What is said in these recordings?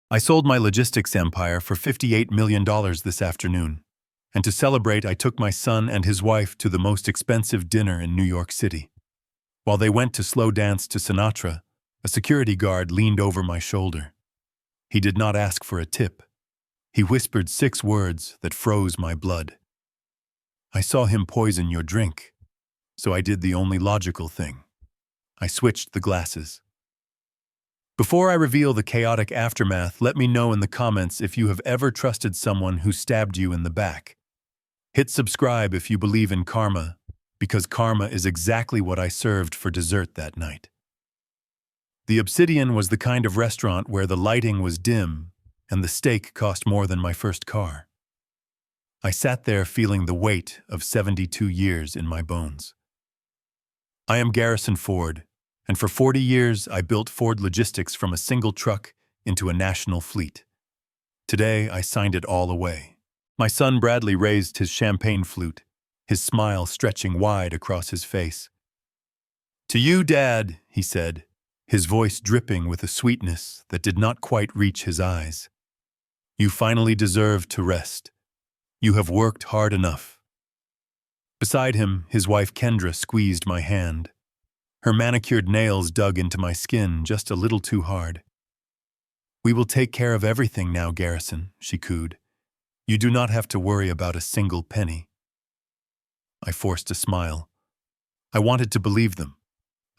I sold my logistics empire for $58 million this afternoon, and to celebrate, I took my son and his wife to the most expensive dinner in New York City. While they went to slow dance to Sinatra, a security guard leaned over my shoulder. He did not ask for a tip. He whispered 6 words that froze my blood. I saw him poison your drink, so I did the only logical thing. I switched the glasses. Before I reveal the chaotic aftermath, let me know in the comments if you have ever trusted someone who stabbed you in the back. Hit subscribe if you believe in karma, because karma is exactly what I served for dessert that night. The Obsidian was the kind of restaurant where the lighting was dim and the steak cost more than my first car. I sat there feeling the weight of 72 years in my bones. I am Garrison Ford, and for 40 years I built Ford Logistics from a single truck into a national fleet. Today I signed it all away. My son Bradley raised his champagne flute, his smile stretching wide across his face. "To you, Dad," he said, his voice dripping with a sweetness that did not quite reach his eyes. "You finally deserve to rest. You have worked hard enough." Beside him, his wife Kendra squeezed my hand. Her manicured nails dug into my skin just a little too hard. "We will take care of everything now, Garrison," she cooed. "You do not have to worry about a single penny." I forced a smile. I wanted to believe them.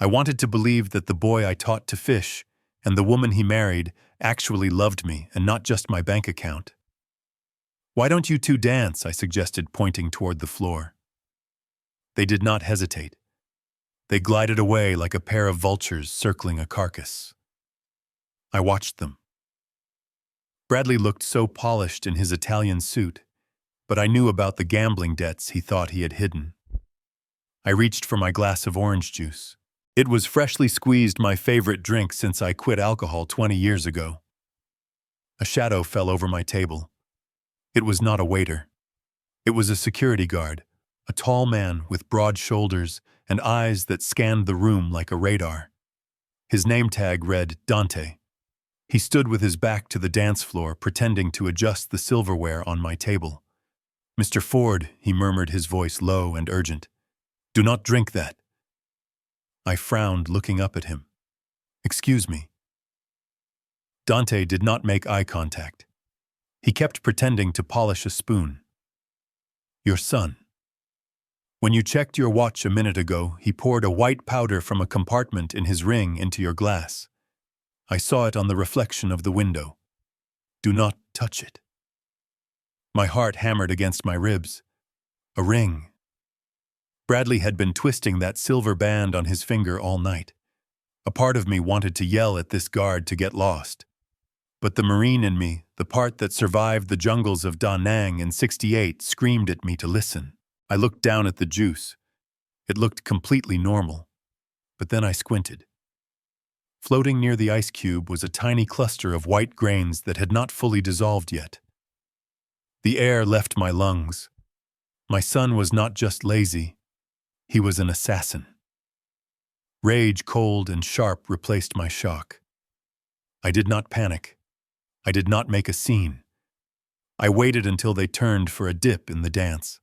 I wanted to believe that the boy I taught to fish and the woman he married actually loved me and not just my bank account. "Why don't you two dance?" I suggested, pointing toward the floor. They did not hesitate. They glided away like a pair of vultures circling a carcass. I watched them. Bradley looked so polished in his Italian suit, but I knew about the gambling debts he thought he had hidden. I reached for my glass of orange juice. It was freshly squeezed, my favorite drink since I quit alcohol 20 years ago. A shadow fell over my table. It was not a waiter. It was a security guard, a tall man with broad shoulders and eyes that scanned the room like a radar. His name tag read Dante. He stood with his back to the dance floor, pretending to adjust the silverware on my table. "Mr. Ford," he murmured, his voice low and urgent. "Do not drink that." I frowned, looking up at him. "Excuse me." Dante did not make eye contact. He kept pretending to polish a spoon. "Your son. When you checked your watch a minute ago, he poured a white powder from a compartment in his ring into your glass. I saw it on the reflection of the window. Do not touch it." My heart hammered against my ribs. A ring. Bradley had been twisting that silver band on his finger all night. A part of me wanted to yell at this guard to get lost. But the Marine in me, the part that survived the jungles of Da Nang in '68, screamed at me to listen. I looked down at the juice. It looked completely normal. But then I squinted. Floating near the ice cube was a tiny cluster of white grains that had not fully dissolved yet. The air left my lungs. My son was not just lazy. He was an assassin. Rage, cold and sharp, replaced my shock. I did not panic. I did not make a scene. I waited until they turned for a dip in the dance.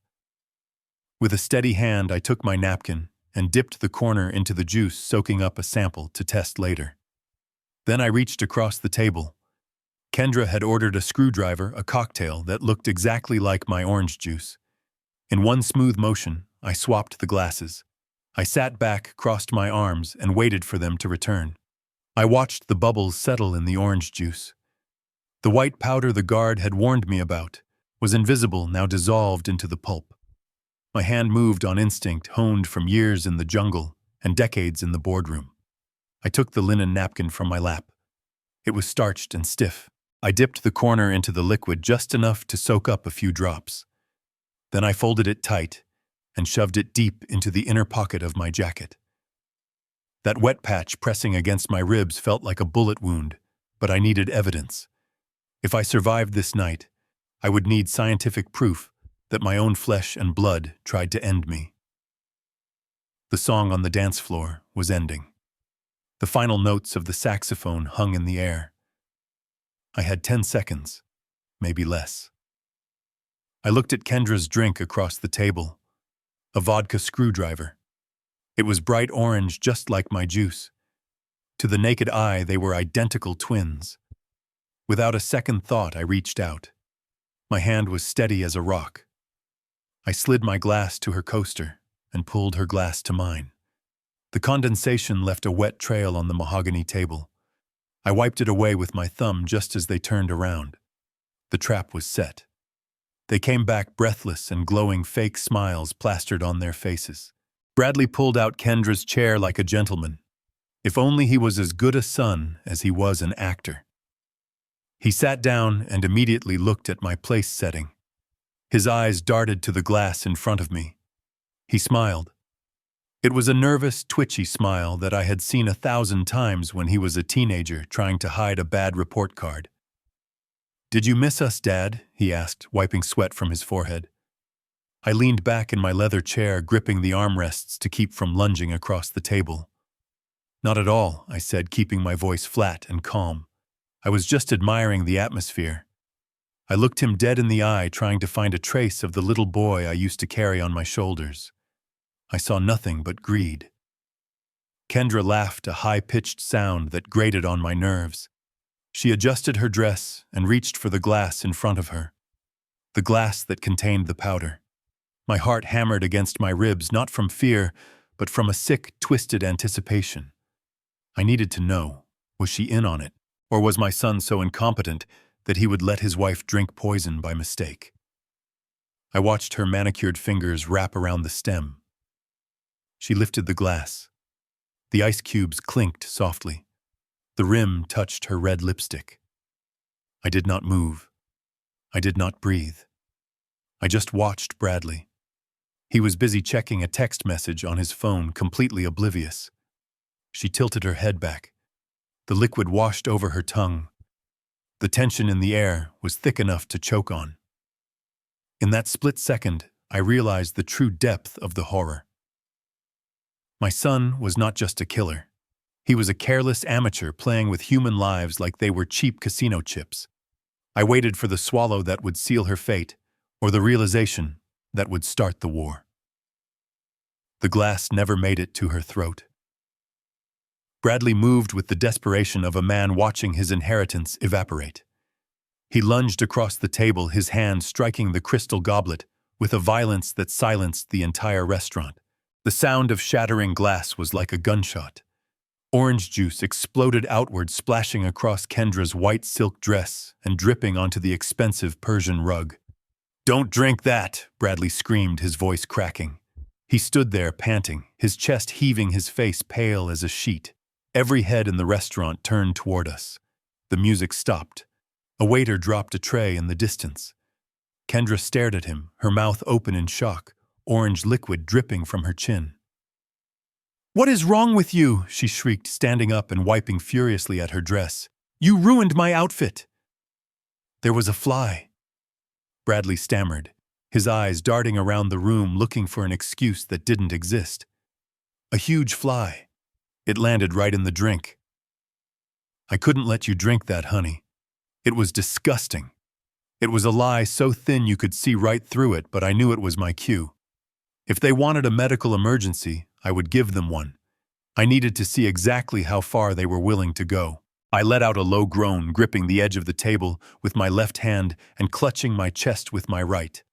With a steady hand, I took my napkin and dipped the corner into the juice, soaking up a sample to test later. Then I reached across the table. Kendra had ordered a screwdriver, a cocktail that looked exactly like my orange juice. In one smooth motion, I swapped the glasses. I sat back, crossed my arms, and waited for them to return. I watched the bubbles settle in the orange juice. The white powder the guard had warned me about was invisible, now dissolved into the pulp. My hand moved on instinct, honed from years in the jungle and decades in the boardroom. I took the linen napkin from my lap. It was starched and stiff. I dipped the corner into the liquid just enough to soak up a few drops. Then I folded it tight and shoved it deep into the inner pocket of my jacket. That wet patch pressing against my ribs felt like a bullet wound, but I needed evidence. If I survived this night, I would need scientific proof that my own flesh and blood tried to end me. The song on the dance floor was ending. The final notes of the saxophone hung in the air. I had 10 seconds, maybe less. I looked at Kendra's drink across the table, a vodka screwdriver. It was bright orange, just like my juice. To the naked eye, they were identical twins. Without a second thought, I reached out. My hand was steady as a rock. I slid my glass to her coaster and pulled her glass to mine. The condensation left a wet trail on the mahogany table. I wiped it away with my thumb just as they turned around. The trap was set. They came back breathless and glowing, fake smiles plastered on their faces. Bradley pulled out Kendra's chair like a gentleman. If only he was as good a son as he was an actor. He sat down and immediately looked at my place setting. His eyes darted to the glass in front of me. He smiled. It was a nervous, twitchy smile that I had seen 1,000 times when he was a teenager trying to hide a bad report card. "Did you miss us, Dad?" he asked, wiping sweat from his forehead. I leaned back in my leather chair, gripping the armrests to keep from lunging across the table. "Not at all," I said, keeping my voice flat and calm. I was just admiring the atmosphere. I looked him dead in the eye, trying to find a trace of the little boy I used to carry on my shoulders. I saw nothing but greed. Kendra laughed, a high-pitched sound that grated on my nerves. She adjusted her dress and reached for the glass in front of her. The glass that contained the powder. My heart hammered against my ribs, not from fear, but from a sick, twisted anticipation. I needed to know, was she in on it, or was my son so incompetent that he would let his wife drink poison by mistake? I watched her manicured fingers wrap around the stem. She lifted the glass. The ice cubes clinked softly. The rim touched her red lipstick. I did not move. I did not breathe. I just watched Bradley. He was busy checking a text message on his phone, completely oblivious. She tilted her head back. The liquid washed over her tongue. The tension in the air was thick enough to choke on. In that split second, I realized the true depth of the horror. My son was not just a killer. He was a careless amateur playing with human lives like they were cheap casino chips. I waited for the swallow that would seal her fate, or the realization that would start the war. The glass never made it to her throat. Bradley moved with the desperation of a man watching his inheritance evaporate. He lunged across the table, his hand striking the crystal goblet with a violence that silenced the entire restaurant. The sound of shattering glass was like a gunshot. Orange juice exploded outward, splashing across Kendra's white silk dress and dripping onto the expensive Persian rug. "Don't drink that!" Bradley screamed, his voice cracking. He stood there, panting, his chest heaving, his face pale as a sheet. Every head in the restaurant turned toward us. The music stopped. A waiter dropped a tray in the distance. Kendra stared at him, her mouth open in shock, orange liquid dripping from her chin. "What is wrong with you?" she shrieked, standing up and wiping furiously at her dress. "You ruined my outfit!" "There was a fly," Bradley stammered, his eyes darting around the room looking for an excuse that didn't exist. "A huge fly. It landed right in the drink." "I couldn't let you drink that, honey. It was disgusting. It was a lie so thin you could see right through it, but I knew it was my cue. If they wanted a medical emergency, I would give them one. I needed to see exactly how far they were willing to go." I let out a low groan, gripping the edge of the table with my left hand and clutching my chest with my right.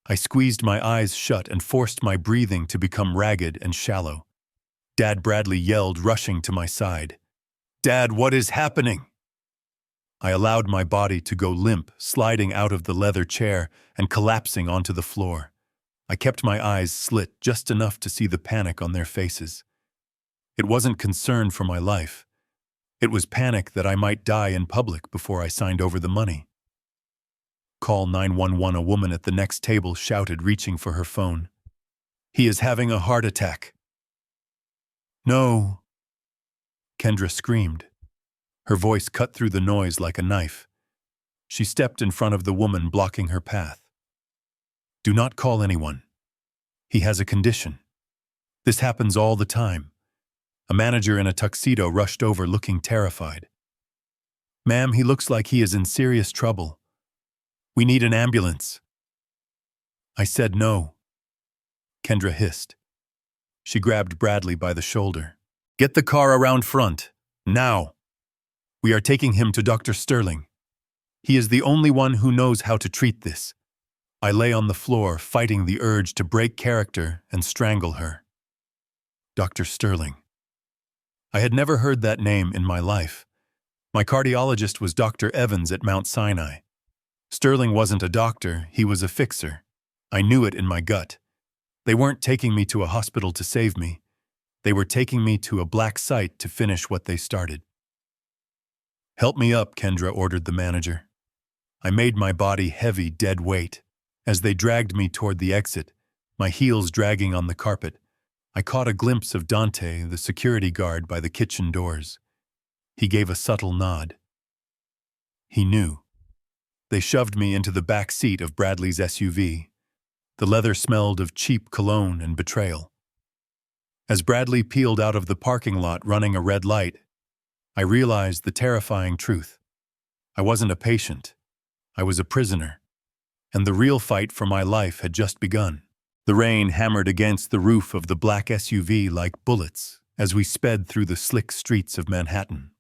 I squeezed my eyes shut and forced my breathing to become ragged and shallow. Dad, Bradley yelled, rushing to my side. "Dad, what is happening?" I allowed my body to go limp, sliding out of the leather chair and collapsing onto the floor. I kept my eyes slit just enough to see the panic on their faces. It wasn't concern for my life. It was panic that I might die in public before I signed over the money. "Call 911, a woman at the next table shouted, reaching for her phone. "He is having a heart attack." "No!" Kendra screamed. Her voice cut through the noise like a knife. She stepped in front of the woman, blocking her path. "Do not call anyone. He has a condition. This happens all the time." A manager in a tuxedo rushed over, looking terrified. Ma'am, he looks like he is in serious trouble. We need an ambulance. I said no. Kendra hissed. She grabbed Bradley by the shoulder. Get the car around front. Now. We are taking him to Dr. Sterling. He is the only one who knows how to treat this. I lay on the floor, fighting the urge to break character and strangle her. Dr. Sterling. I had never heard that name in my life. My cardiologist was Dr. Evans at Mount Sinai. Sterling wasn't a doctor, he was a fixer. I knew it in my gut. They weren't taking me to a hospital to save me. They were taking me to a black site to finish what they started. Help me up, Kendra ordered the manager. I made my body heavy, dead weight. As they dragged me toward the exit, my heels dragging on the carpet, I caught a glimpse of Dante, the security guard by the kitchen doors. He gave a subtle nod. He knew. They shoved me into the back seat of Bradley's SUV. The leather smelled of cheap cologne and betrayal. As Bradley peeled out of the parking lot running a red light, I realized the terrifying truth. I wasn't a patient. I was a prisoner. And the real fight for my life had just begun. The rain hammered against the roof of the black SUV like bullets as we sped through the slick streets of Manhattan.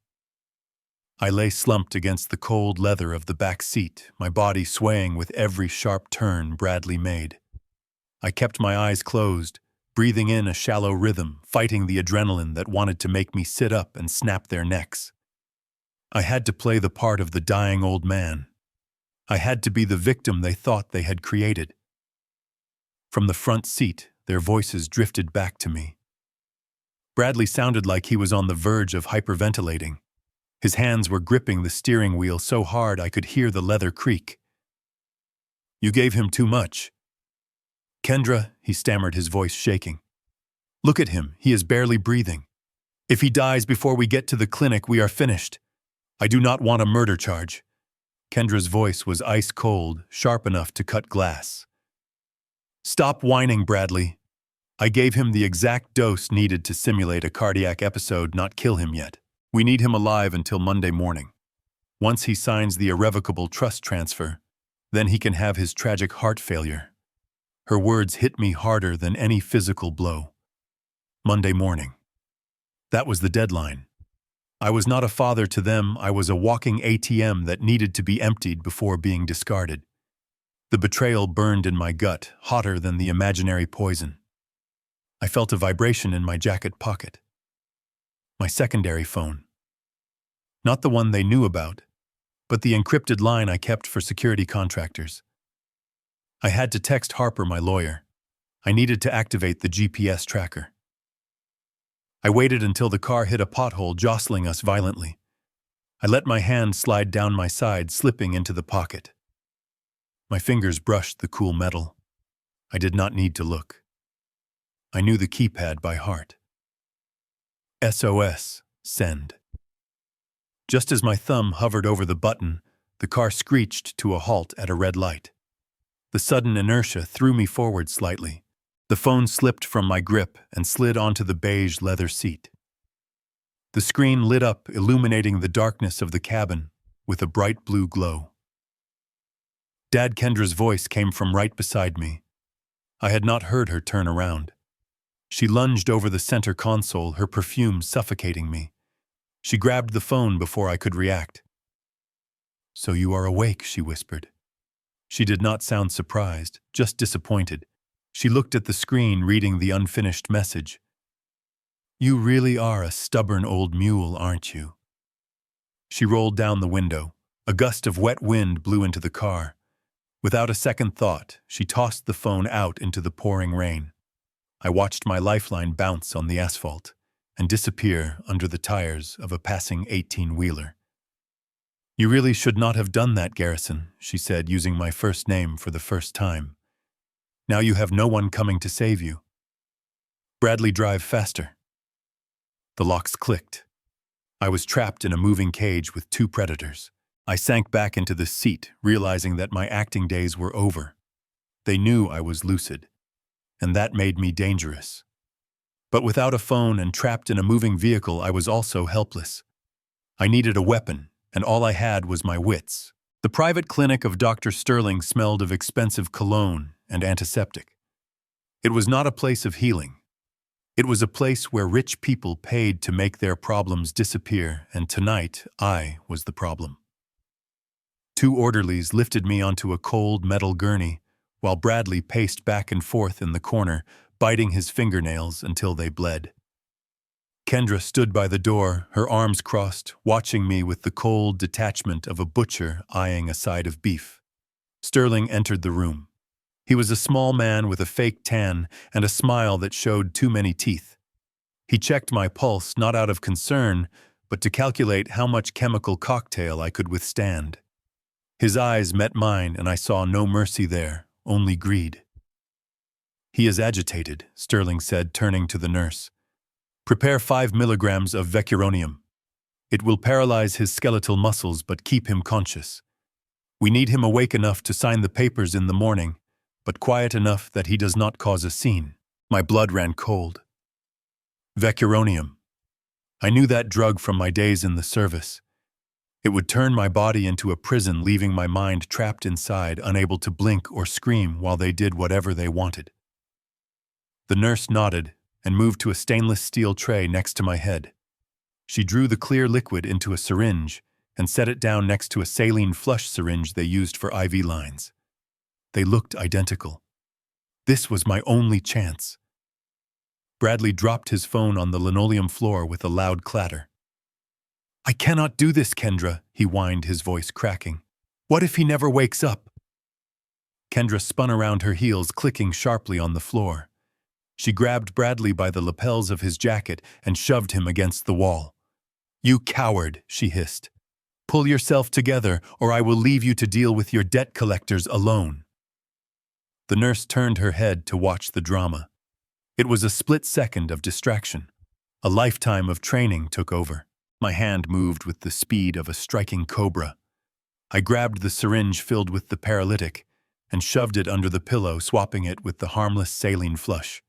I lay slumped against the cold leather of the back seat, my body swaying with every sharp turn Bradley made. I kept my eyes closed, breathing in a shallow rhythm, fighting the adrenaline that wanted to make me sit up and snap their necks. I had to play the part of the dying old man. I had to be the victim they thought they had created. From the front seat, their voices drifted back to me. Bradley sounded like he was on the verge of hyperventilating. His hands were gripping the steering wheel so hard I could hear the leather creak. You gave him too much. Kendra, he stammered, his voice shaking. Look at him, he is barely breathing. If he dies before we get to the clinic, we are finished. I do not want a murder charge. Kendra's voice was ice cold, sharp enough to cut glass. Stop whining, Bradley. I gave him the exact dose needed to simulate a cardiac episode, not kill him yet. We need him alive until Monday morning. Once he signs the irrevocable trust transfer, then he can have his tragic heart failure. Her words hit me harder than any physical blow. Monday morning. That was the deadline. I was not a father to them, I was a walking ATM that needed to be emptied before being discarded. The betrayal burned in my gut, hotter than the imaginary poison. I felt a vibration in my jacket pocket. My secondary phone. Not the one they knew about, but the encrypted line I kept for security contractors. I had to text Harper, my lawyer. I needed to activate the GPS tracker. I waited until the car hit a pothole, jostling us violently. I let my hand slide down my side, slipping into the pocket. My fingers brushed the cool metal. I did not need to look. I knew the keypad by heart. SOS, send. Just as my thumb hovered over the button, the car screeched to a halt at a red light. The sudden inertia threw me forward slightly. The phone slipped from my grip and slid onto the beige leather seat. The screen lit up, illuminating the darkness of the cabin with a bright blue glow. Dad, Kendra's voice came from right beside me. I had not heard her turn around. She lunged over the center console, her perfume suffocating me. She grabbed the phone before I could react. So you are awake, she whispered. She did not sound surprised, just disappointed. She looked at the screen, reading the unfinished message. You really are a stubborn old mule, aren't you? She rolled down the window. A gust of wet wind blew into the car. Without a second thought, she tossed the phone out into the pouring rain. I watched my lifeline bounce on the asphalt and disappear under the tires of a passing 18-wheeler. You really should not have done that, Garrison, she said, using my first name for the first time. Now you have no one coming to save you. Bradley, drive faster. The locks clicked. I was trapped in a moving cage with two predators. I sank back into the seat, realizing that my acting days were over. They knew I was lucid, and that made me dangerous. But without a phone and trapped in a moving vehicle, I was also helpless. I needed a weapon, and all I had was my wits. The private clinic of Dr. Sterling smelled of expensive cologne and antiseptic. It was not a place of healing. It was a place where rich people paid to make their problems disappear, and tonight I was the problem. 2 orderlies lifted me onto a cold metal gurney, while Bradley paced back and forth in the corner, biting his fingernails until they bled. Kendra stood by the door, her arms crossed, watching me with the cold detachment of a butcher eyeing a side of beef. Sterling entered the room. He was a small man with a fake tan and a smile that showed too many teeth. He checked my pulse not out of concern, but to calculate how much chemical cocktail I could withstand. His eyes met mine, and I saw no mercy there, only greed. "He is agitated," Sterling said, turning to the nurse. "Prepare 5 milligrams of vecuronium. It will paralyze his skeletal muscles but keep him conscious. We need him awake enough to sign the papers in the morning, but quiet enough that he does not cause a scene." My blood ran cold. Vecuronium. I knew that drug from my days in the service. It would turn my body into a prison, leaving my mind trapped inside, unable to blink or scream while they did whatever they wanted. The nurse nodded and moved to a stainless steel tray next to my head. She drew the clear liquid into a syringe and set it down next to a saline flush syringe they used for IV lines. They looked identical. This was my only chance. Bradley dropped his phone on the linoleum floor with a loud clatter. "I cannot do this, Kendra," he whined, his voice cracking. "What if he never wakes up?" Kendra spun around her heels, clicking sharply on the floor. She grabbed Bradley by the lapels of his jacket and shoved him against the wall. "You coward," she hissed. "Pull yourself together, or I will leave you to deal with your debt collectors alone." The nurse turned her head to watch the drama. It was a split second of distraction. A lifetime of training took over. My hand moved with the speed of a striking cobra. I grabbed the syringe filled with the paralytic and shoved it under the pillow, swapping it with the harmless saline flush.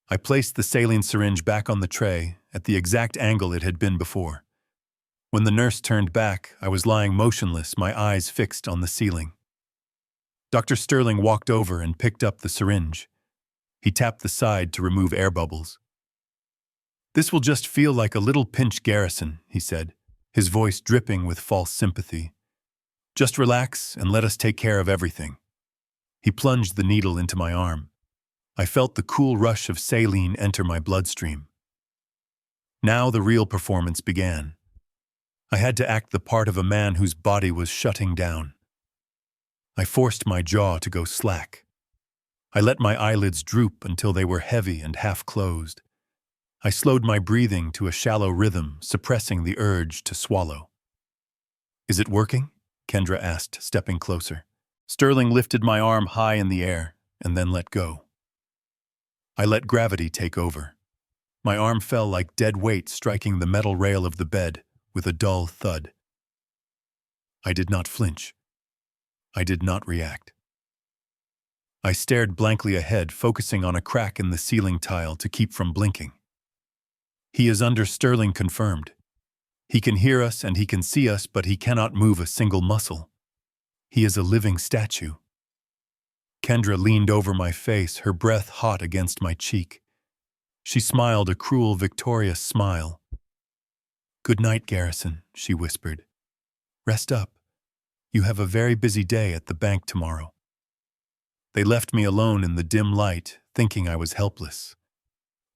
I placed the saline syringe back on the tray at the exact angle it had been before. When the nurse turned back, I was lying motionless, my eyes fixed on the ceiling. Dr. Sterling walked over and picked up the syringe. He tapped the side to remove air bubbles. "This will just feel like a little pinch, Garrison," he said, his voice dripping with false sympathy. "Just relax and let us take care of everything." He plunged the needle into my arm. I felt the cool rush of saline enter my bloodstream. Now the real performance began. I had to act the part of a man whose body was shutting down. I forced my jaw to go slack. I let my eyelids droop until they were heavy and half-closed. I slowed my breathing to a shallow rhythm, suppressing the urge to swallow. "Is it working?" Kendra asked, stepping closer. Sterling lifted my arm high in the air and then let go. I let gravity take over. My arm fell like dead weight, striking the metal rail of the bed with a dull thud. I did not flinch. I did not react. I stared blankly ahead, focusing on a crack in the ceiling tile to keep from blinking. "He is under," Sterling confirmed. "He can hear us and he can see us, but he cannot move a single muscle. He is a living statue." Kendra leaned over my face, her breath hot against my cheek. She smiled a cruel, victorious smile. "Good night, Garrison," she whispered. "Rest up. You have a very busy day at the bank tomorrow." They left me alone in the dim light, thinking I was helpless.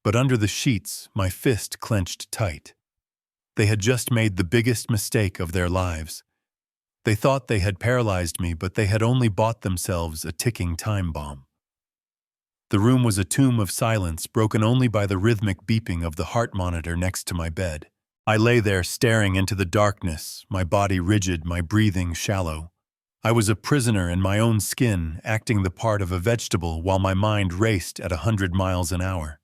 But under the sheets, my fist clenched tight. They had just made the biggest mistake of their lives. They thought they had paralyzed me, but they had only bought themselves a ticking time bomb. The room was a tomb of silence, broken only by the rhythmic beeping of the heart monitor next to my bed. I lay there staring into the darkness, my body rigid, my breathing shallow. I was a prisoner in my own skin, acting the part of a vegetable while my mind raced at 100 miles an hour.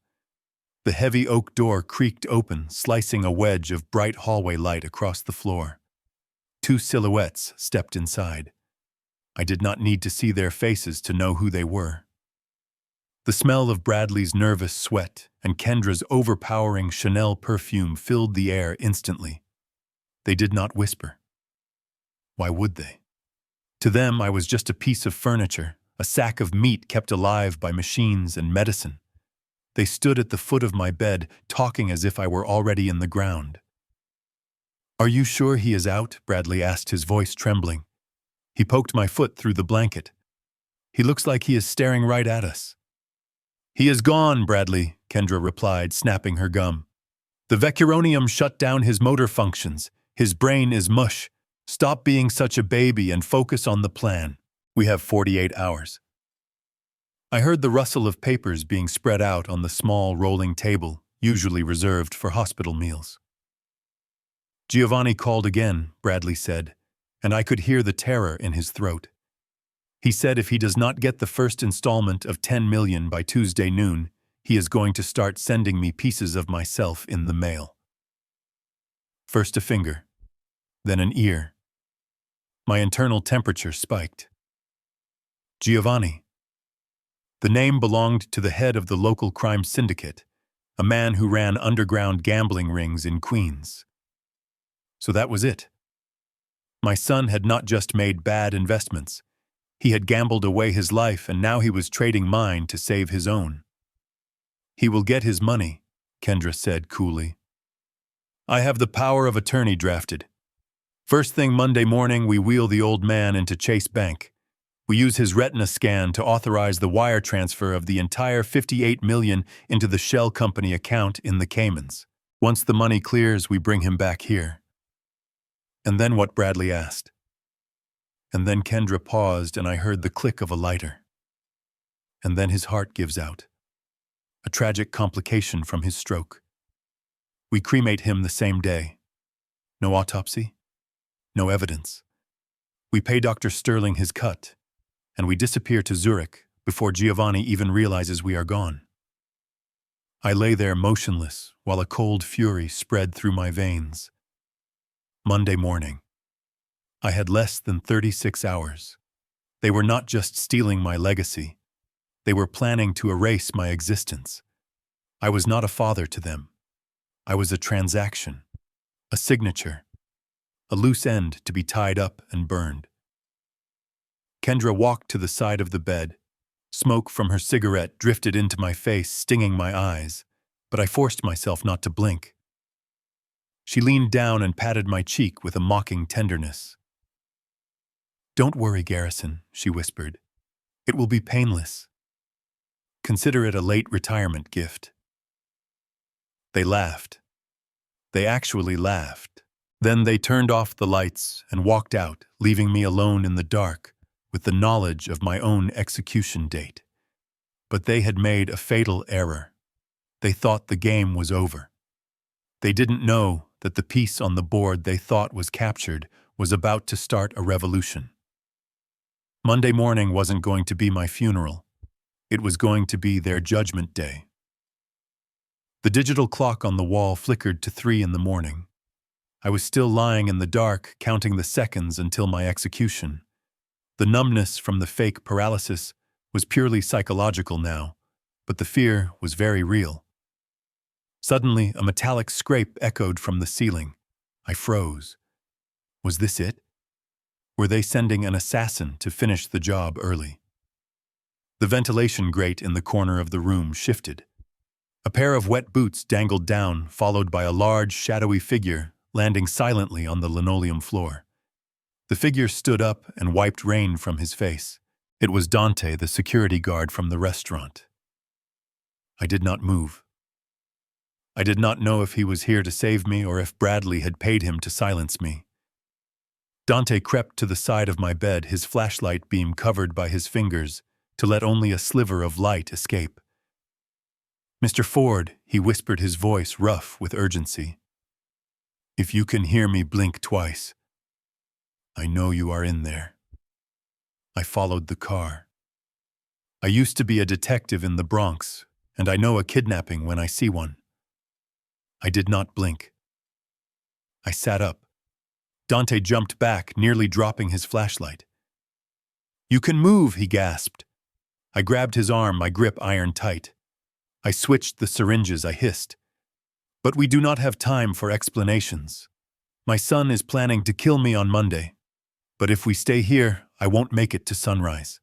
The heavy oak door creaked open, slicing a wedge of bright hallway light across the floor. 2 silhouettes stepped inside. I did not need to see their faces to know who they were. The smell of Bradley's nervous sweat and Kendra's overpowering Chanel perfume filled the air instantly. They did not whisper. Why would they? To them, I was just a piece of furniture, a sack of meat kept alive by machines and medicine. They stood at the foot of my bed, talking as if I were already in the ground. Are you sure he is out? Bradley asked, his voice trembling. He poked my foot through the blanket. He looks like he is staring right at us. He is gone, Bradley, Kendra replied, snapping her gum. The vecuronium shut down his motor functions. His brain is mush. Stop being such a baby and focus on the plan. We have 48 hours. I heard the rustle of papers being spread out on the small rolling table, usually reserved for hospital meals. Giovanni called again, Bradley said, and I could hear the terror in his throat. He said if he does not get the first installment of 10 million by Tuesday noon, he is going to start sending me pieces of myself in the mail. First a finger, then an ear. My internal temperature spiked. Giovanni. The name belonged to the head of the local crime syndicate, a man who ran underground gambling rings in Queens. So that was it. My son had not just made bad investments. He had gambled away his life, and now he was trading mine to save his own. He will get his money, Kendra said coolly. I have the power of attorney drafted. First thing Monday morning, we wheel the old man into Chase Bank. We use his retina scan to authorize the wire transfer of the entire 58 million into the shell company account in the Caymans. Once the money clears, we bring him back here. And then what? Bradley asked. And then Kendra paused and I heard the click of a lighter. And then his heart gives out. A tragic complication from his stroke. We cremate him the same day. No autopsy, no evidence. We pay Dr. Sterling his cut, and we disappear to Zurich before Giovanni even realizes we are gone. I lay there motionless while a cold fury spread through my veins. Monday morning. I had less than 36 hours. They were not just stealing my legacy. They were planning to erase my existence. I was not a father to them. I was a transaction, a signature, a loose end to be tied up and burned. Kendra walked to the side of the bed. Smoke from her cigarette drifted into my face, stinging my eyes, but I forced myself not to blink. She leaned down and patted my cheek with a mocking tenderness. Don't worry, Garrison, she whispered. It will be painless. Consider it a late retirement gift. They laughed. They actually laughed. Then they turned off the lights and walked out, leaving me alone in the dark with the knowledge of my own execution date. But they had made a fatal error. They thought the game was over. They didn't know that the piece on the board they thought was captured was about to start a revolution. Monday morning wasn't going to be my funeral. It was going to be their judgment day. The digital clock on the wall flickered to 3 a.m. I was still lying in the dark, counting the seconds until my execution. The numbness from the fake paralysis was purely psychological now, but the fear was very real. Suddenly, a metallic scrape echoed from the ceiling. I froze. Was this it? Were they sending an assassin to finish the job early? The ventilation grate in the corner of the room shifted. A pair of wet boots dangled down, followed by a large, shadowy figure landing silently on the linoleum floor. The figure stood up and wiped rain from his face. It was Dante, the security guard from the restaurant. I did not move. I did not know if he was here to save me or if Bradley had paid him to silence me. Dante crept to the side of my bed, his flashlight beam covered by his fingers, to let only a sliver of light escape. Mr. Ford, he whispered, his voice rough with urgency. If you can hear me, blink twice. I know you are in there. I followed the car. I used to be a detective in the Bronx, and I know a kidnapping when I see one. I did not blink. I sat up. Dante jumped back, nearly dropping his flashlight. You can move, he gasped. I grabbed his arm, my grip iron tight. I switched the syringes, I hissed. But we do not have time for explanations. My son is planning to kill me on Monday, but if we stay here, I won't make it to sunrise.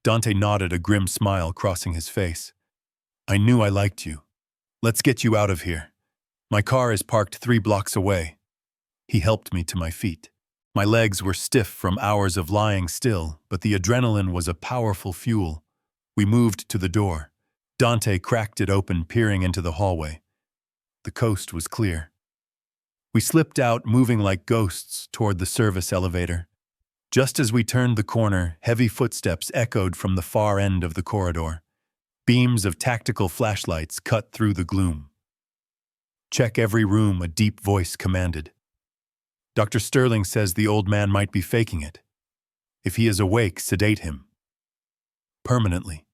Dante nodded, a grim smile crossing his face. I knew I liked you. Let's get you out of here. My car is parked 3 blocks away. He helped me to my feet. My legs were stiff from hours of lying still, but the adrenaline was a powerful fuel. We moved to the door. Dante cracked it open, peering into the hallway. The coast was clear. We slipped out, moving like ghosts toward the service elevator. Just as we turned the corner, heavy footsteps echoed from the far end of the corridor. Beams of tactical flashlights cut through the gloom. Check every room, a deep voice commanded. Dr. Sterling says the old man might be faking it. If he is awake, sedate him. Permanently.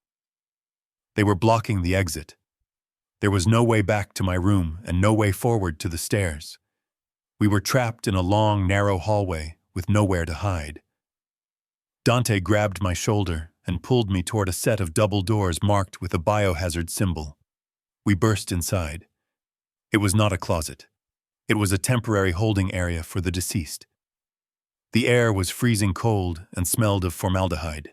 They were blocking the exit. There was no way back to my room and no way forward to the stairs. We were trapped in a long, narrow hallway with nowhere to hide. Dante grabbed my shoulder and pulled me toward a set of double doors marked with a biohazard symbol. We burst inside. It was not a closet. It was a temporary holding area for the deceased. The air was freezing cold and smelled of formaldehyde.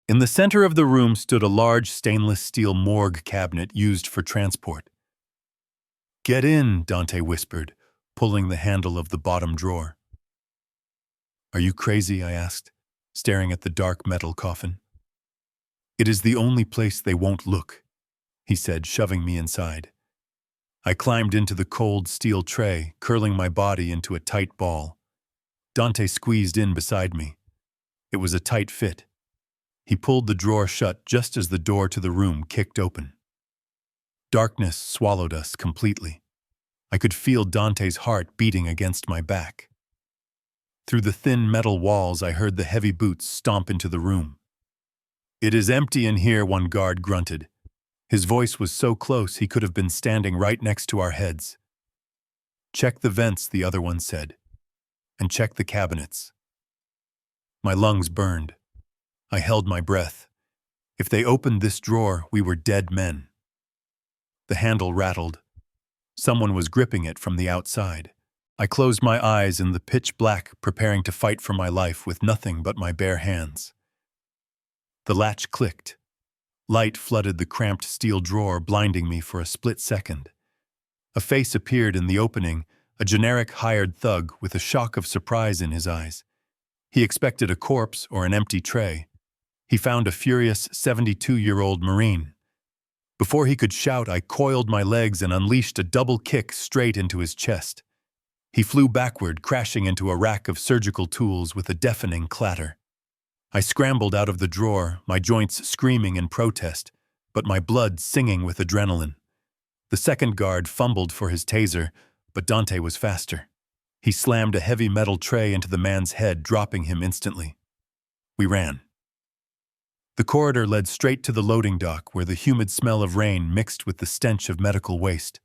In the center of the room stood a large stainless steel morgue cabinet used for transport. Get in, Dante whispered, pulling the handle of the bottom drawer. Are you crazy? I asked, staring at the dark metal coffin. It is the only place they won't look, he said, shoving me inside. I climbed into the cold steel tray, curling my body into a tight ball. Dante squeezed in beside me. It was a tight fit. He pulled the drawer shut just as the door to the room kicked open. Darkness swallowed us completely. I could feel Dante's heart beating against my back. Through the thin metal walls, I heard the heavy boots stomp into the room. It is empty in here, one guard grunted. His voice was so close he could have been standing right next to our heads. Check the vents, the other one said, and check the cabinets. My lungs burned. I held my breath. If they opened this drawer, we were dead men. The handle rattled. Someone was gripping it from the outside. I closed my eyes in the pitch black, preparing to fight for my life with nothing but my bare hands. The latch clicked. Light flooded the cramped steel drawer, blinding me for a split second. A face appeared in the opening, a generic hired thug with a shock of surprise in his eyes. He expected a corpse or an empty tray. He found a furious 72-year-old Marine. Before he could shout, I coiled my legs and unleashed a double kick straight into his chest. He flew backward, crashing into a rack of surgical tools with a deafening clatter. I scrambled out of the drawer, my joints screaming in protest, but my blood singing with adrenaline. The second guard fumbled for his taser, but Dante was faster. He slammed a heavy metal tray into the man's head, dropping him instantly. We ran. The corridor led straight to the loading dock, where the humid smell of rain mixed with the stench of medical waste.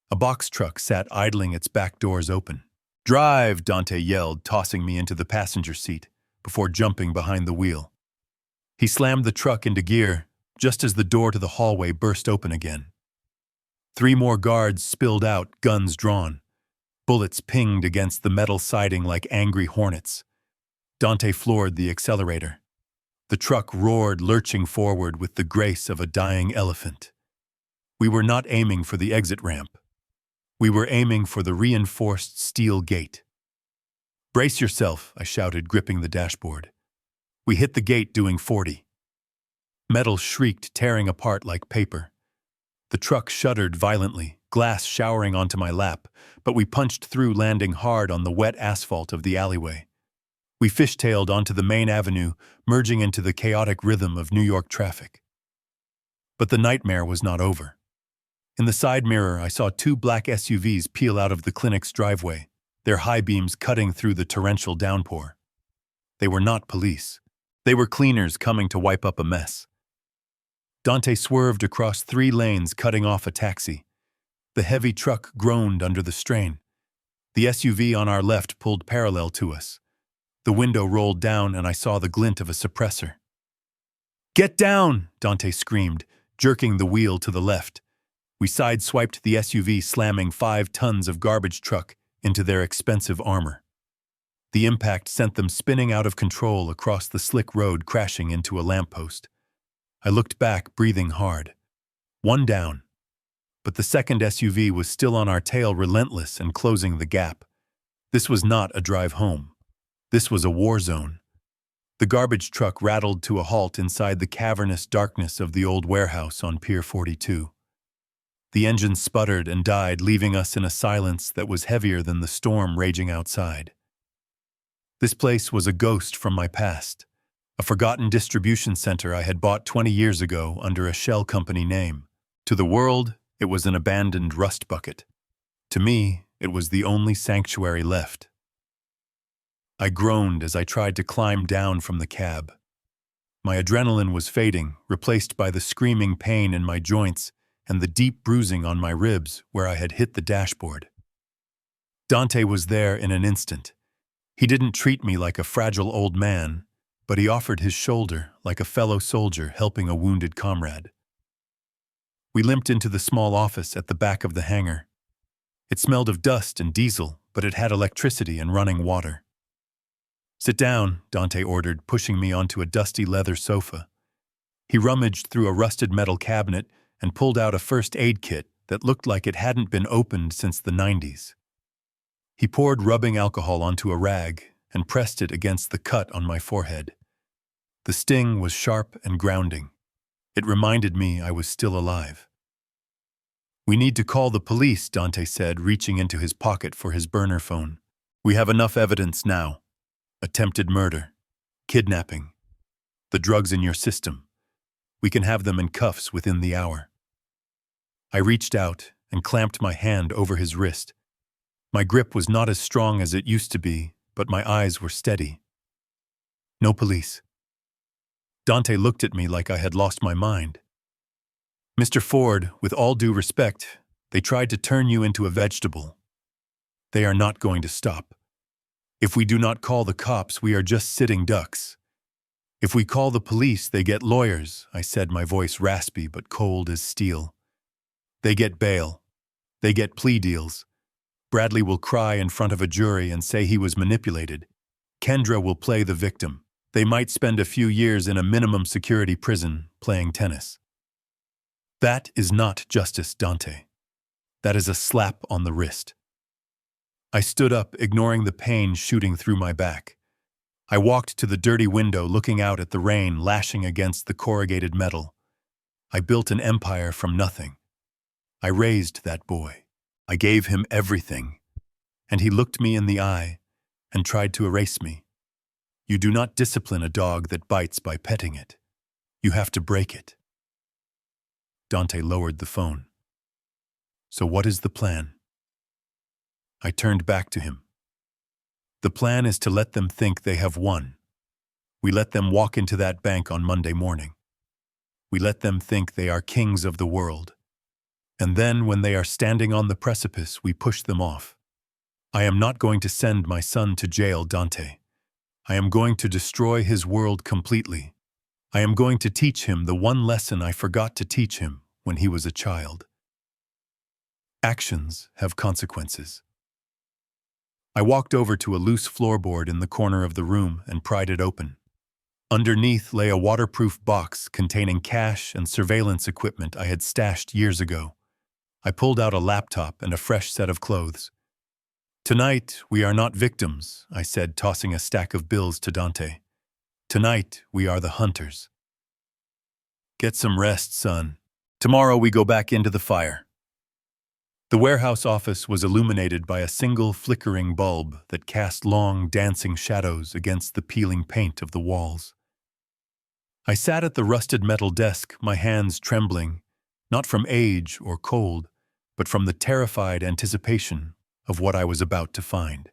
A box truck sat idling, its back doors open. Drive, Dante yelled, tossing me into the passenger seat, before jumping behind the wheel. He slammed the truck into gear, just as the door to the hallway burst open again. 3 more guards spilled out, guns drawn. Bullets pinged against the metal siding like angry hornets. Dante floored the accelerator. The truck roared, lurching forward with the grace of a dying elephant. We were not aiming for the exit ramp. We were aiming for the reinforced steel gate. Brace yourself, I shouted, gripping the dashboard. We hit the gate doing 40. Metal shrieked, tearing apart like paper. The truck shuddered violently, glass showering onto my lap, but we punched through, landing hard on the wet asphalt of the alleyway. We fishtailed onto the main avenue, merging into the chaotic rhythm of New York traffic. But the nightmare was not over. In the side mirror, I saw 2 black SUVs peel out of the clinic's driveway, their high beams cutting through the torrential downpour. They were not police. They were cleaners coming to wipe up a mess. Dante swerved across 3 lanes, cutting off a taxi. The heavy truck groaned under the strain. The SUV on our left pulled parallel to us. The window rolled down and I saw the glint of a suppressor. Get down, Dante screamed, jerking the wheel to the left. We sideswiped the SUV, slamming 5 tons of garbage truck into their expensive armor. The impact sent them spinning out of control across the slick road, crashing into a lamppost. I looked back, breathing hard. One down. But the second SUV was still on our tail, relentless and closing the gap. This was not a drive home. This was a war zone. The garbage truck rattled to a halt inside the cavernous darkness of the old warehouse on Pier 42. The engine sputtered and died, leaving us in a silence that was heavier than the storm raging outside. This place was a ghost from my past, a forgotten distribution center I had bought 20 years ago under a shell company name. To the world, it was an abandoned rust bucket. To me, it was the only sanctuary left. I groaned as I tried to climb down from the cab. My adrenaline was fading, replaced by the screaming pain in my joints and the deep bruising on my ribs where I had hit the dashboard. Dante was there in an instant. He didn't treat me like a fragile old man, but he offered his shoulder like a fellow soldier helping a wounded comrade. We limped into the small office at the back of the hangar. It smelled of dust and diesel, but it had electricity and running water. "Sit down," Dante ordered, pushing me onto a dusty leather sofa. He rummaged through a rusted metal cabinet and pulled out a first aid kit that looked like it hadn't been opened since the 90s. He poured rubbing alcohol onto a rag and pressed it against the cut on my forehead. The sting was sharp and grounding. It reminded me I was still alive. "We need to call the police," Dante said, reaching into his pocket for his burner phone. "We have enough evidence now. Attempted murder, kidnapping, the drugs in your system. We can have them in cuffs within the hour." I reached out and clamped my hand over his wrist. My grip was not as strong as it used to be, but my eyes were steady. "No police." Dante looked at me like I had lost my mind. "Mr. Ford, with all due respect, they tried to turn you into a vegetable. They are not going to stop. If we do not call the cops, we are just sitting ducks. If we call the police, they get lawyers," I said, my voice raspy but cold as steel. "They get bail. They get plea deals. Bradley will cry in front of a jury and say he was manipulated. Kendra will play the victim. They might spend a few years in a minimum security prison playing tennis." That is not justice, Dante. That is a slap on the wrist. I stood up, ignoring the pain shooting through my back. I walked to the dirty window, looking out at the rain lashing against the corrugated metal. I built an empire from nothing. I raised that boy. I gave him everything. And he looked me in the eye and tried to erase me. You do not discipline a dog that bites by petting it. You have to break it. Dante lowered the phone. "So what is the plan?" I turned back to him. "The plan is to let them think they have won. We let them walk into that bank on Monday morning. We let them think they are kings of the world. And then, when they are standing on the precipice, we push them off. I am not going to send my son to jail, Dante. I am going to destroy his world completely. I am going to teach him the one lesson I forgot to teach him when he was a child. Actions have consequences." I walked over to a loose floorboard in the corner of the room and pried it open. Underneath lay a waterproof box containing cash and surveillance equipment I had stashed years ago. I pulled out a laptop and a fresh set of clothes. "Tonight, we are not victims," I said, tossing a stack of bills to Dante. "Tonight, we are the hunters. Get some rest, son. Tomorrow we go back into the fire." The warehouse office was illuminated by a single flickering bulb that cast long, dancing shadows against the peeling paint of the walls. I sat at the rusted metal desk, my hands trembling, not from age or cold, but from the terrified anticipation of what I was about to find.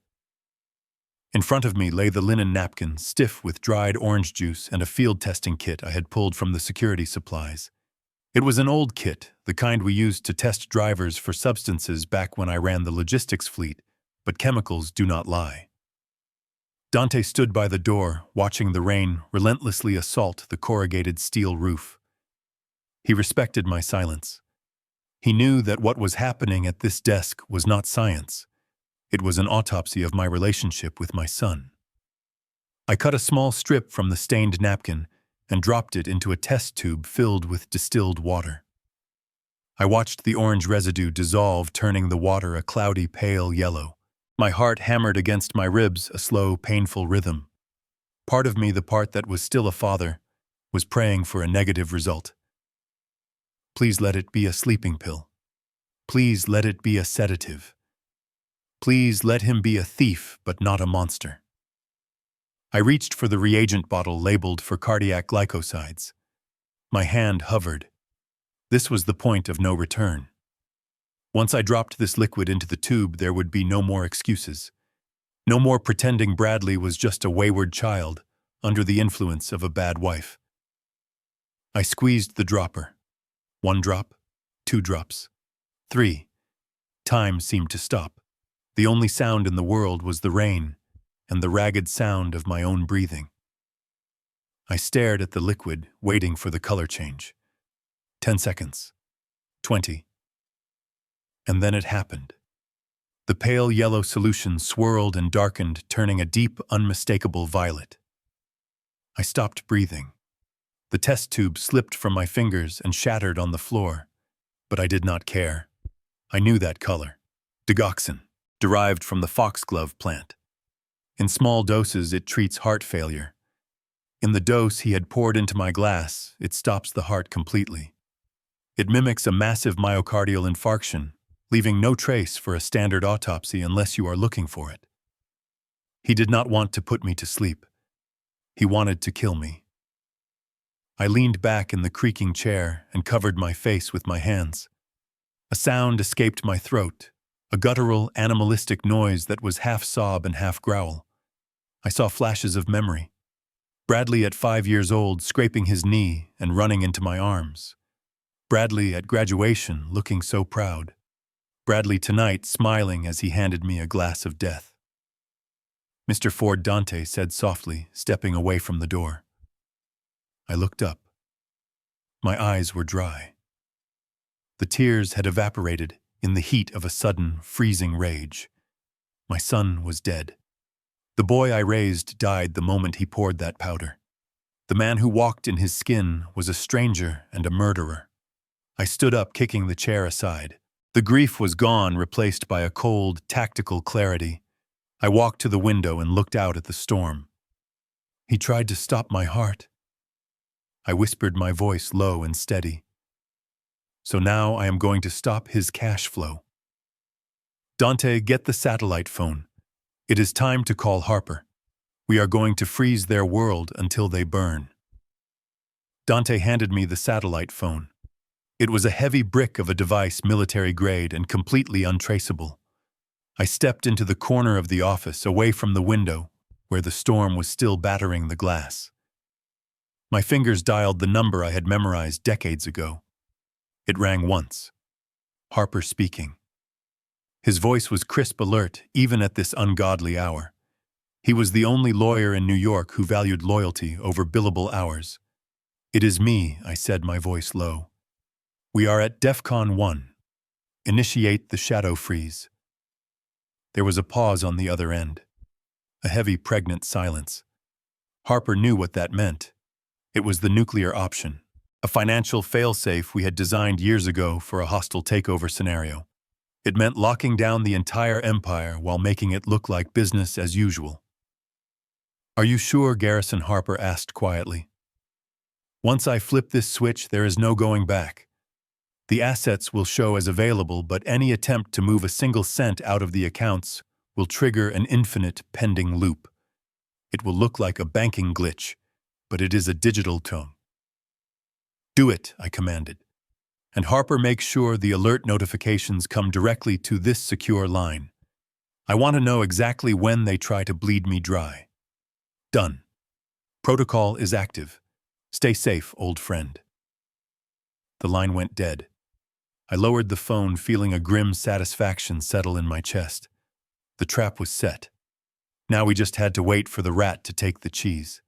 In front of me lay the linen napkin, stiff with dried orange juice and a field testing kit I had pulled from the security supplies. It was an old kit, the kind we used to test drivers for substances back when I ran the logistics fleet, but chemicals do not lie. Dante stood by the door, watching the rain relentlessly assault the corrugated steel roof. He respected my silence. He knew that what was happening at this desk was not science. It was an autopsy of my relationship with my son. I cut a small strip from the stained napkin and dropped it into a test tube filled with distilled water. I watched the orange residue dissolve, turning the water a cloudy, pale yellow. My heart hammered against my ribs, a slow, painful rhythm. Part of me, the part that was still a father, was praying for a negative result. Please let it be a sleeping pill. Please let it be a sedative. Please let him be a thief, but not a monster. I reached for the reagent bottle labeled for cardiac glycosides. My hand hovered. This was the point of no return. Once I dropped this liquid into the tube, there would be no more excuses. No more pretending Bradley was just a wayward child under the influence of a bad wife. I squeezed the dropper. 1 drop, 2 drops, 3. Time seemed to stop. The only sound in the world was the rain and the ragged sound of my own breathing. I stared at the liquid, waiting for the color change. 10 seconds. 20. And then it happened. The pale yellow solution swirled and darkened, turning a deep, unmistakable violet. I stopped breathing. The test tube slipped from my fingers and shattered on the floor, but I did not care. I knew that color. Digoxin, derived from the foxglove plant. In small doses, it treats heart failure. In the dose he had poured into my glass, it stops the heart completely. It mimics a massive myocardial infarction, leaving no trace for a standard autopsy unless you are looking for it. He did not want to put me to sleep. He wanted to kill me. I leaned back in the creaking chair and covered my face with my hands. A sound escaped my throat, a guttural, animalistic noise that was half sob and half growl. I saw flashes of memory. Bradley at 5 years old, scraping his knee and running into my arms. Bradley at graduation, looking so proud. Bradley tonight, smiling as he handed me a glass of death. Mr. Ford, Dante said softly, stepping away from the door. I looked up. My eyes were dry. The tears had evaporated in the heat of a sudden, freezing rage. My son was dead. The boy I raised died the moment he poured that powder. The man who walked in his skin was a stranger and a murderer. I stood up, kicking the chair aside. The grief was gone, replaced by a cold, tactical clarity. I walked to the window and looked out at the storm. He tried to stop my heart. I whispered, my voice low and steady. So now I am going to stop his cash flow. Dante, get the satellite phone. It is time to call Harper. We are going to freeze their world until they burn. Dante handed me the satellite phone. It was a heavy brick of a device, military grade and completely untraceable. I stepped into the corner of the office, away from the window, where the storm was still battering the glass. My fingers dialed the number I had memorized decades ago. It rang once. Harper speaking. His voice was crisp, alert, even at this ungodly hour. He was the only lawyer in New York who valued loyalty over billable hours. It is me, I said, my voice low. We are at DEFCON 1. Initiate the shadow freeze. There was a pause on the other end. A heavy, pregnant silence. Harper knew what that meant. It was the nuclear option, a financial failsafe we had designed years ago for a hostile takeover scenario. It meant locking down the entire empire while making it look like business as usual. Are you sure? Garrison Harper asked quietly. Once I flip this switch, there is no going back. The assets will show as available, but any attempt to move a single cent out of the accounts will trigger an infinite pending loop. It will look like a banking glitch, but it is a digital tone. Do it, I commanded. And Harper, make sure the alert notifications come directly to this secure line. I want to know exactly when they try to bleed me dry. Done. Protocol is active. Stay safe, old friend. The line went dead. I lowered the phone, feeling a grim satisfaction settle in my chest. The trap was set. Now we just had to wait for the rat to take the cheese.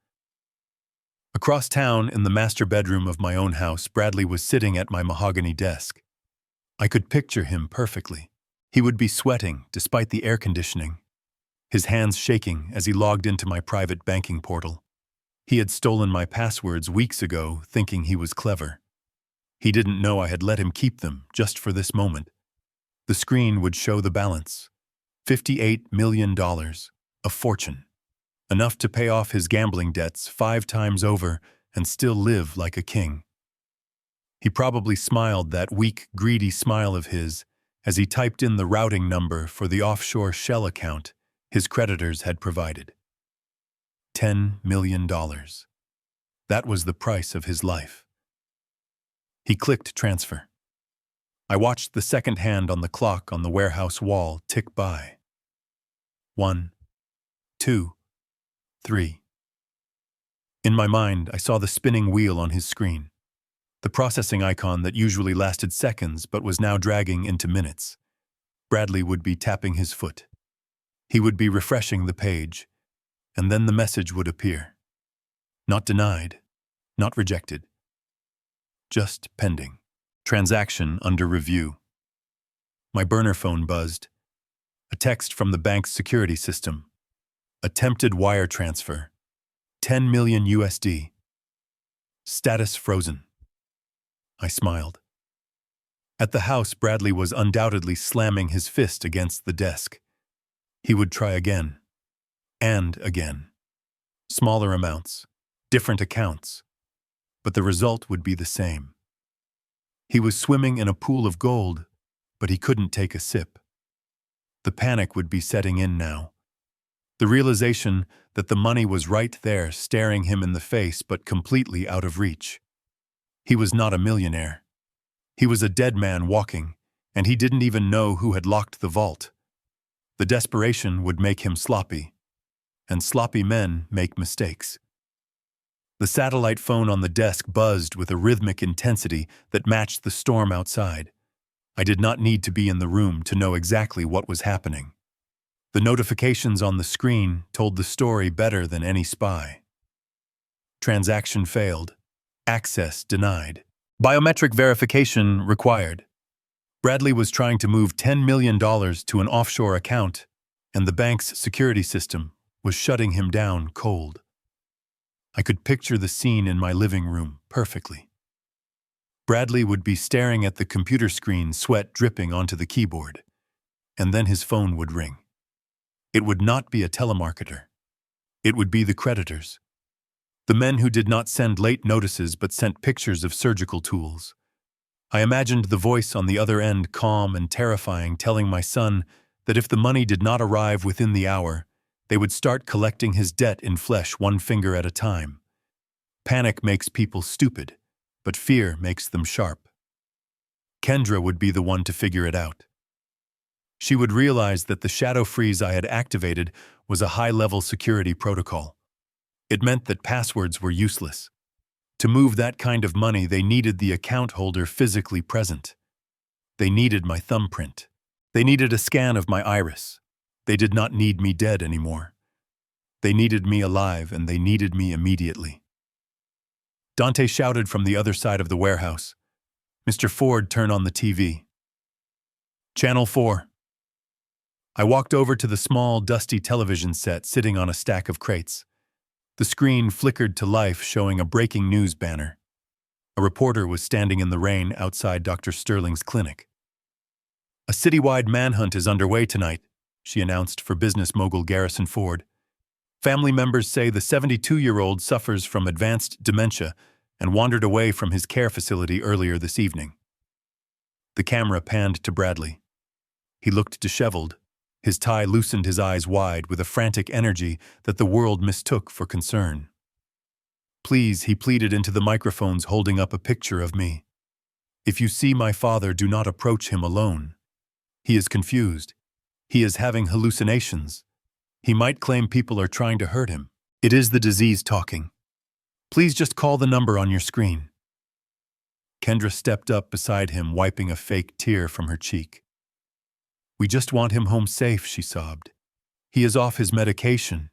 Across town, in the master bedroom of my own house, Bradley was sitting at my mahogany desk. I could picture him perfectly. He would be sweating despite the air conditioning, his hands shaking as he logged into my private banking portal. He had stolen my passwords weeks ago, thinking he was clever. He didn't know I had let him keep them just for this moment. The screen would show the balance. $58 million. A fortune. Enough to pay off his gambling debts 5 times over and still live like a king. He probably smiled that weak, greedy smile of his as he typed in the routing number for the offshore shell account his creditors had provided. $10 million. That was the price of his life. He clicked transfer. I watched the second hand on the clock on the warehouse wall tick by. 1, 2, 3. In my mind, I saw the spinning wheel on his screen, the processing icon that usually lasted seconds but was now dragging into minutes. Bradley would be tapping his foot. He would be refreshing the page, and then the message would appear. Not denied, not rejected. Just pending. Transaction under review. My burner phone buzzed. A text from the bank's security system. Attempted wire transfer. 10 million USD. Status frozen. I smiled. At the house, Bradley was undoubtedly slamming his fist against the desk. He would try again. And again. Smaller amounts. Different accounts. But the result would be the same. He was swimming in a pool of gold, but he couldn't take a sip. The panic would be setting in now. The realization that the money was right there staring him in the face but completely out of reach. He was not a millionaire. He was a dead man walking, and he didn't even know who had locked the vault. The desperation would make him sloppy, and sloppy men make mistakes. The satellite phone on the desk buzzed with a rhythmic intensity that matched the storm outside. I did not need to be in the room to know exactly what was happening. The notifications on the screen told the story better than any spy. Transaction failed. Access denied. Biometric verification required. Bradley was trying to move $10 million to an offshore account, and the bank's security system was shutting him down cold. I could picture the scene in my living room perfectly. Bradley would be staring at the computer screen, sweat dripping onto the keyboard, and then his phone would ring. It would not be a telemarketer. It would be the creditors. The men who did not send late notices but sent pictures of surgical tools. I imagined the voice on the other end, calm and terrifying, telling my son that if the money did not arrive within the hour, they would start collecting his debt in flesh, one finger at a time. Panic makes people stupid, but fear makes them sharp. Kendra would be the one to figure it out. She would realize that the shadow freeze I had activated was a high-level security protocol. It meant that passwords were useless. To move that kind of money, they needed the account holder physically present. They needed my thumbprint. They needed a scan of my iris. They did not need me dead anymore. They needed me alive, and they needed me immediately. Dante shouted from the other side of the warehouse. "Mr. Ford, turn on the TV." "Channel 4. I walked over to the small, dusty television set sitting on a stack of crates. The screen flickered to life, showing a breaking news banner. A reporter was standing in the rain outside Dr. Sterling's clinic. "A citywide manhunt is underway tonight," she announced for business mogul Garrison Ford. "Family members say the 72-year-old suffers from advanced dementia and wandered away from his care facility earlier this evening." The camera panned to Bradley. He looked disheveled. His tie loosened his eyes wide with a frantic energy that the world mistook for concern. "Please," he pleaded into the microphones, holding up a picture of me. "If you see my father, do not approach him alone. He is confused. He is having hallucinations. He might claim people are trying to hurt him. It is the disease talking. Please just call the number on your screen." Kendra stepped up beside him, wiping a fake tear from her cheek. "We just want him home safe," she sobbed. "He is off his medication.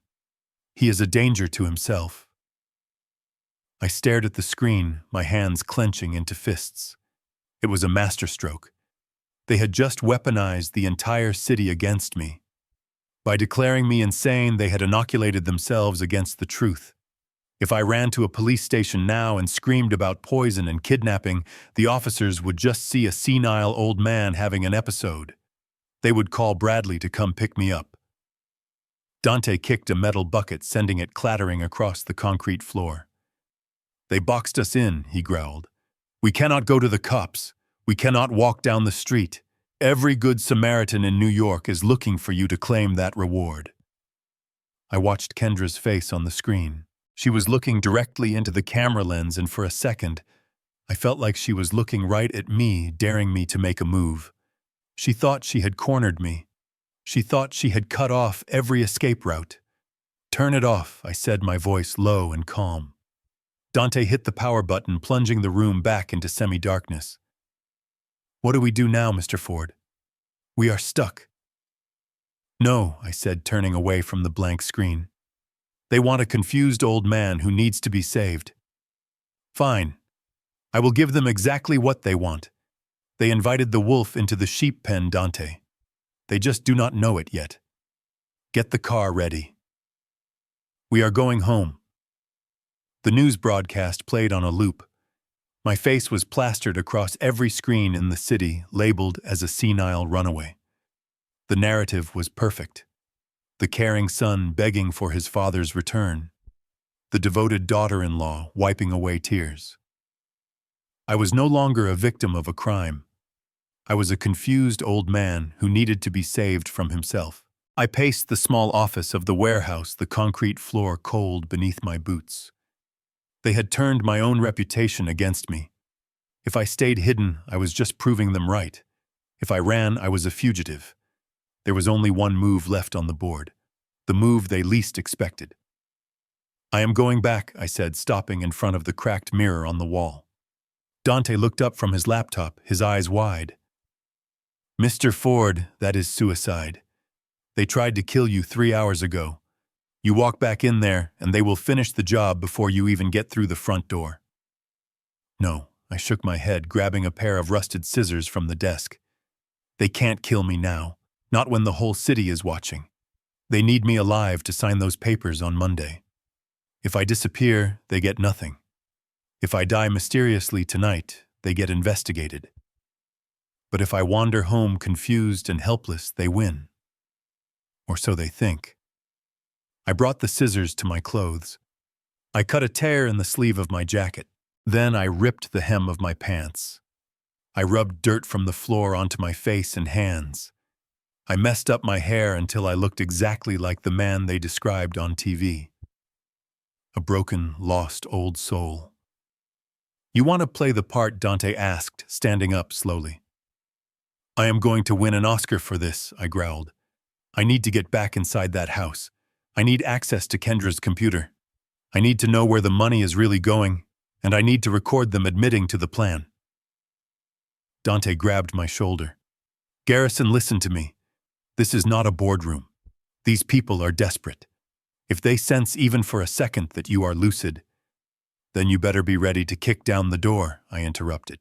He is a danger to himself." I stared at the screen, my hands clenching into fists. It was a masterstroke. They had just weaponized the entire city against me. By declaring me insane, they had inoculated themselves against the truth. If I ran to a police station now and screamed about poison and kidnapping, the officers would just see a senile old man having an episode. They would call Bradley to come pick me up. Dante kicked a metal bucket, sending it clattering across the concrete floor. "They boxed us in," he growled. "We cannot go to the cops. We cannot walk down the street. Every good Samaritan in New York is looking for you to claim that reward." I watched Kendra's face on the screen. She was looking directly into the camera lens, and for a second, I felt like she was looking right at me, daring me to make a move. She thought she had cornered me. She thought she had cut off every escape route. "Turn it off," I said, my voice low and calm. Dante hit the power button, plunging the room back into semi-darkness. "What do we do now, Mr. Ford? We are stuck." "No," I said, turning away from the blank screen. "They want a confused old man who needs to be saved." "Fine. I will give them exactly what they want. They invited the wolf into the sheep pen, Dante. They just do not know it yet. Get the car ready. We are going home." The news broadcast played on a loop. My face was plastered across every screen in the city, labeled as a senile runaway. The narrative was perfect. The caring son begging for his father's return. The devoted daughter-in-law wiping away tears. I was no longer a victim of a crime. I was a confused old man who needed to be saved from himself. I paced the small office of the warehouse, the concrete floor cold beneath my boots. They had turned my own reputation against me. If I stayed hidden, I was just proving them right. If I ran, I was a fugitive. There was only one move left on the board, the move they least expected. "I am going back," I said, stopping in front of the cracked mirror on the wall. Dante looked up from his laptop, his eyes wide. "Mr. Ford, that is suicide. They tried to kill you 3 hours ago. You walk back in there, and they will finish the job before you even get through the front door." "No," I shook my head, grabbing a pair of rusted scissors from the desk. "They can't kill me now, not when the whole city is watching. They need me alive to sign those papers on Monday. If I disappear, they get nothing. If I die mysteriously tonight, they get investigated. But if I wander home confused and helpless, they win. Or so they think." I brought the scissors to my clothes. I cut a tear in the sleeve of my jacket. Then I ripped the hem of my pants. I rubbed dirt from the floor onto my face and hands. I messed up my hair until I looked exactly like the man they described on TV. A broken, lost old soul. "You want to play the part?" Dante asked, standing up slowly. "I am going to win an Oscar for this," I growled. "I need to get back inside that house. I need access to Kendra's computer. I need to know where the money is really going, and I need to record them admitting to the plan." Dante grabbed my shoulder. "Garrison, listen to me. This is not a boardroom. These people are desperate. If they sense even for a second that you are lucid, then you better be ready to kick down the door," I interrupted.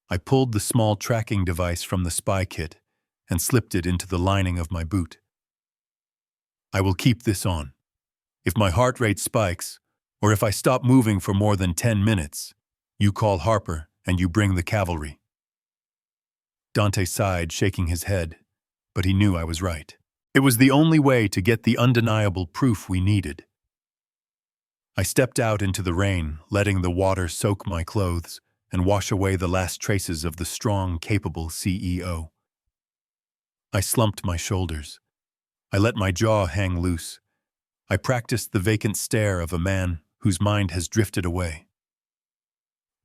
I pulled the small tracking device from the spy kit and slipped it into the lining of my boot. "I will keep this on. If my heart rate spikes, or if I stop moving for more than 10 minutes, you call Harper and you bring the cavalry." Dante sighed, shaking his head, but he knew I was right. It was the only way to get the undeniable proof we needed. I stepped out into the rain, letting the water soak my clothes and wash away the last traces of the strong, capable CEO. I slumped my shoulders. I let my jaw hang loose. I practiced the vacant stare of a man whose mind has drifted away.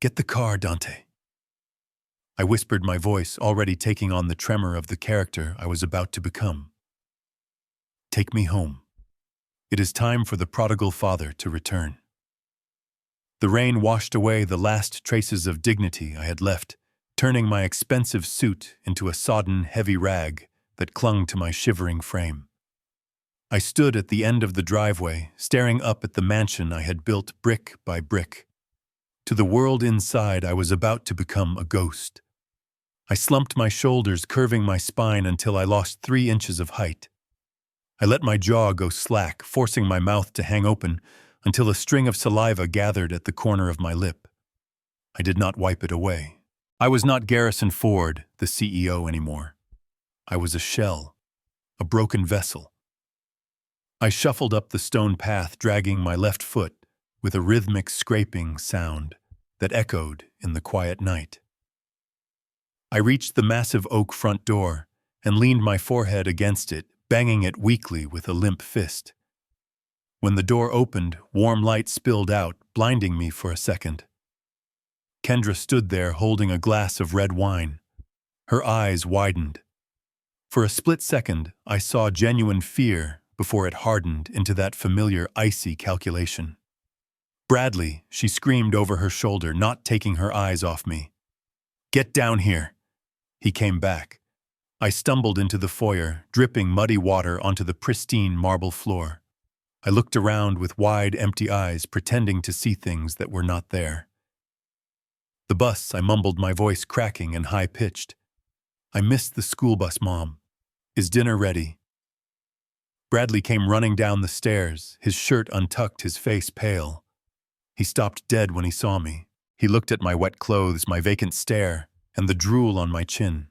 "Get the car, Dante." I whispered, my voice already taking on the tremor of the character I was about to become. "Take me home. It is time for the prodigal father to return." The rain washed away the last traces of dignity I had left, turning my expensive suit into a sodden, heavy rag that clung to my shivering frame. I stood at the end of the driveway, staring up at the mansion I had built brick by brick. To the world inside, I was about to become a ghost. I slumped my shoulders, curving my spine until I lost 3 inches of height. I let my jaw go slack, forcing my mouth to hang open until a string of saliva gathered at the corner of my lip. I did not wipe it away. I was not Garrison Ford, the CEO, anymore. I was a shell, a broken vessel. I shuffled up the stone path, dragging my left foot with a rhythmic scraping sound that echoed in the quiet night. I reached the massive oak front door and leaned my forehead against it, banging it weakly with a limp fist. When the door opened, warm light spilled out, blinding me for a second. Kendra stood there holding a glass of red wine. Her eyes widened. For a split second, I saw genuine fear before it hardened into that familiar icy calculation. "Bradley," she screamed over her shoulder, not taking her eyes off me. "Get down here." He came back. I stumbled into the foyer, dripping muddy water onto the pristine marble floor. I looked around with wide, empty eyes, pretending to see things that were not there. "The bus," I mumbled, my voice cracking and high-pitched. "I missed the school bus, Mom. Is dinner ready?" Bradley came running down the stairs, his shirt untucked, his face pale. He stopped dead when he saw me. He looked at my wet clothes, my vacant stare, and the drool on my chin.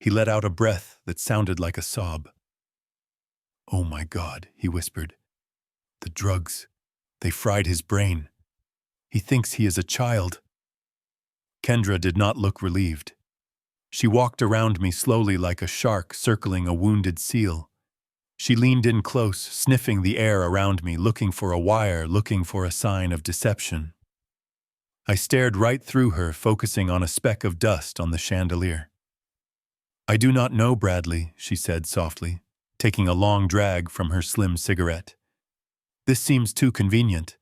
He let out a breath that sounded like a sob. "Oh my God," he whispered. "The drugs. They fried his brain. He thinks he is a child." Kendra did not look relieved. She walked around me slowly like a shark circling a wounded seal. She leaned in close, sniffing the air around me, looking for a wire, looking for a sign of deception. I stared right through her, focusing on a speck of dust on the chandelier. "I do not know, Bradley," she said softly, taking a long drag from her slim cigarette. "This seems too convenient.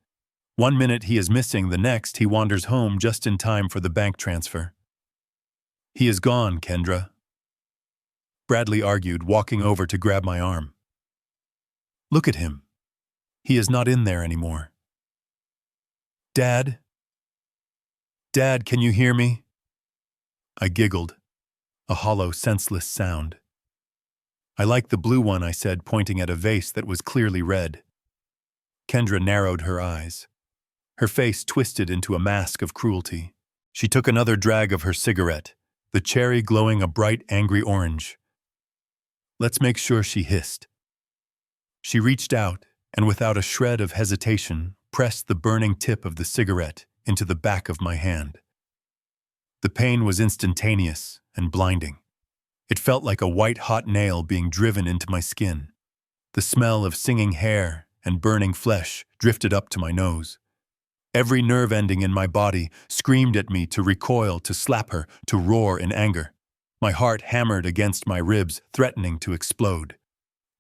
1 minute he is missing, the next he wanders home just in time for the bank transfer." "He is gone, Kendra," Bradley argued, walking over to grab my arm. "Look at him. He is not in there anymore." "Dad? Dad, can you hear me?" I giggled, a hollow, senseless sound. "I like the blue one," I said, pointing at a vase that was clearly red. Kendra narrowed her eyes. Her face twisted into a mask of cruelty. She took another drag of her cigarette, the cherry glowing a bright, angry orange. "Let's make sure," she hissed. She reached out, and without a shred of hesitation, pressed the burning tip of the cigarette into the back of my hand. The pain was instantaneous and blinding. It felt like a white-hot nail being driven into my skin. The smell of singing hair and burning flesh drifted up to my nose. Every nerve ending in my body screamed at me to recoil, to slap her, to roar in anger. My heart hammered against my ribs, threatening to explode.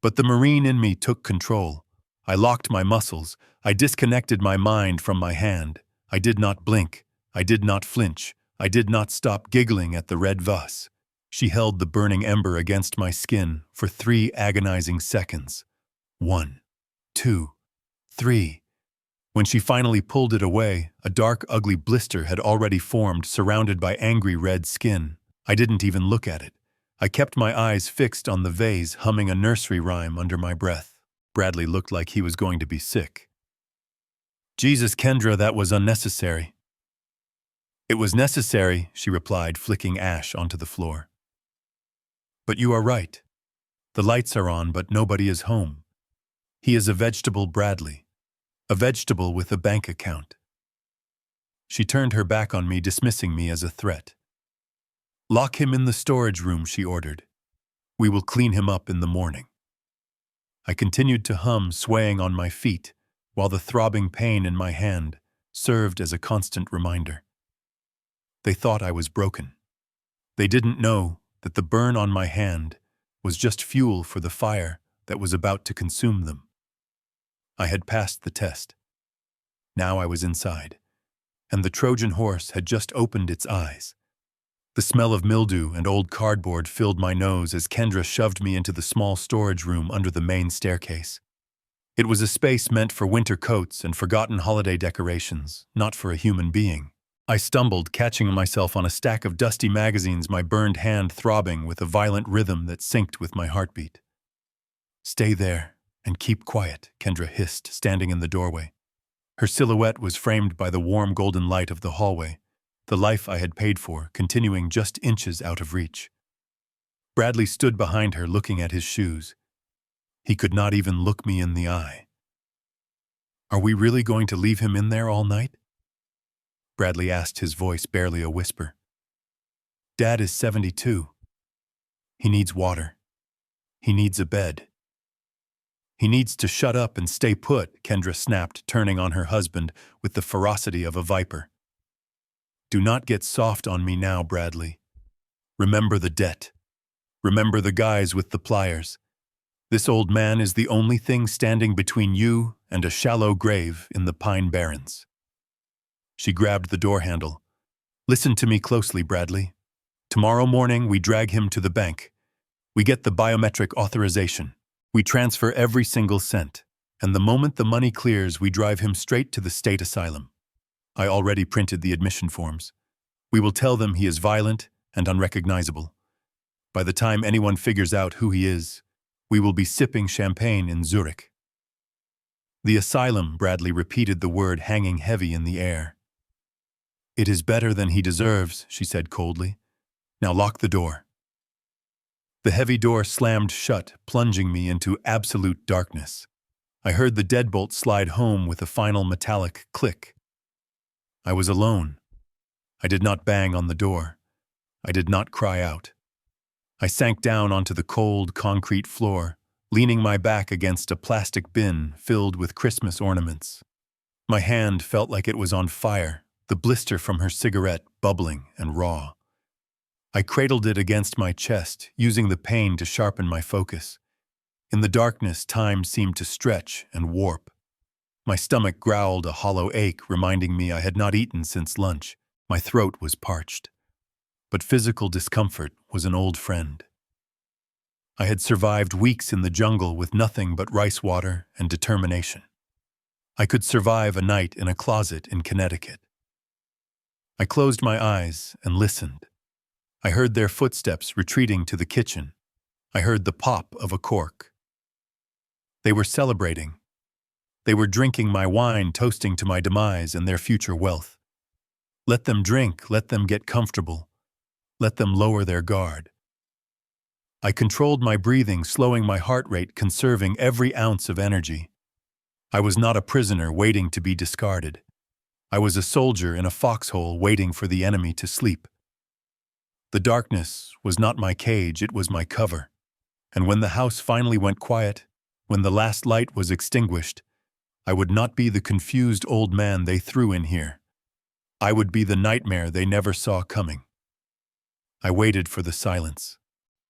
But the Marine in me took control. I locked my muscles. I disconnected my mind from my hand. I did not blink. I did not flinch. I did not stop giggling at the red vase. She held the burning ember against my skin for 3 agonizing seconds. 1, 2, 3. When she finally pulled it away, a dark, ugly blister had already formed, surrounded by angry red skin. I didn't even look at it. I kept my eyes fixed on the vase, humming a nursery rhyme under my breath. Bradley looked like he was going to be sick. "Jesus, Kendra, that was unnecessary." "It was necessary," she replied, flicking ash onto the floor. "But you are right. The lights are on, but nobody is home. He is a vegetable, Bradley. A vegetable with a bank account." She turned her back on me, dismissing me as a threat. "Lock him in the storage room," she ordered. "We will clean him up in the morning." I continued to hum, swaying on my feet, while the throbbing pain in my hand served as a constant reminder. They thought I was broken. They didn't know that the burn on my hand was just fuel for the fire that was about to consume them. I had passed the test. Now I was inside, and the Trojan horse had just opened its eyes. The smell of mildew and old cardboard filled my nose as Kendra shoved me into the small storage room under the main staircase. It was a space meant for winter coats and forgotten holiday decorations, not for a human being. I stumbled, catching myself on a stack of dusty magazines, my burned hand throbbing with a violent rhythm that synced with my heartbeat. "Stay there and keep quiet," Kendra hissed, standing in the doorway. Her silhouette was framed by the warm golden light of the hallway, the life I had paid for, continuing just inches out of reach. Bradley stood behind her, looking at his shoes. He could not even look me in the eye. "Are we really going to leave him in there all night?" Bradley asked, his voice barely a whisper. "Dad is 72. He needs water. He needs a bed. He needs to shut up and stay put," Kendra snapped, turning on her husband with the ferocity of a viper. "Do not get soft on me now, Bradley. Remember the debt. Remember the guys with the pliers. This old man is the only thing standing between you and a shallow grave in the Pine Barrens." She grabbed the door handle. "Listen to me closely, Bradley. Tomorrow morning, we drag him to the bank. We get the biometric authorization. We transfer every single cent. And the moment the money clears, we drive him straight to the state asylum. I already printed the admission forms. We will tell them he is violent and unrecognizable. By the time anyone figures out who he is, we will be sipping champagne in Zurich." "The asylum," Bradley repeated the word, hanging heavy in the air. "It is better than he deserves," she said coldly. "Now lock the door." The heavy door slammed shut, plunging me into absolute darkness. I heard the deadbolt slide home with a final metallic click. I was alone. I did not bang on the door. I did not cry out. I sank down onto the cold, concrete floor, leaning my back against a plastic bin filled with Christmas ornaments. My hand felt like it was on fire, the blister from her cigarette bubbling and raw. I cradled it against my chest, using the pain to sharpen my focus. In the darkness, time seemed to stretch and warp. My stomach growled a hollow ache, reminding me I had not eaten since lunch. My throat was parched. But physical discomfort was an old friend. I had survived weeks in the jungle with nothing but rice water and determination. I could survive a night in a closet in Connecticut. I closed my eyes and listened. I heard their footsteps retreating to the kitchen. I heard the pop of a cork. They were celebrating. They were drinking my wine, toasting to my demise and their future wealth. Let them drink, let them get comfortable. Let them lower their guard. I controlled my breathing, slowing my heart rate, conserving every ounce of energy. I was not a prisoner waiting to be discarded. I was a soldier in a foxhole waiting for the enemy to sleep. The darkness was not my cage, it was my cover. And when the house finally went quiet, when the last light was extinguished, I would not be the confused old man they threw in here. I would be the nightmare they never saw coming. I waited for the silence.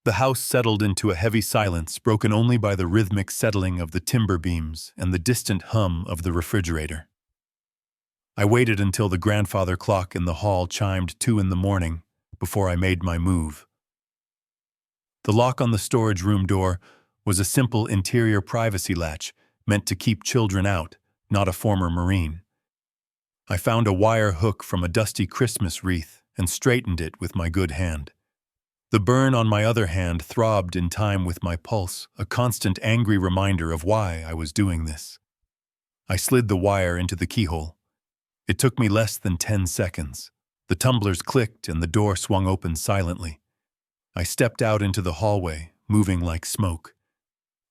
The house settled into a heavy silence, broken only by the rhythmic settling of the timber beams and the distant hum of the refrigerator. I waited until the grandfather clock in the hall chimed 2 in the morning before I made my move. The lock on the storage room door was a simple interior privacy latch meant to keep children out, not a former Marine. I found a wire hook from a dusty Christmas wreath and straightened it with my good hand. The burn on my other hand throbbed in time with my pulse, a constant angry reminder of why I was doing this. I slid the wire into the keyhole. It took me less than 10 seconds. The tumblers clicked and the door swung open silently. I stepped out into the hallway, moving like smoke.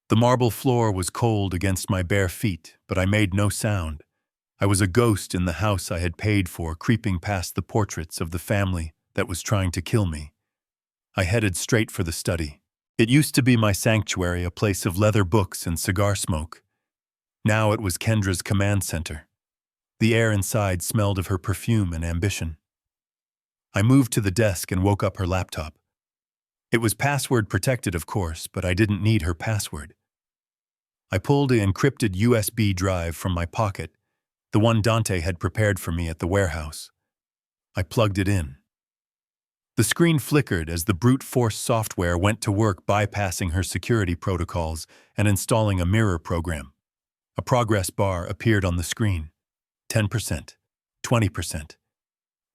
The marble floor was cold against my bare feet, but I made no sound. I was a ghost in the house I had paid for, creeping past the portraits of the family that was trying to kill me. I headed straight for the study. It used to be my sanctuary, a place of leather books and cigar smoke. Now it was Kendra's command center. The air inside smelled of her perfume and ambition. I moved to the desk and woke up her laptop. It was password protected, of course, but I didn't need her password. I pulled an encrypted USB drive from my pocket, the one Dante had prepared for me at the warehouse. I plugged it in. The screen flickered as the brute force software went to work bypassing her security protocols and installing a mirror program. A progress bar appeared on the screen. 10%, 20%.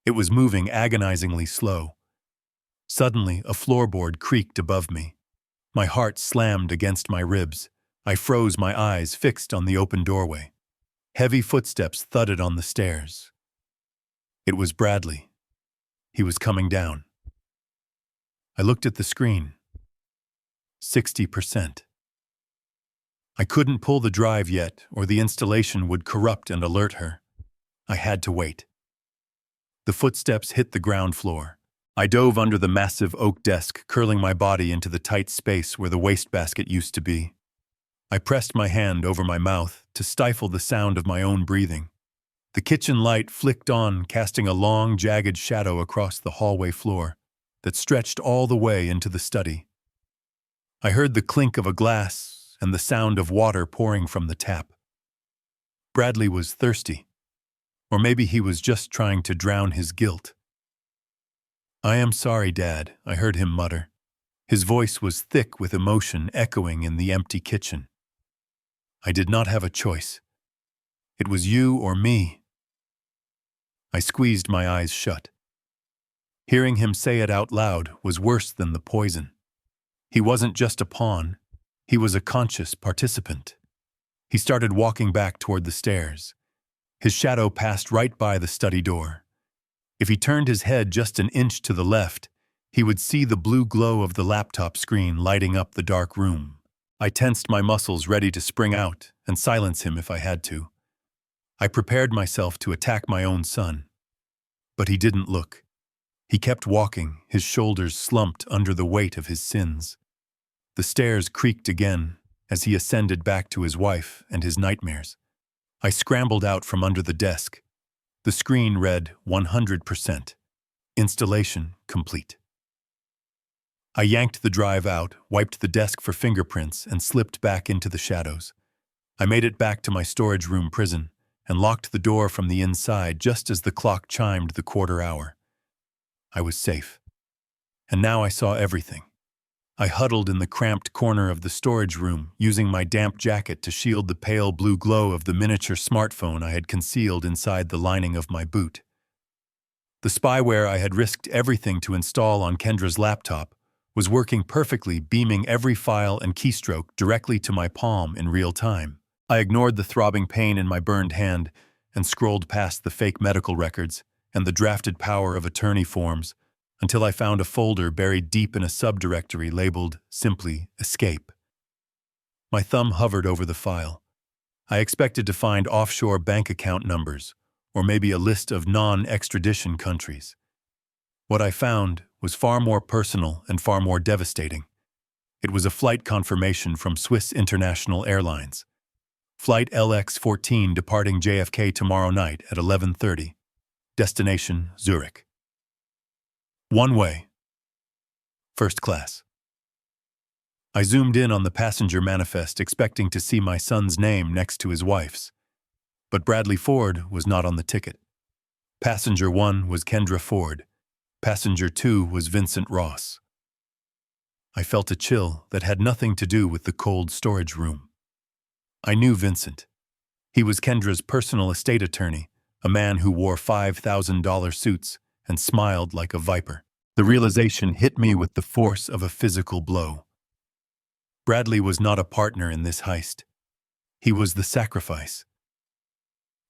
It was moving agonizingly slow. Suddenly, a floorboard creaked above me. My heart slammed against my ribs. I froze, my eyes fixed on the open doorway. Heavy footsteps thudded on the stairs. It was Bradley. He was coming down. I looked at the screen. 60%. I couldn't pull the drive yet, or the installation would corrupt and alert her. I had to wait. The footsteps hit the ground floor. I dove under the massive oak desk, curling my body into the tight space where the wastebasket used to be. I pressed my hand over my mouth to stifle the sound of my own breathing. The kitchen light flicked on, casting a long, jagged shadow across the hallway floor that stretched all the way into the study. I heard the clink of a glass and the sound of water pouring from the tap. Bradley was thirsty, or maybe he was just trying to drown his guilt. "I am sorry, Dad," I heard him mutter. His voice was thick with emotion echoing in the empty kitchen. "I did not have a choice. It was you or me." I squeezed my eyes shut. Hearing him say it out loud was worse than the poison. He wasn't just a pawn, he was a conscious participant. He started walking back toward the stairs. His shadow passed right by the study door. If he turned his head just an inch to the left, he would see the blue glow of the laptop screen lighting up the dark room. I tensed my muscles, ready to spring out and silence him if I had to. I prepared myself to attack my own son. But he didn't look. He kept walking, his shoulders slumped under the weight of his sins. The stairs creaked again as he ascended back to his wife and his nightmares. I scrambled out from under the desk. The screen read 100%. Installation complete. I yanked the drive out, wiped the desk for fingerprints, and slipped back into the shadows. I made it back to my storage room prison and locked the door from the inside just as the clock chimed the quarter hour. I was safe. And now I saw everything. I huddled in the cramped corner of the storage room, using my damp jacket to shield the pale blue glow of the miniature smartphone I had concealed inside the lining of my boot. The spyware I had risked everything to install on Kendra's laptop was working perfectly, beaming every file and keystroke directly to my palm in real time. I ignored the throbbing pain in my burned hand and scrolled past the fake medical records and the drafted power of attorney forms until I found a folder buried deep in a subdirectory labeled simply Escape. My thumb hovered over the file. I expected to find offshore bank account numbers or maybe a list of non-extradition countries. What I found was far more personal and far more devastating. It was a flight confirmation from Swiss International Airlines. Flight LX-14 departing JFK tomorrow night at 11:30. Destination Zurich. One way. First class. I zoomed in on the passenger manifest, expecting to see my son's name next to his wife's. But Bradley Ford was not on the ticket. Passenger 1 was Kendra Ford. Passenger 2 was Vincent Ross. I felt a chill that had nothing to do with the cold storage room. I knew Vincent. He was Kendra's personal estate attorney, a man who wore $5,000 suits and smiled like a viper. The realization hit me with the force of a physical blow. Bradley was not a partner in this heist. He was the sacrifice.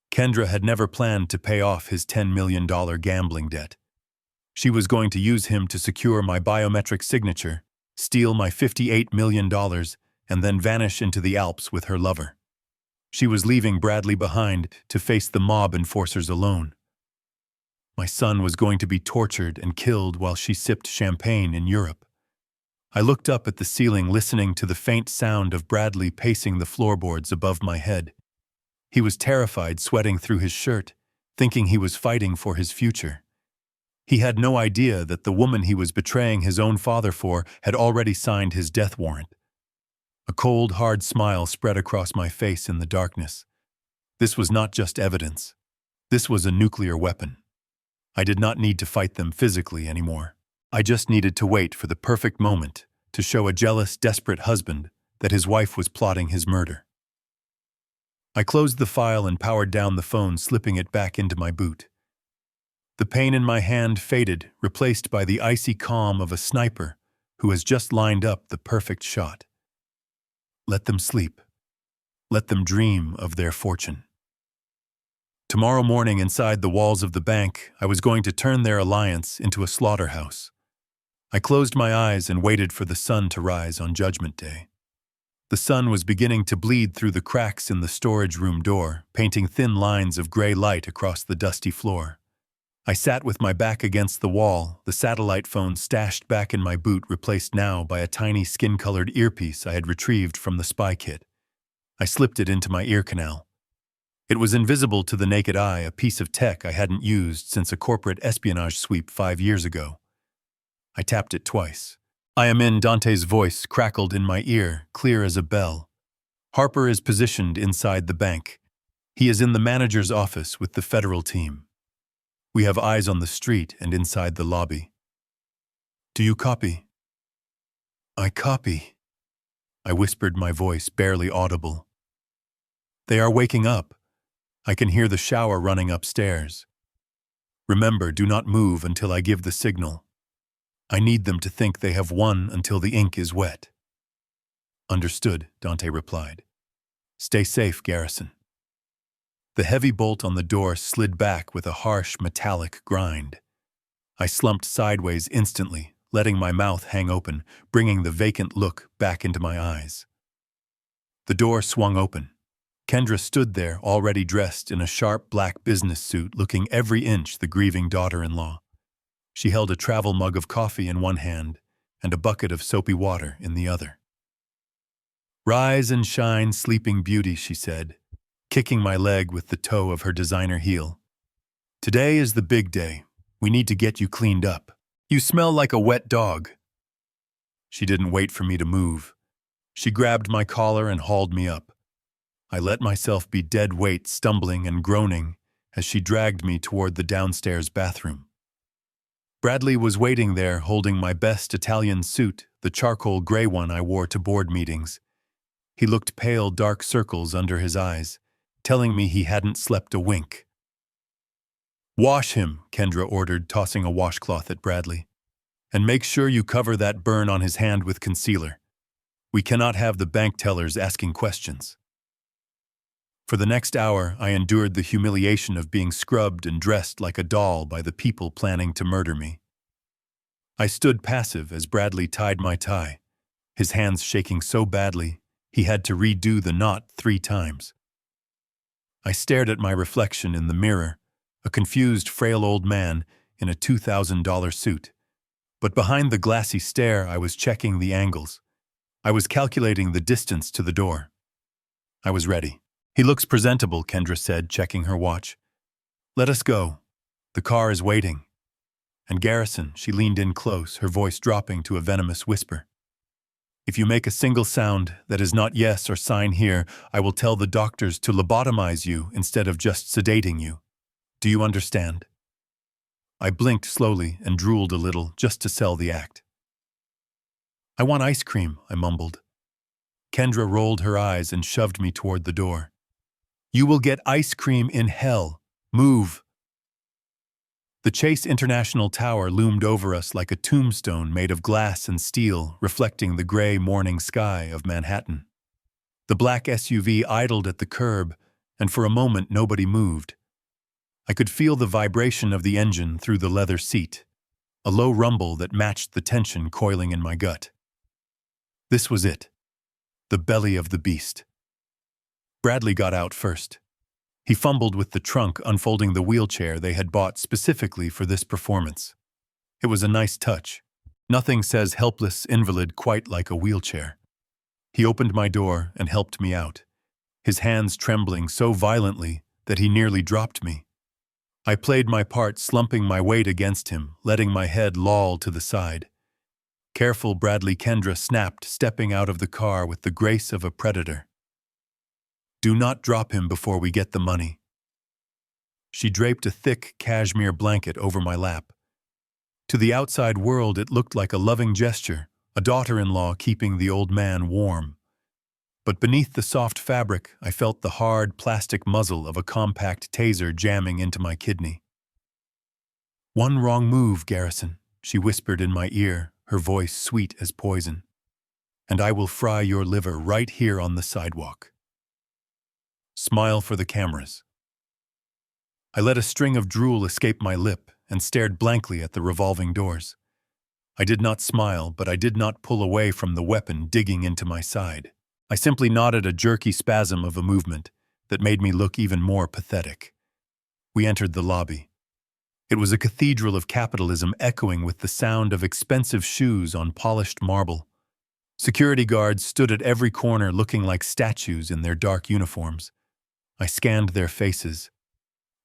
Kendra had never planned to pay off his $10 million gambling debt. She was going to use him to secure my biometric signature, steal my $58 million, and then vanish into the Alps with her lover. She was leaving Bradley behind to face the mob enforcers alone. My son was going to be tortured and killed while she sipped champagne in Europe. I looked up at the ceiling, listening to the faint sound of Bradley pacing the floorboards above my head. He was terrified, sweating through his shirt, thinking he was fighting for his future. He had no idea that the woman he was betraying his own father for had already signed his death warrant. A cold, hard smile spread across my face in the darkness. This was not just evidence. This was a nuclear weapon. I did not need to fight them physically anymore. I just needed to wait for the perfect moment to show a jealous, desperate husband that his wife was plotting his murder. I closed the file and powered down the phone, slipping it back into my boot. The pain in my hand faded, replaced by the icy calm of a sniper who has just lined up the perfect shot. Let them sleep. Let them dream of their fortune. Tomorrow morning, inside the walls of the bank, I was going to turn their alliance into a slaughterhouse. I closed my eyes and waited for the sun to rise on Judgment Day. The sun was beginning to bleed through the cracks in the storage room door, painting thin lines of gray light across the dusty floor. I sat with my back against the wall, the satellite phone stashed back in my boot, replaced now by a tiny skin-colored earpiece I had retrieved from the spy kit. I slipped it into my ear canal. It was invisible to the naked eye, a piece of tech I hadn't used since a corporate espionage sweep 5 years ago. I tapped it twice. "I am in," Dante's voice crackled in my ear, clear as a bell. "Harper is positioned inside the bank. He is in the manager's office with the federal team. We have eyes on the street and inside the lobby. Do you copy?" "I copy," I whispered, my voice barely audible. "They are waking up. I can hear the shower running upstairs. Remember, do not move until I give the signal. I need them to think they have won until the ink is wet." "Understood," Dante replied. "Stay safe, Garrison." The heavy bolt on the door slid back with a harsh, metallic grind. I slumped sideways instantly, letting my mouth hang open, bringing the vacant look back into my eyes. The door swung open. Kendra stood there, already dressed in a sharp black business suit, looking every inch the grieving daughter-in-law. She held a travel mug of coffee in one hand and a bucket of soapy water in the other. "Rise and shine, sleeping beauty," she said, kicking my leg with the toe of her designer heel. "Today is the big day. We need to get you cleaned up. You smell like a wet dog." She didn't wait for me to move. She grabbed my collar and hauled me up. I let myself be dead weight, stumbling and groaning as she dragged me toward the downstairs bathroom. Bradley was waiting there, holding my best Italian suit, the charcoal gray one I wore to board meetings. He looked pale, dark circles under his eyes, telling me he hadn't slept a wink. "Wash him," Kendra ordered, tossing a washcloth at Bradley. "And make sure you cover that burn on his hand with concealer. We cannot have the bank tellers asking questions." For the next hour, I endured the humiliation of being scrubbed and dressed like a doll by the people planning to murder me. I stood passive as Bradley tied my tie, his hands shaking so badly he had to redo the knot 3 times. I stared at my reflection in the mirror, a confused, frail old man in a $2,000 suit. But behind the glassy stare, I was checking the angles. I was calculating the distance to the door. I was ready. "He looks presentable," Kendra said, checking her watch. "Let us go. The car is waiting." "And Garrison," she leaned in close, her voice dropping to a venomous whisper. "If you make a single sound that is not yes or sign here, I will tell the doctors to lobotomize you instead of just sedating you. Do you understand?" I blinked slowly and drooled a little just to sell the act. "I want ice cream," I mumbled. Kendra rolled her eyes and shoved me toward the door. "You will get ice cream in hell. Move." The Chase International Tower loomed over us like a tombstone made of glass and steel, reflecting the gray morning sky of Manhattan. The black SUV idled at the curb, and for a moment nobody moved. I could feel the vibration of the engine through the leather seat, a low rumble that matched the tension coiling in my gut. This was it, the belly of the beast. Bradley got out first. He fumbled with the trunk, unfolding the wheelchair they had bought specifically for this performance. It was a nice touch. Nothing says helpless invalid quite like a wheelchair. He opened my door and helped me out, his hands trembling so violently that he nearly dropped me. I played my part, slumping my weight against him, letting my head loll to the side. "Careful, Bradley," Kendra snapped, stepping out of the car with the grace of a predator. "Do not drop him before we get the money." She draped a thick cashmere blanket over my lap. To the outside world, it looked like a loving gesture, a daughter-in-law keeping the old man warm. But beneath the soft fabric, I felt the hard plastic muzzle of a compact taser jamming into my kidney. One wrong move, Garrison, she whispered in my ear, her voice sweet as poison. And I will fry your liver right here on the sidewalk. Smile for the cameras. I let a string of drool escape my lip and stared blankly at the revolving doors. I did not smile, but I did not pull away from the weapon digging into my side. I simply nodded a jerky spasm of a movement that made me look even more pathetic. We entered the lobby. It was a cathedral of capitalism echoing with the sound of expensive shoes on polished marble. Security guards stood at every corner looking like statues in their dark uniforms. I scanned their faces.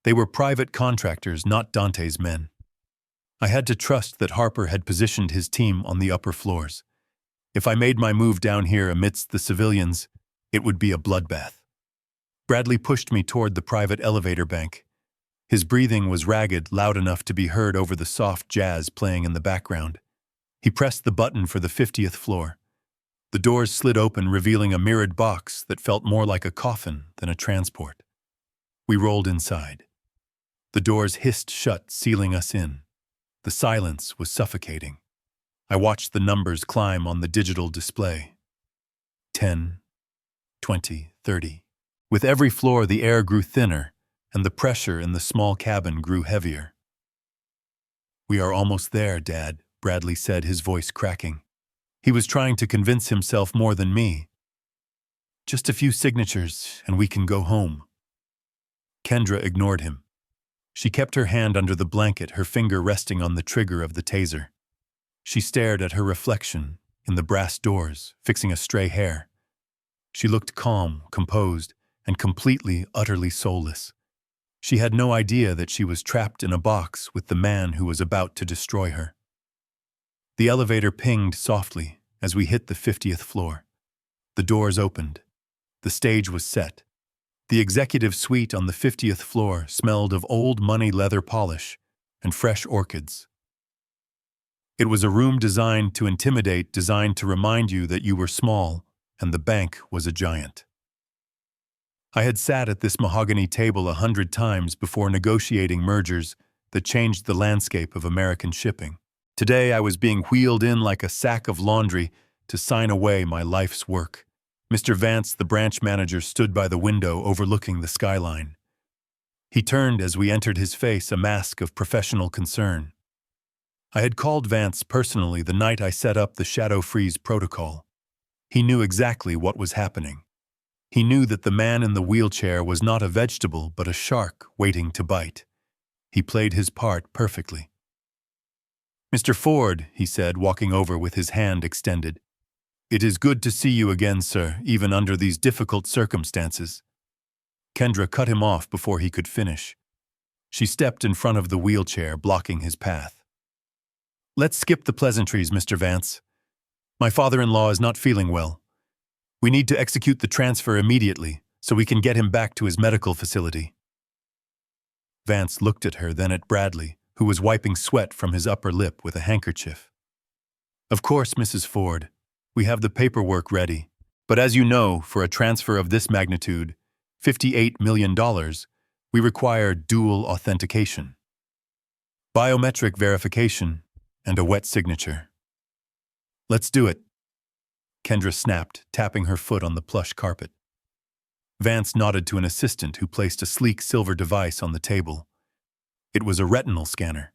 They were private contractors, not Dante's men. I had to trust that Harper had positioned his team on the upper floors. If I made my move down here amidst the civilians, it would be a bloodbath. Bradley pushed me toward the private elevator bank. His breathing was ragged, loud enough to be heard over the soft jazz playing in the background. He pressed the button for the 50th floor. The doors slid open, revealing a mirrored box that felt more like a coffin than a transport. We rolled inside. The doors hissed shut, sealing us in. The silence was suffocating. I watched the numbers climb on the digital display. 10, 20, 30. With every floor, the air grew thinner, and the pressure in the small cabin grew heavier. "We are almost there, Dad," Bradley said, his voice cracking. He was trying to convince himself more than me. "Just a few signatures, and we can go home." Kendra ignored him. She kept her hand under the blanket, her finger resting on the trigger of the taser. She stared at her reflection in the brass doors, fixing a stray hair. She looked calm, composed, and completely, utterly soulless. She had no idea that she was trapped in a box with the man who was about to destroy her. The elevator pinged softly as we hit the 50th floor. The doors opened. The stage was set. The executive suite on the 50th floor smelled of old money leather polish and fresh orchids. It was a room designed to intimidate, designed to remind you that you were small and the bank was a giant. I had sat at this mahogany table 100 times before negotiating mergers that changed the landscape of American shipping. Today I was being wheeled in like a sack of laundry to sign away my life's work. Mr. Vance, the branch manager, stood by the window overlooking the skyline. He turned as we entered, his face a mask of professional concern. I had called Vance personally the night I set up the shadow freeze protocol. He knew exactly what was happening. He knew that the man in the wheelchair was not a vegetable but a shark waiting to bite. He played his part perfectly. "Mr. Ford," he said, walking over with his hand extended. "It is good to see you again, sir, even under these difficult circumstances." Kendra cut him off before he could finish. She stepped in front of the wheelchair, blocking his path. "Let's skip the pleasantries, Mr. Vance. My father-in-law is not feeling well. We need to execute the transfer immediately so we can get him back to his medical facility." Vance looked at her, then at Bradley, who was wiping sweat from his upper lip with a handkerchief. "Of course, Mrs. Ford. We have the paperwork ready. But as you know, for a transfer of this magnitude, $58 million, we require dual authentication, biometric verification, and a wet signature." "Let's do it," Kendra snapped, tapping her foot on the plush carpet. Vance nodded to an assistant who placed a sleek silver device on the table. It was a retinal scanner.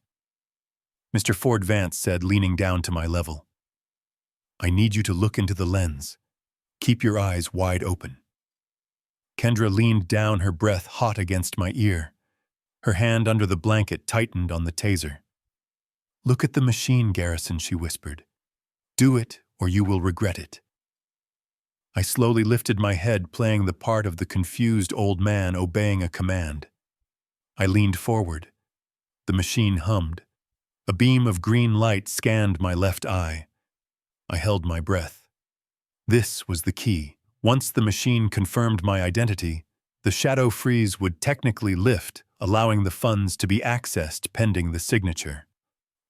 "Mr. Ford," Vance said, leaning down to my level, "I need you to look into the lens. Keep your eyes wide open." Kendra leaned down, her breath hot against my ear. Her hand under the blanket tightened on the taser. "Look at the machine, Garrison," she whispered. "Do it, or you will regret it." I slowly lifted my head, playing the part of the confused old man obeying a command. I leaned forward. The machine hummed. A beam of green light scanned my left eye. I held my breath. This was the key. Once the machine confirmed my identity, the shadow freeze would technically lift, allowing the funds to be accessed pending the signature.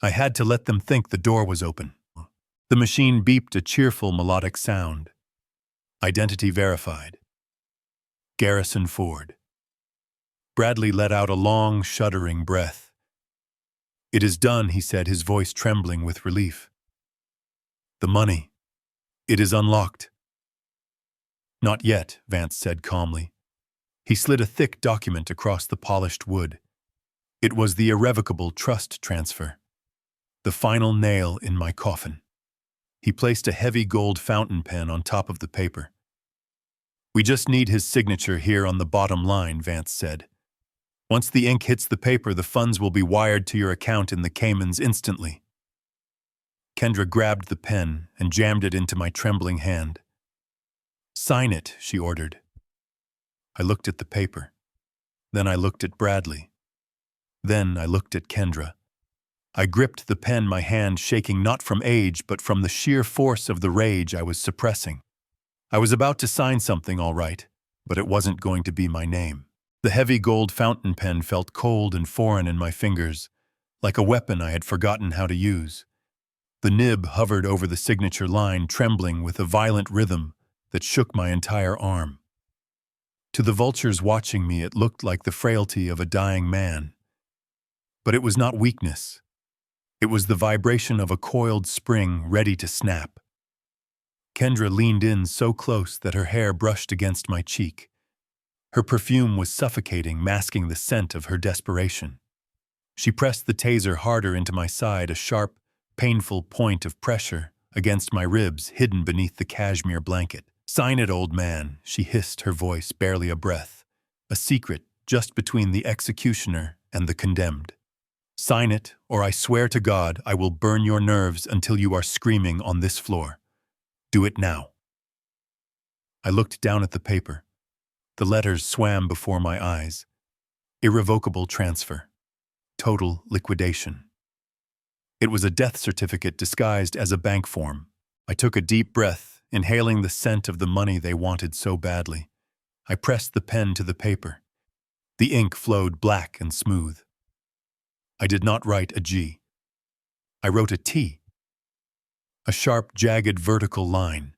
I had to let them think the door was open. The machine beeped a cheerful melodic sound. Identity verified. Garrison Ford. Bradley let out a long, shuddering breath. "It is done," he said, his voice trembling with relief. "The money. It is unlocked." "Not yet," Vance said calmly. He slid a thick document across the polished wood. It was the irrevocable trust transfer. The final nail in my coffin. He placed a heavy gold fountain pen on top of the paper. "We just need his signature here on the bottom line," Vance said. "Once the ink hits the paper, the funds will be wired to your account in the Caymans instantly." Kendra grabbed the pen and jammed it into my trembling hand. "Sign it," she ordered. I looked at the paper. Then I looked at Bradley. Then I looked at Kendra. I gripped the pen, my hand shaking not from age but from the sheer force of the rage I was suppressing. I was about to sign something, all right, but it wasn't going to be my name. The heavy gold fountain pen felt cold and foreign in my fingers, like a weapon I had forgotten how to use. The nib hovered over the signature line, trembling with a violent rhythm that shook my entire arm. To the vultures watching me, it looked like the frailty of a dying man. But it was not weakness. It was the vibration of a coiled spring ready to snap. Kendra leaned in so close that her hair brushed against my cheek. Her perfume was suffocating, masking the scent of her desperation. She pressed the taser harder into my side, a sharp, painful point of pressure against my ribs hidden beneath the cashmere blanket. "Sign it, old man," she hissed, her voice barely a breath, a secret just between the executioner and the condemned. "Sign it, or I swear to God I will burn your nerves until you are screaming on this floor. Do it now." I looked down at the paper. The letters swam before my eyes. Irrevocable transfer. Total liquidation. It was a death certificate disguised as a bank form. I took a deep breath, inhaling the scent of the money they wanted so badly. I pressed the pen to the paper. The ink flowed black and smooth. I did not write a G. I wrote a T. A sharp, jagged vertical line.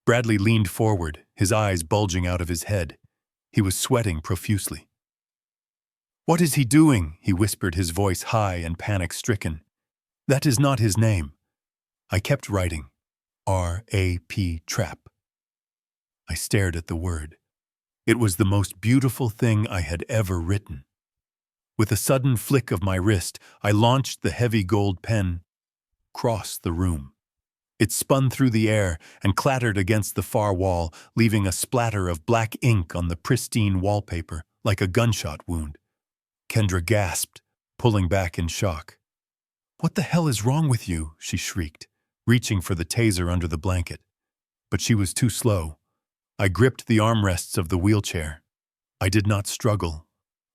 Bradley leaned forward, his eyes bulging out of his head. He was sweating profusely. "What is he doing?" he whispered, his voice high and panic-stricken. "That is not his name." I kept writing. R.A.P. Trap. I stared at the word. It was the most beautiful thing I had ever written. With a sudden flick of my wrist, I launched the heavy gold pen across the room. It spun through the air and clattered against the far wall, leaving a splatter of black ink on the pristine wallpaper, like a gunshot wound. Kendra gasped, pulling back in shock. "What the hell is wrong with you?" she shrieked, reaching for the taser under the blanket. But she was too slow. I gripped the armrests of the wheelchair. I did not struggle.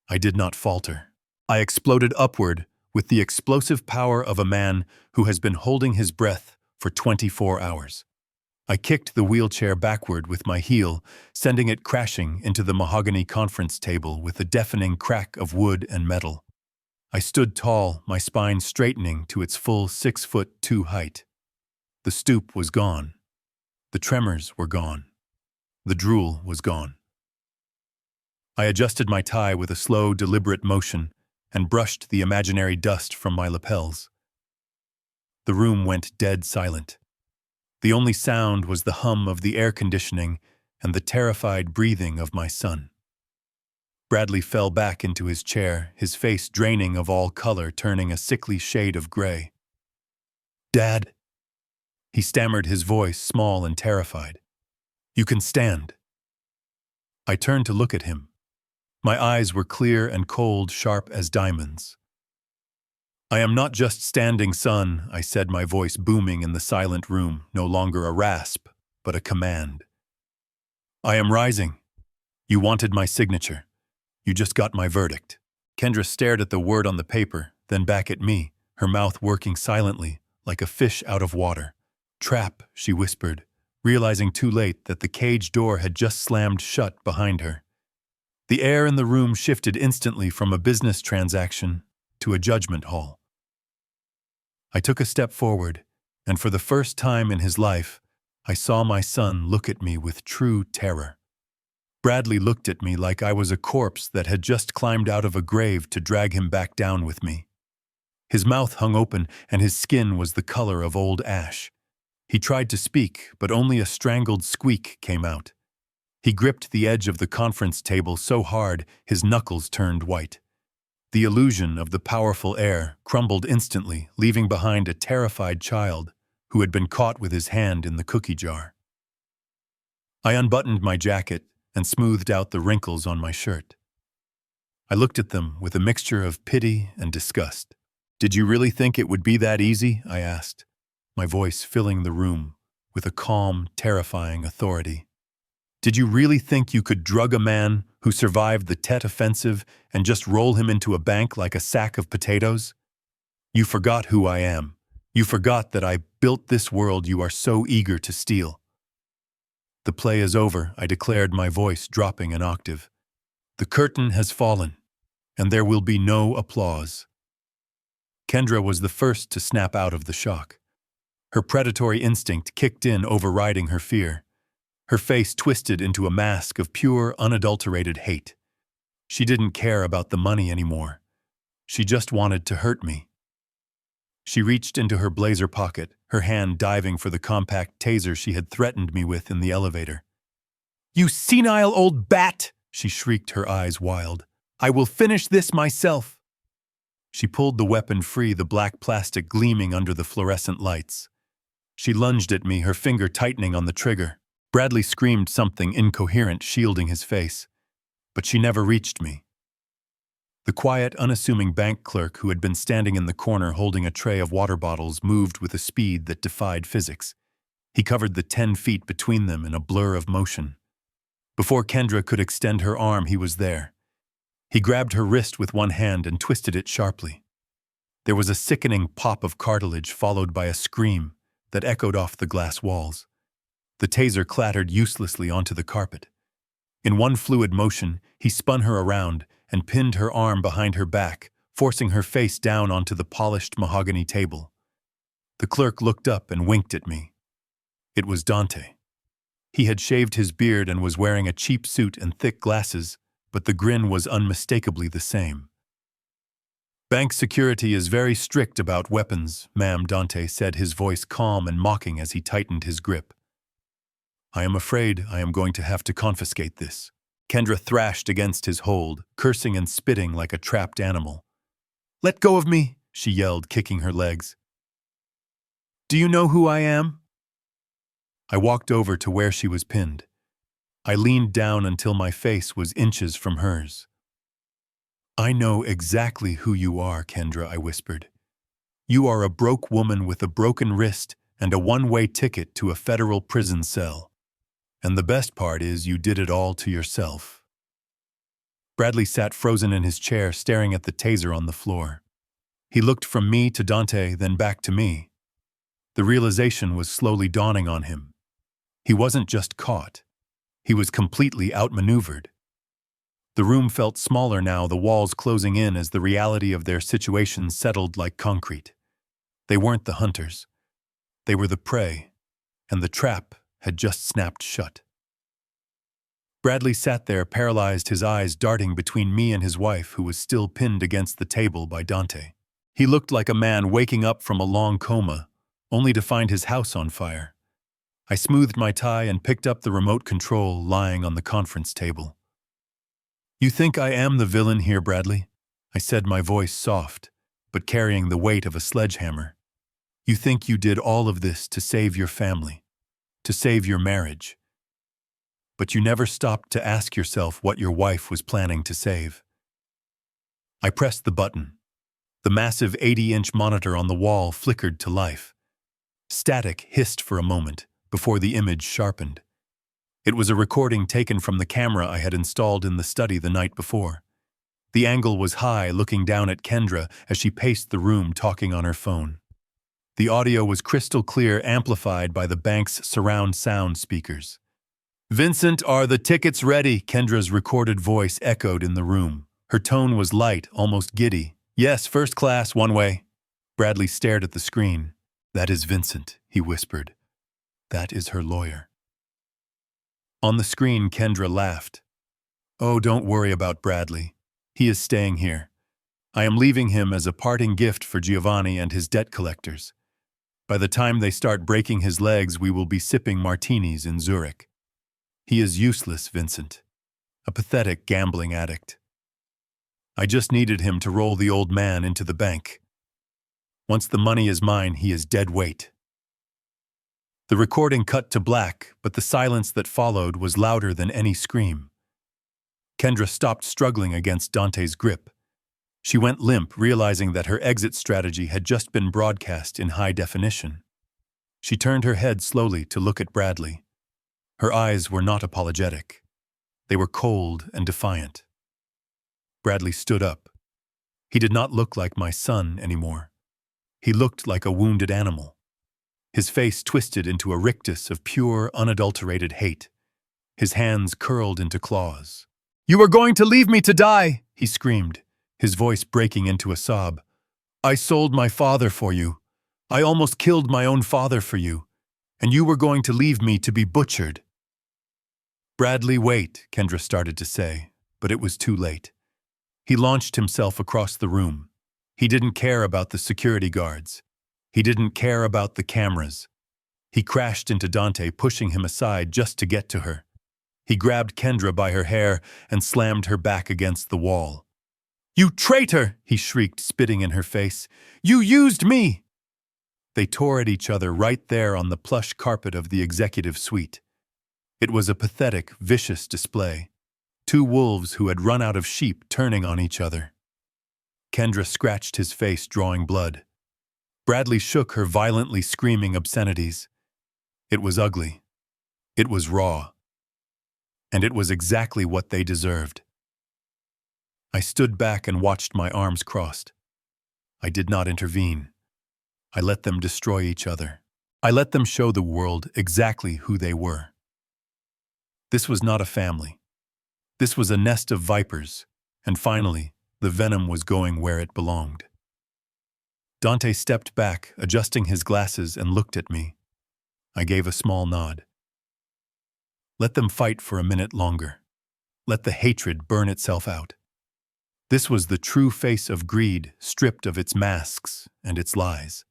I did not falter. I exploded upward with the explosive power of a man who has been holding his breath for 24 hours. I kicked the wheelchair backward with my heel, sending it crashing into the mahogany conference table with a deafening crack of wood and metal. I stood tall, my spine straightening to its full 6'2" height. The stoop was gone. The tremors were gone. The drool was gone. I adjusted my tie with a slow, deliberate motion and brushed the imaginary dust from my lapels. The room went dead silent. The only sound was the hum of the air conditioning and the terrified breathing of my son. Bradley fell back into his chair, his face draining of all color, turning a sickly shade of gray. "Dad," he stammered, his voice small and terrified. "You can stand." I turned to look at him. My eyes were clear and cold, sharp as diamonds. "I am not just standing, son," I said, my voice booming in the silent room, no longer a rasp, but a command. "I am rising. You wanted my signature. You just got my verdict." Kendra stared at the word on the paper, then back at me, her mouth working silently, like a fish out of water. "Trap," she whispered, realizing too late that the cage door had just slammed shut behind her. The air in the room shifted instantly from a business transaction to a judgment hall. I took a step forward, and for the first time in his life, I saw my son look at me with true terror. Bradley looked at me like I was a corpse that had just climbed out of a grave to drag him back down with me. His mouth hung open, and his skin was the color of old ash. He tried to speak, but only a strangled squeak came out. He gripped the edge of the conference table so hard his knuckles turned white. The illusion of the powerful air crumbled instantly, leaving behind a terrified child who had been caught with his hand in the cookie jar. I unbuttoned my jacket and smoothed out the wrinkles on my shirt. I looked at them with a mixture of pity and disgust. "Did you really think it would be that easy?" I asked, my voice filling the room with a calm, terrifying authority. "Did you really think you could drug a man who survived the Tet Offensive and just roll him into a bank like a sack of potatoes? You forgot who I am. You forgot that I built this world you are so eager to steal." "The play is over," I declared, my voice dropping an octave. "The curtain has fallen, and there will be no applause." Kendra was the first to snap out of the shock. Her predatory instinct kicked in, overriding her fear. Her face twisted into a mask of pure, unadulterated hate. She didn't care about the money anymore. She just wanted to hurt me. She reached into her blazer pocket, her hand diving for the compact taser she had threatened me with in the elevator. "You senile old bat!" she shrieked, her eyes wild. "I will finish this myself." She pulled the weapon free, the black plastic gleaming under the fluorescent lights. She lunged at me, her finger tightening on the trigger. Bradley screamed something incoherent, shielding his face, but she never reached me. The quiet, unassuming bank clerk who had been standing in the corner holding a tray of water bottles moved with a speed that defied physics. He covered the 10 feet between them in a blur of motion. Before Kendra could extend her arm, he was there. He grabbed her wrist with one hand and twisted it sharply. There was a sickening pop of cartilage followed by a scream that echoed off the glass walls. The taser clattered uselessly onto the carpet. In one fluid motion, he spun her around and pinned her arm behind her back, forcing her face down onto the polished mahogany table. The clerk looked up and winked at me. It was Dante. He had shaved his beard and was wearing a cheap suit and thick glasses, but the grin was unmistakably the same. "Bank security is very strict about weapons, ma'am," Dante said, his voice calm and mocking as he tightened his grip. "I am afraid I am going to have to confiscate this." Kendra thrashed against his hold, cursing and spitting like a trapped animal. "Let go of me," she yelled, kicking her legs. "Do you know who I am?" I walked over to where she was pinned. I leaned down until my face was inches from hers. "I know exactly who you are, Kendra," I whispered. "You are a broke woman with a broken wrist and a one-way ticket to a federal prison cell. And the best part is you did it all to yourself." Bradley sat frozen in his chair, staring at the taser on the floor. He looked from me to Dante, then back to me. The realization was slowly dawning on him. He wasn't just caught. He was completely outmaneuvered. The room felt smaller now, the walls closing in as the reality of their situation settled like concrete. They weren't the hunters. They were the prey, and the trap had just snapped shut. Bradley sat there, paralyzed, his eyes darting between me and his wife, who was still pinned against the table by Dante. He looked like a man waking up from a long coma, only to find his house on fire. I smoothed my tie and picked up the remote control lying on the conference table. "You think I am the villain here, Bradley?" I said, my voice soft, but carrying the weight of a sledgehammer. "You think you did all of this to save your family, to save your marriage. But you never stopped to ask yourself what your wife was planning to save." I pressed the button. The massive 80-inch monitor on the wall flickered to life. Static hissed for a moment before the image sharpened. It was a recording taken from the camera I had installed in the study the night before. The angle was high, looking down at Kendra as she paced the room talking on her phone. The audio was crystal clear, amplified by the bank's surround sound speakers. "Vincent, are the tickets ready?" Kendra's recorded voice echoed in the room. Her tone was light, almost giddy. "Yes, first class, one way." Bradley stared at the screen. "That is Vincent," he whispered. "That is her lawyer." On the screen, Kendra laughed. "Oh, don't worry about Bradley. He is staying here. I am leaving him as a parting gift for Giovanni and his debt collectors. By the time they start breaking his legs, we will be sipping martinis in Zurich. He is useless, Vincent. A pathetic gambling addict. I just needed him to roll the old man into the bank. Once the money is mine, he is dead weight. The recording cut to black, but the silence that followed was louder than any scream. Kendra stopped struggling against Dante's grip. She went limp, realizing that her exit strategy had just been broadcast in high definition. She turned her head slowly to look at Bradley. Her eyes were not apologetic. They were cold and defiant. Bradley stood up. He did not look like my son anymore. He looked like a wounded animal. His face twisted into a rictus of pure, unadulterated hate. His hands curled into claws. "You are going to leave me to die!" he screamed, his voice breaking into a sob. "I sold my father for you. I almost killed my own father for you. And you were going to leave me to be butchered." "Bradley, wait," Kendra started to say, but it was too late. He launched himself across the room. He didn't care about the security guards. He didn't care about the cameras. He crashed into Dante, pushing him aside just to get to her. He grabbed Kendra by her hair and slammed her back against the wall. "You traitor!" he shrieked, spitting in her face. "You used me!" They tore at each other right there on the plush carpet of the executive suite. It was a pathetic, vicious display. Two wolves who had run out of sheep turning on each other. Kendra scratched his face, drawing blood. Bradley shook her, violently screaming obscenities. It was ugly. It was raw. And it was exactly what they deserved. I stood back and watched, my arms crossed. I did not intervene. I let them destroy each other. I let them show the world exactly who they were. This was not a family. This was a nest of vipers, and finally, the venom was going where it belonged. Dante stepped back, adjusting his glasses, and looked at me. I gave a small nod. Let them fight for a minute longer. Let the hatred burn itself out. This was the true face of greed, stripped of its masks and its lies.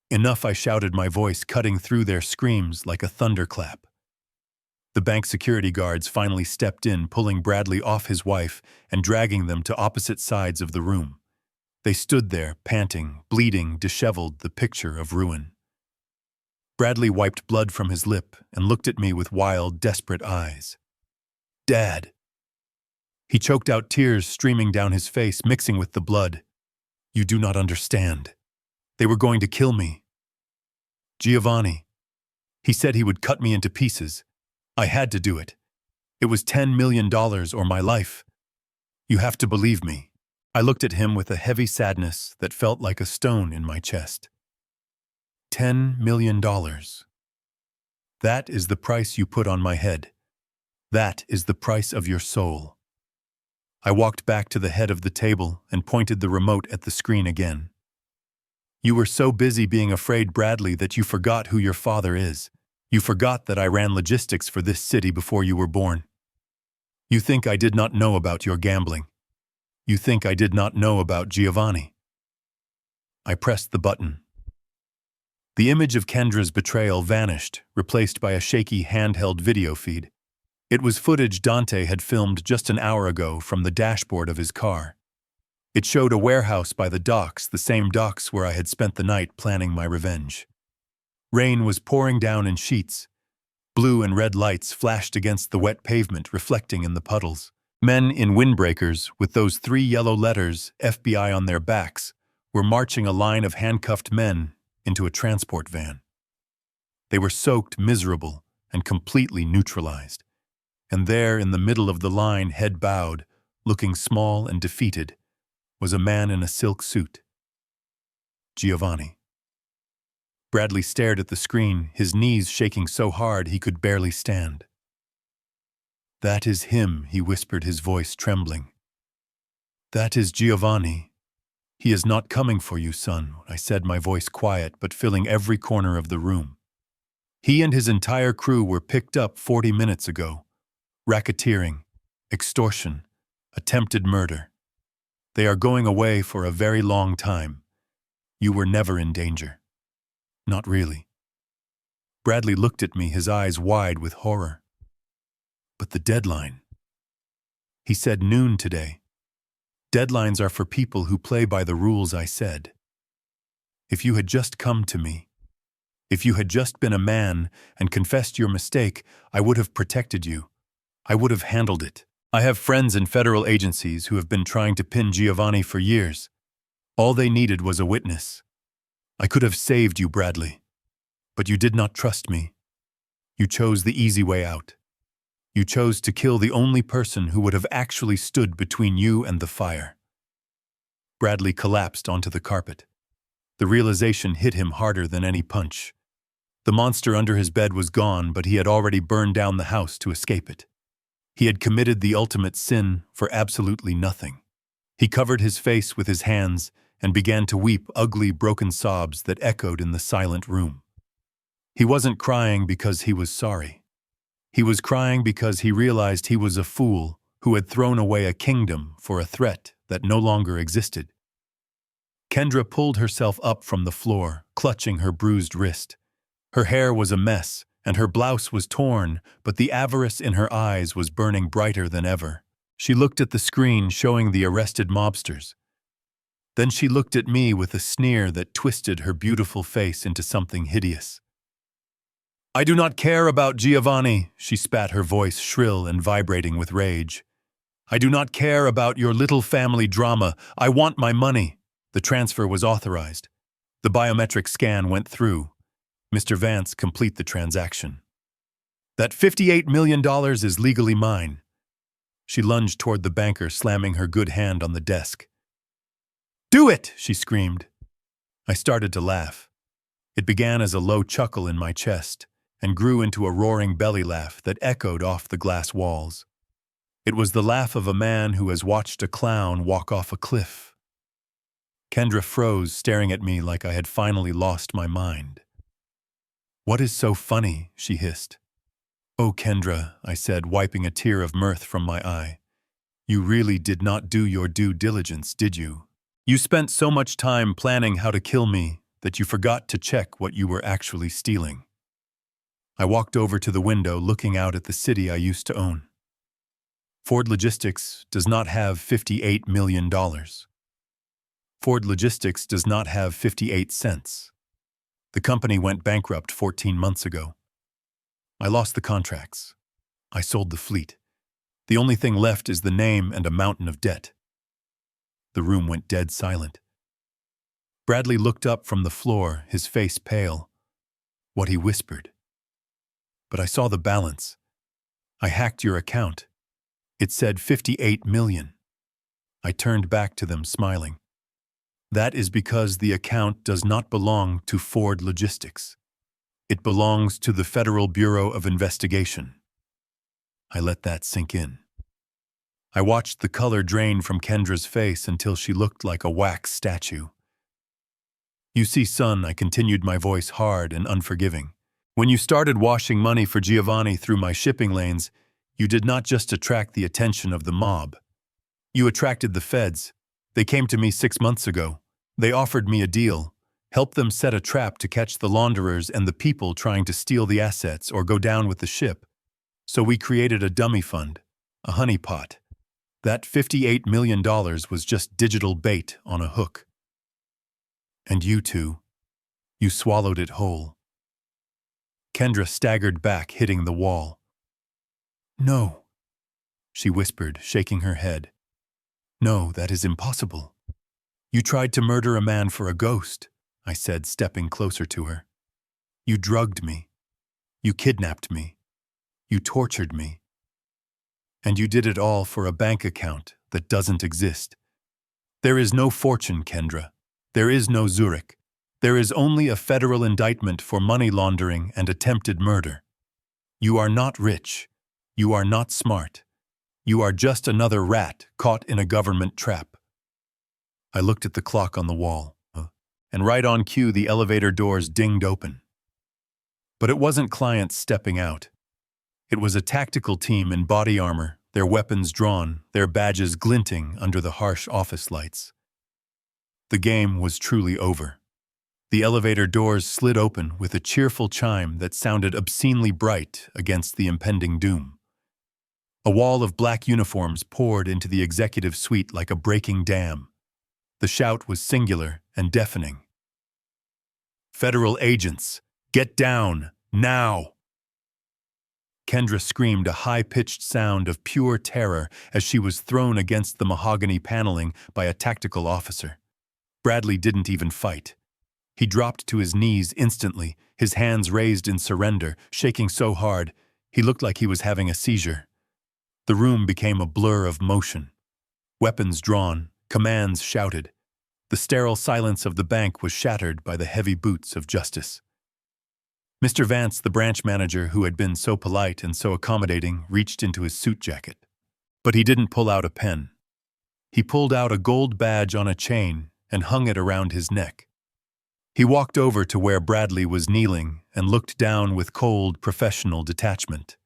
"Enough," I shouted, my voice cutting through their screams like a thunderclap. The bank security guards finally stepped in, pulling Bradley off his wife and dragging them to opposite sides of the room. They stood there, panting, bleeding, disheveled, the picture of ruin. Bradley wiped blood from his lip and looked at me with wild, desperate eyes. "Dad." He choked out, tears streaming down his face, mixing with the blood. "You do not understand. They were going to kill me. Giovanni. He said he would cut me into pieces. I had to do it. It was $10 million or my life. You have to believe me." I looked at him with a heavy sadness that felt like a stone in my chest. $10 million. That is the price you put on my head. That is the price of your soul. I walked back to the head of the table and pointed the remote at the screen again. "You were so busy being afraid, Bradley, that you forgot who your father is. You forgot that I ran logistics for this city before you were born. You think I did not know about your gambling. You think I did not know about Giovanni." I pressed the button. The image of Kendra's betrayal vanished, replaced by a shaky handheld video feed. It was footage Dante had filmed just an hour ago from the dashboard of his car. It showed a warehouse by the docks, the same docks where I had spent the night planning my revenge. Rain was pouring down in sheets. Blue and red lights flashed against the wet pavement, reflecting in the puddles. Men in windbreakers, with those 3 yellow letters, FBI, on their backs, were marching a line of handcuffed men into a transport van. They were soaked, miserable, and completely neutralized. And there, in the middle of the line, head bowed, looking small and defeated, was a man in a silk suit. Giovanni. Bradley stared at the screen, his knees shaking so hard he could barely stand. "That is him," he whispered, his voice trembling. "That is Giovanni. He is not coming for you, son," I said, my voice quiet but filling every corner of the room. "He and his entire crew were picked up 40 minutes ago. Racketeering, extortion, attempted murder. They are going away for a very long time. You were never in danger. Not really. Bradley looked at me, his eyes wide with horror. But the deadline. He said noon today. Deadlines are for people who play by the rules, I said. If you had just come to me, if you had just been a man and confessed your mistake, I would have protected you. I would have handled it. I have friends in federal agencies who have been trying to pin Giovanni for years. All they needed was a witness. I could have saved you, Bradley. But you did not trust me. You chose the easy way out. You chose to kill the only person who would have actually stood between you and the fire. Bradley collapsed onto the carpet. The realization hit him harder than any punch. The monster under his bed was gone, but he had already burned down the house to escape it. He had committed the ultimate sin for absolutely nothing. He covered his face with his hands and began to weep ugly, broken sobs that echoed in the silent room. He wasn't crying because he was sorry. He was crying because he realized he was a fool who had thrown away a kingdom for a threat that no longer existed. Kendra pulled herself up from the floor, clutching her bruised wrist. Her hair was a mess, and her blouse was torn, but the avarice in her eyes was burning brighter than ever. She looked at the screen showing the arrested mobsters. Then she looked at me with a sneer that twisted her beautiful face into something hideous. I do not care about Giovanni, she spat, her voice shrill and vibrating with rage. I do not care about your little family drama. I want my money. The transfer was authorized. The biometric scan went through. Mr. Vance, complete the transaction. That $58 million is legally mine. She lunged toward the banker, slamming her good hand on the desk. Do it, she screamed. I started to laugh. It began as a low chuckle in my chest and grew into a roaring belly laugh that echoed off the glass walls. It was the laugh of a man who has watched a clown walk off a cliff. Kendra froze, staring at me like I had finally lost my mind. What is so funny? She hissed. Oh, Kendra, I said, wiping a tear of mirth from my eye. You really did not do your due diligence, did you? You spent so much time planning how to kill me that you forgot to check what you were actually stealing. I walked over to the window, looking out at the city I used to own. Ford Logistics does not have $58 million. Ford Logistics does not have 58 cents. The company went bankrupt 14 months ago. I lost the contracts. I sold the fleet. The only thing left is the name and a mountain of debt. The room went dead silent. Bradley looked up from the floor, his face pale. What he whispered. But I saw the balance. I hacked your account. It said 58 million. I turned back to them, smiling. That is because the account does not belong to Ford Logistics. It belongs to the Federal Bureau of Investigation. I let that sink in. I watched the color drain from Kendra's face until she looked like a wax statue. You see, son, I continued, my voice hard and unforgiving. When you started washing money for Giovanni through my shipping lanes, you did not just attract the attention of the mob. You attracted the feds. They came to me 6 months ago. They offered me a deal. Help them set a trap to catch the launderers and the people trying to steal the assets or go down with the ship. So we created a dummy fund, a honeypot. That $58 million was just digital bait on a hook. And you two, you swallowed it whole. Kendra staggered back, hitting the wall. No, she whispered, shaking her head. No, that is impossible. You tried to murder a man for a ghost, I said, stepping closer to her. You drugged me. You kidnapped me. You tortured me. And you did it all for a bank account that doesn't exist. There is no fortune, Kendra. There is no Zurich. There is only a federal indictment for money laundering and attempted murder. You are not rich. You are not smart. You are just another rat caught in a government trap. I looked at the clock on the wall, and right on cue the elevator doors dinged open. But it wasn't clients stepping out. It was a tactical team in body armor, their weapons drawn, their badges glinting under the harsh office lights. The game was truly over. The elevator doors slid open with a cheerful chime that sounded obscenely bright against the impending doom. A wall of black uniforms poured into the executive suite like a breaking dam. The shout was singular and deafening. "Federal agents, get down, now!" Kendra screamed a high-pitched sound of pure terror as she was thrown against the mahogany paneling by a tactical officer. Bradley didn't even fight. He dropped to his knees instantly, his hands raised in surrender, shaking so hard, he looked like he was having a seizure. The room became a blur of motion. Weapons drawn, commands shouted. The sterile silence of the bank was shattered by the heavy boots of justice. Mr. Vance, the branch manager who had been so polite and so accommodating, reached into his suit jacket. But he didn't pull out a pen. He pulled out a gold badge on a chain and hung it around his neck. He walked over to where Bradley was kneeling and looked down with cold, professional detachment.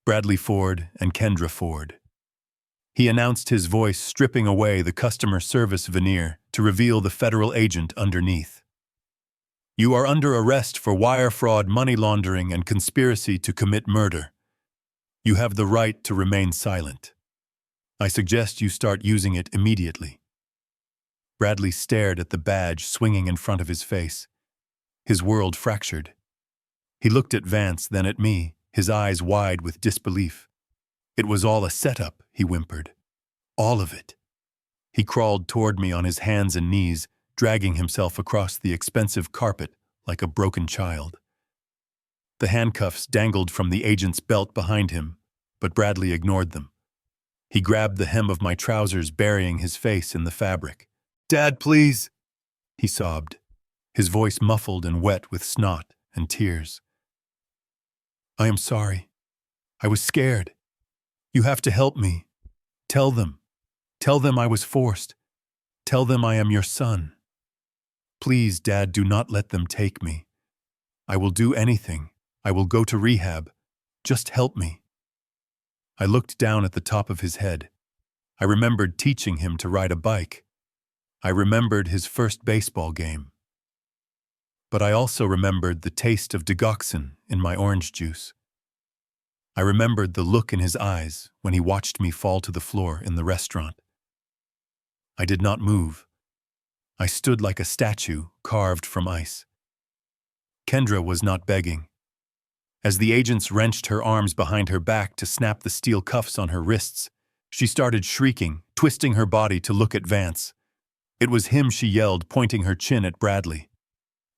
Bradley Ford and Kendra Ford. He announced, his voice stripping away the customer service veneer to reveal the federal agent underneath. "You are under arrest for wire fraud, money laundering, and conspiracy to commit murder. You have the right to remain silent. I suggest you start using it immediately." Bradley stared at the badge swinging in front of his face. His world fractured. He looked at Vance, then at me, his eyes wide with disbelief. "It was all a setup," he whimpered. "All of it." He crawled toward me on his hands and knees, dragging himself across the expensive carpet like a broken child. The handcuffs dangled from the agent's belt behind him, but Bradley ignored them. He grabbed the hem of my trousers, burying his face in the fabric. "Dad, please," he sobbed, his voice muffled and wet with snot and tears. "I am sorry. I was scared. You have to help me. Tell them. Tell them I was forced. Tell them I am your son. Please, Dad, do not let them take me. I will do anything. I will go to rehab. Just help me." I looked down at the top of his head. I remembered teaching him to ride a bike. I remembered his first baseball game. But I also remembered the taste of digoxin in my orange juice. I remembered the look in his eyes when he watched me fall to the floor in the restaurant. I did not move. I stood like a statue carved from ice. Kendra was not begging. As the agents wrenched her arms behind her back to snap the steel cuffs on her wrists, she started shrieking, twisting her body to look at Vance. It was him she yelled, pointing her chin at Bradley.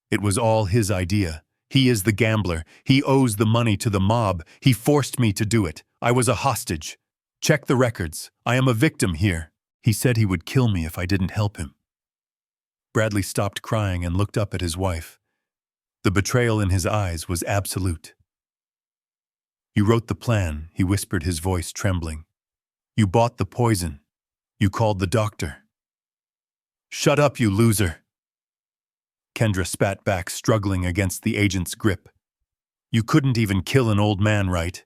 It was all his idea. He is the gambler. He owes the money to the mob. He forced me to do it. I was a hostage. Check the records. I am a victim here. He said he would kill me if I didn't help him. Bradley stopped crying and looked up at his wife. The betrayal in his eyes was absolute. "You wrote the plan," he whispered, his voice trembling. "You bought the poison. You called the doctor." "Shut up, you loser!" Kendra spat back, struggling against the agent's grip. "You couldn't even kill an old man, right?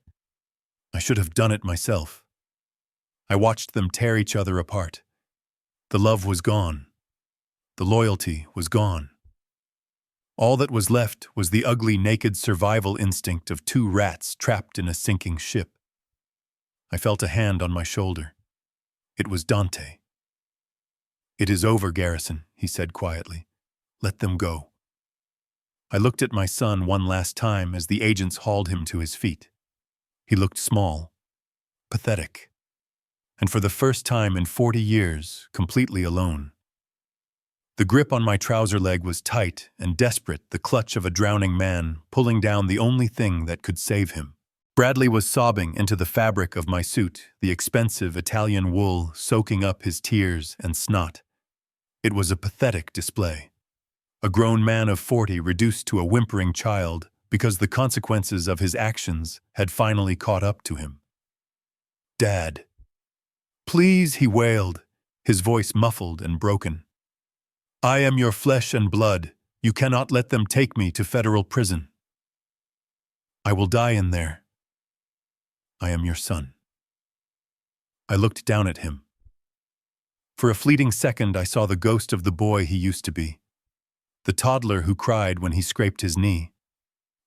I should have done it myself." I watched them tear each other apart. The love was gone. The loyalty was gone. All that was left was the ugly, naked survival instinct of two rats trapped in a sinking ship. I felt a hand on my shoulder. It was Dante. "It is over, Garrison," he said quietly. "Let them go." I looked at my son one last time as the agents hauled him to his feet. He looked small, pathetic, and for the first time in 40 years, completely alone. The grip on my trouser leg was tight and desperate, the clutch of a drowning man, pulling down the only thing that could save him. Bradley was sobbing into the fabric of my suit, the expensive Italian wool soaking up his tears and snot. It was a pathetic display. A grown man of 40 reduced to a whimpering child because the consequences of his actions had finally caught up to him. "Dad. Please," he wailed, his voice muffled and broken. "I am your flesh and blood. You cannot let them take me to federal prison. I will die in there. I am your son." I looked down at him. For a fleeting second, I saw the ghost of the boy he used to be. The toddler who cried when he scraped his knee.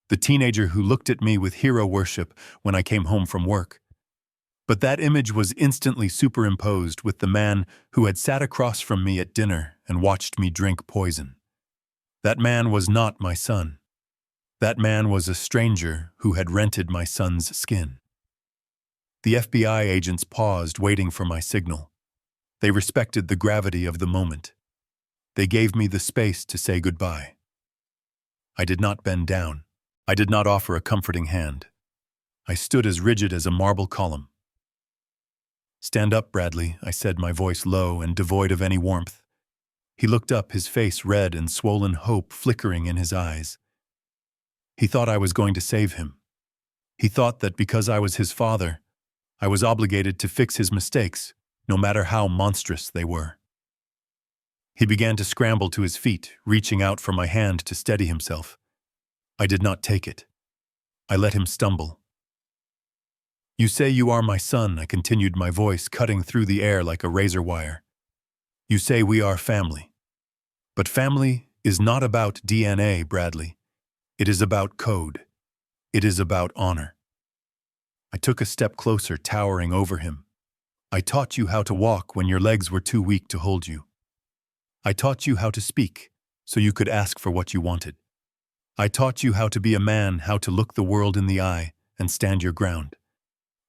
The teenager who looked at me with hero worship when I came home from work. But that image was instantly superimposed with the man who had sat across from me at dinner and watched me drink poison. That man was not my son. That man was a stranger who had rented my son's skin. The FBI agents paused, waiting for my signal. They respected the gravity of the moment. They gave me the space to say goodbye. I did not bend down. I did not offer a comforting hand. I stood as rigid as a marble column. "Stand up, Bradley," I said, my voice low and devoid of any warmth. He looked up, his face red and swollen, hope flickering in his eyes. He thought I was going to save him. He thought that because I was his father, I was obligated to fix his mistakes, no matter how monstrous they were. He began to scramble to his feet, reaching out for my hand to steady himself. I did not take it. I let him stumble. "You say you are my son," I continued, my voice cutting through the air like a razor wire. "You say we are family. But family is not about DNA, Bradley. It is about code. It is about honor." I took a step closer, towering over him. "I taught you how to walk when your legs were too weak to hold you. I taught you how to speak so you could ask for what you wanted. I taught you how to be a man, how to look the world in the eye and stand your ground.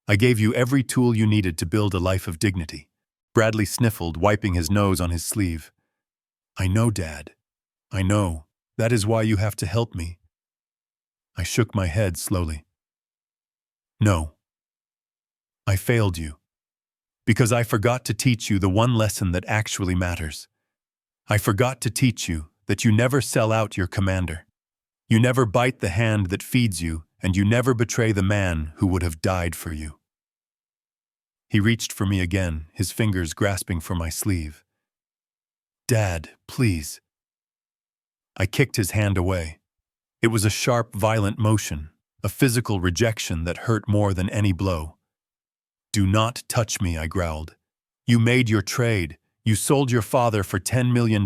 I gave you every tool you needed to build a life of dignity." Bradley sniffled, wiping his nose on his sleeve. "I know, Dad. I know. That is why you have to help me." I shook my head slowly. "No. I failed you. Because I forgot to teach you the one lesson that actually matters. I forgot to teach you that you never sell out your commander. You never bite the hand that feeds you, and you never betray the man who would have died for you." He reached for me again, his fingers grasping for my sleeve. "Dad, please." I kicked his hand away. It was a sharp, violent motion, a physical rejection that hurt more than any blow. "Do not touch me," I growled. "You made your trade. You sold your father for $10 million.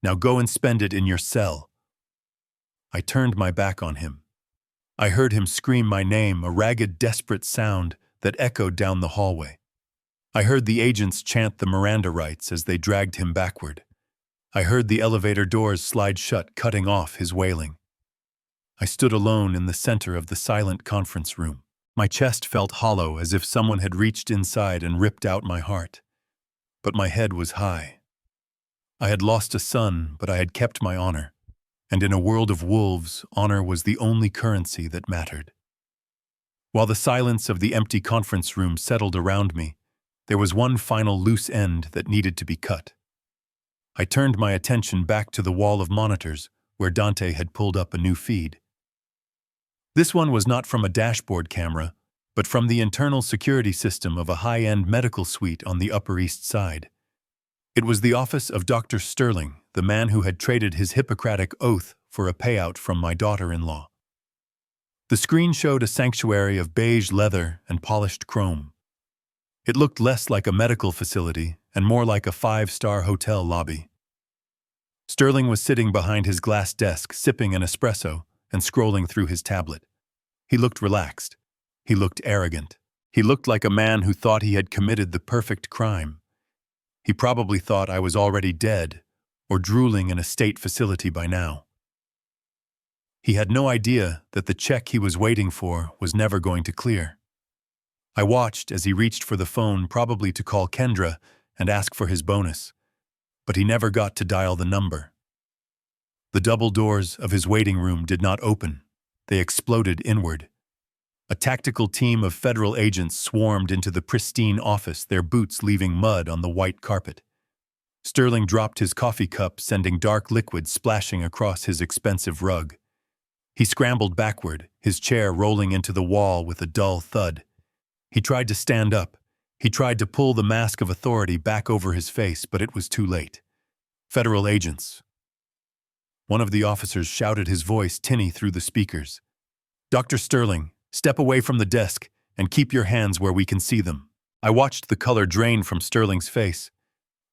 Now go and spend it in your cell." I turned my back on him. I heard him scream my name, a ragged, desperate sound that echoed down the hallway. I heard the agents chant the Miranda rights as they dragged him backward. I heard the elevator doors slide shut, cutting off his wailing. I stood alone in the center of the silent conference room. My chest felt hollow, as if someone had reached inside and ripped out my heart. But my head was high. I had lost a son, but I had kept my honor. And in a world of wolves, honor was the only currency that mattered. While the silence of the empty conference room settled around me, there was one final loose end that needed to be cut. I turned my attention back to the wall of monitors where Dante had pulled up a new feed. This one was not from a dashboard camera, but from the internal security system of a high-end medical suite on the Upper East Side. It was the office of Dr. Sterling, the man who had traded his Hippocratic oath for a payout from my daughter-in-law. The screen showed a sanctuary of beige leather and polished chrome. It looked less like a medical facility and more like a five-star hotel lobby. Sterling was sitting behind his glass desk, sipping an espresso and scrolling through his tablet. He looked relaxed. He looked arrogant. He looked like a man who thought he had committed the perfect crime. He probably thought I was already dead or drooling in a state facility by now. He had no idea that the check he was waiting for was never going to clear. I watched as he reached for the phone, probably to call Kendra and ask for his bonus, but he never got to dial the number. The double doors of his waiting room did not open. They exploded inward. A tactical team of federal agents swarmed into the pristine office, their boots leaving mud on the white carpet. Sterling dropped his coffee cup, sending dark liquid splashing across his expensive rug. He scrambled backward, his chair rolling into the wall with a dull thud. He tried to stand up. He tried to pull the mask of authority back over his face, but it was too late. "Federal agents." One of the officers shouted, his voice tinny through the speakers. "Dr. Sterling, step away from the desk and keep your hands where we can see them." I watched the color drain from Sterling's face.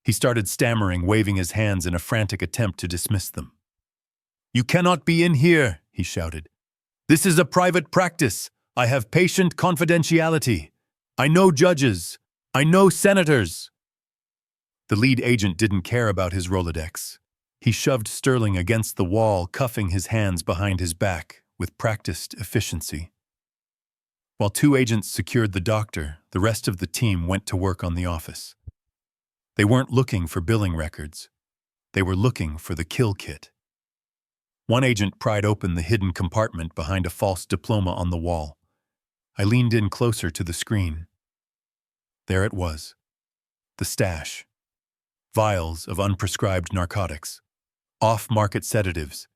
He started stammering, waving his hands in a frantic attempt to dismiss them. "You cannot be in here," he shouted. "This is a private practice. I have patient confidentiality. I know judges. I know senators." The lead agent didn't care about his Rolodex. He shoved Sterling against the wall, cuffing his hands behind his back with practiced efficiency. While two agents secured the doctor, the rest of the team went to work on the office. They weren't looking for billing records. They were looking for the kill kit. One agent pried open the hidden compartment behind a false diploma on the wall. I leaned in closer to the screen. There it was. The stash. Vials of unprescribed narcotics. Off-market sedatives.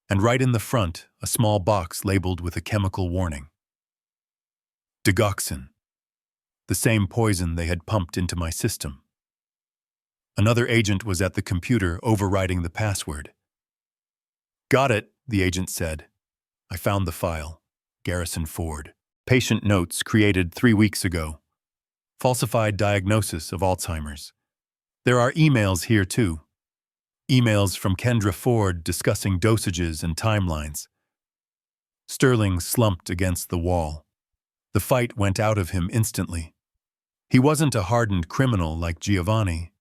And right in the front, a small box labeled with a chemical warning. Digoxin. The same poison they had pumped into my system. Another agent was at the computer overwriting the password. "Got it," the agent said. I found the file. Garrison Ford. Patient notes created 3 weeks ago. Falsified diagnosis of Alzheimer's. There are emails here too. Emails from Kendra Ford discussing dosages and timelines. Sterling slumped against the wall. The fight went out of him instantly. He wasn't a hardened criminal like Giovanni.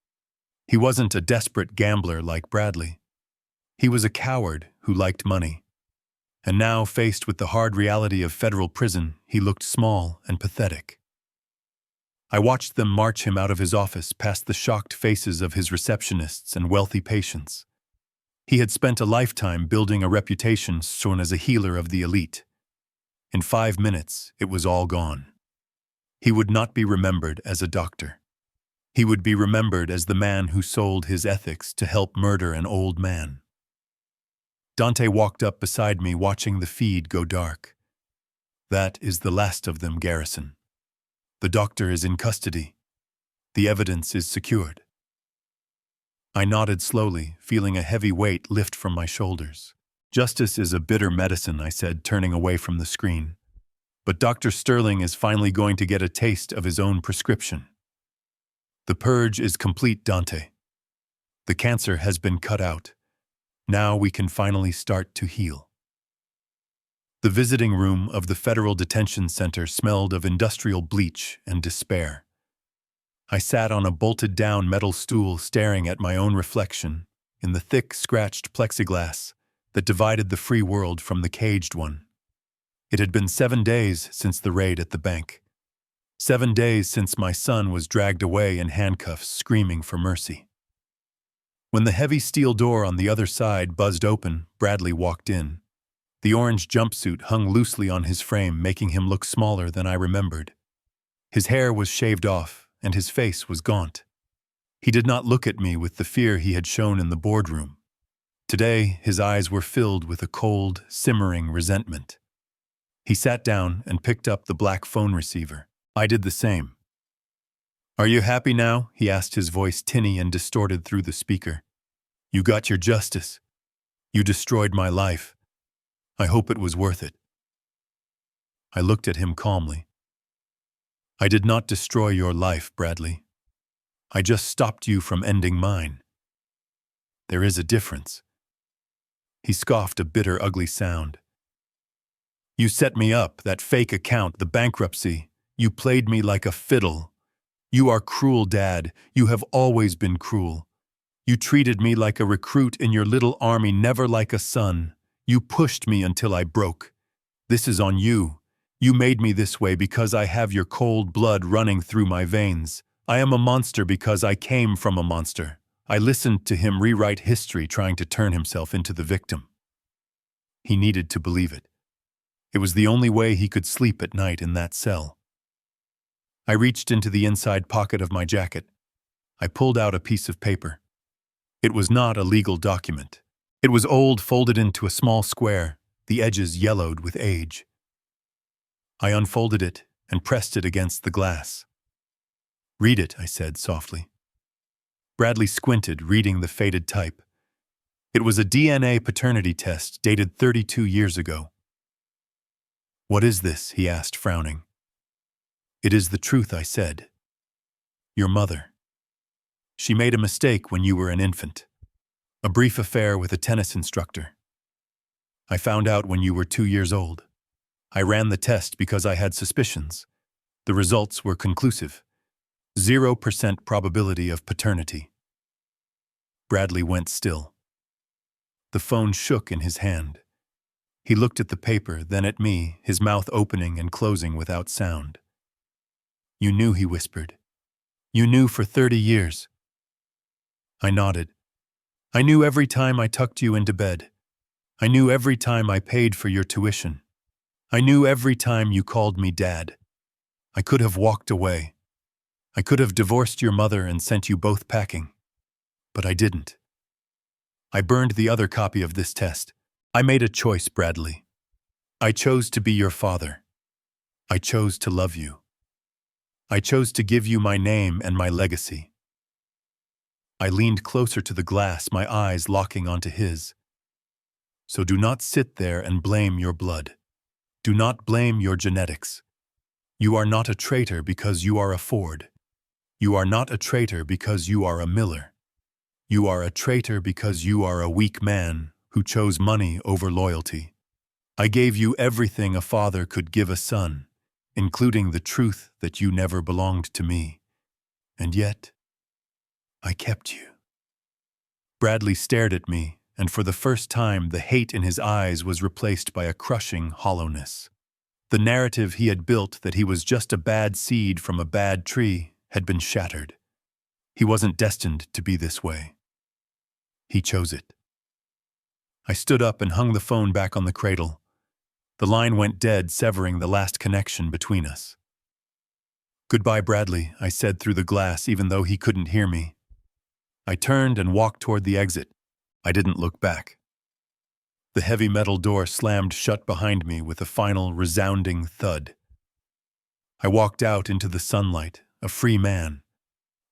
He wasn't a desperate gambler like Bradley. He was a coward who liked money. And now, faced with the hard reality of federal prison, he looked small and pathetic. I watched them march him out of his office past the shocked faces of his receptionists and wealthy patients. He had spent a lifetime building a reputation shown as a healer of the elite. In 5 minutes, it was all gone. He would not be remembered as a doctor. He would be remembered as the man who sold his ethics to help murder an old man. Dante walked up beside me, watching the feed go dark. "That is the last of them, Garrison. The doctor is in custody. The evidence is secured." I nodded slowly, feeling a heavy weight lift from my shoulders. "Justice is a bitter medicine," I said, turning away from the screen. "But Dr. Sterling is finally going to get a taste of his own prescription. The purge is complete, Dante. The cancer has been cut out. Now we can finally start to heal." The visiting room of the Federal Detention Center smelled of industrial bleach and despair. I sat on a bolted-down metal stool staring at my own reflection in the thick, scratched plexiglass that divided the free world from the caged one. It had been 7 days since the raid at the bank. 7 days since my son was dragged away in handcuffs, screaming for mercy. When the heavy steel door on the other side buzzed open, Bradley walked in. The orange jumpsuit hung loosely on his frame, making him look smaller than I remembered. His hair was shaved off, and his face was gaunt. He did not look at me with the fear he had shown in the boardroom. Today, his eyes were filled with a cold, simmering resentment. He sat down and picked up the black phone receiver. I did the same. "Are you happy now?" he asked, his voice tinny and distorted through the speaker. "You got your justice. You destroyed my life. I hope it was worth it." I looked at him calmly. "I did not destroy your life, Bradley. I just stopped you from ending mine. There is a difference." He scoffed a bitter, ugly sound. "You set me up, that fake account, the bankruptcy. You played me like a fiddle. You are cruel, Dad. You have always been cruel. You treated me like a recruit in your little army, never like a son. You pushed me until I broke. This is on you. You made me this way because I have your cold blood running through my veins. I am a monster because I came from a monster." I listened to him rewrite history, trying to turn himself into the victim. He needed to believe it. It was the only way he could sleep at night in that cell. I reached into the inside pocket of my jacket. I pulled out a piece of paper. It was not a legal document. It was old, folded into a small square, the edges yellowed with age. I unfolded it and pressed it against the glass. "Read it," I said softly. Bradley squinted, reading the faded type. It was a DNA paternity test dated 32 years ago. "What is this?" he asked, frowning. "It is the truth," I said. Your mother. She made a mistake when you were an infant. A brief affair with a tennis instructor. I found out when you were 2 years old. I ran the test because I had suspicions. The results were conclusive. 0% probability of paternity. Bradley went still. The phone shook in his hand. He looked at the paper, then at me, his mouth opening and closing without sound. You knew, he whispered. You knew for 30 years. I nodded. I knew every time I tucked you into bed. I knew every time I paid for your tuition. I knew every time you called me Dad. I could have walked away. I could have divorced your mother and sent you both packing. But I didn't. I burned the other copy of this test. I made a choice, Bradley. I chose to be your father. I chose to love you. I chose to give you my name and my legacy. I leaned closer to the glass, my eyes locking onto his. So do not sit there and blame your blood. Do not blame your genetics. You are not a traitor because you are a Ford. You are not a traitor because you are a Miller. You are a traitor because you are a weak man who chose money over loyalty. I gave you everything a father could give a son, including the truth that you never belonged to me. And yet, I kept you. Bradley stared at me, and for the first time the hate in his eyes was replaced by a crushing hollowness. The narrative he had built that he was just a bad seed from a bad tree had been shattered. He wasn't destined to be this way. He chose it. I stood up and hung the phone back on the cradle. The line went dead, severing the last connection between us. Goodbye, Bradley, I said through the glass, even though he couldn't hear me. I turned and walked toward the exit. I didn't look back. The heavy metal door slammed shut behind me with a final resounding thud. I walked out into the sunlight, a free man.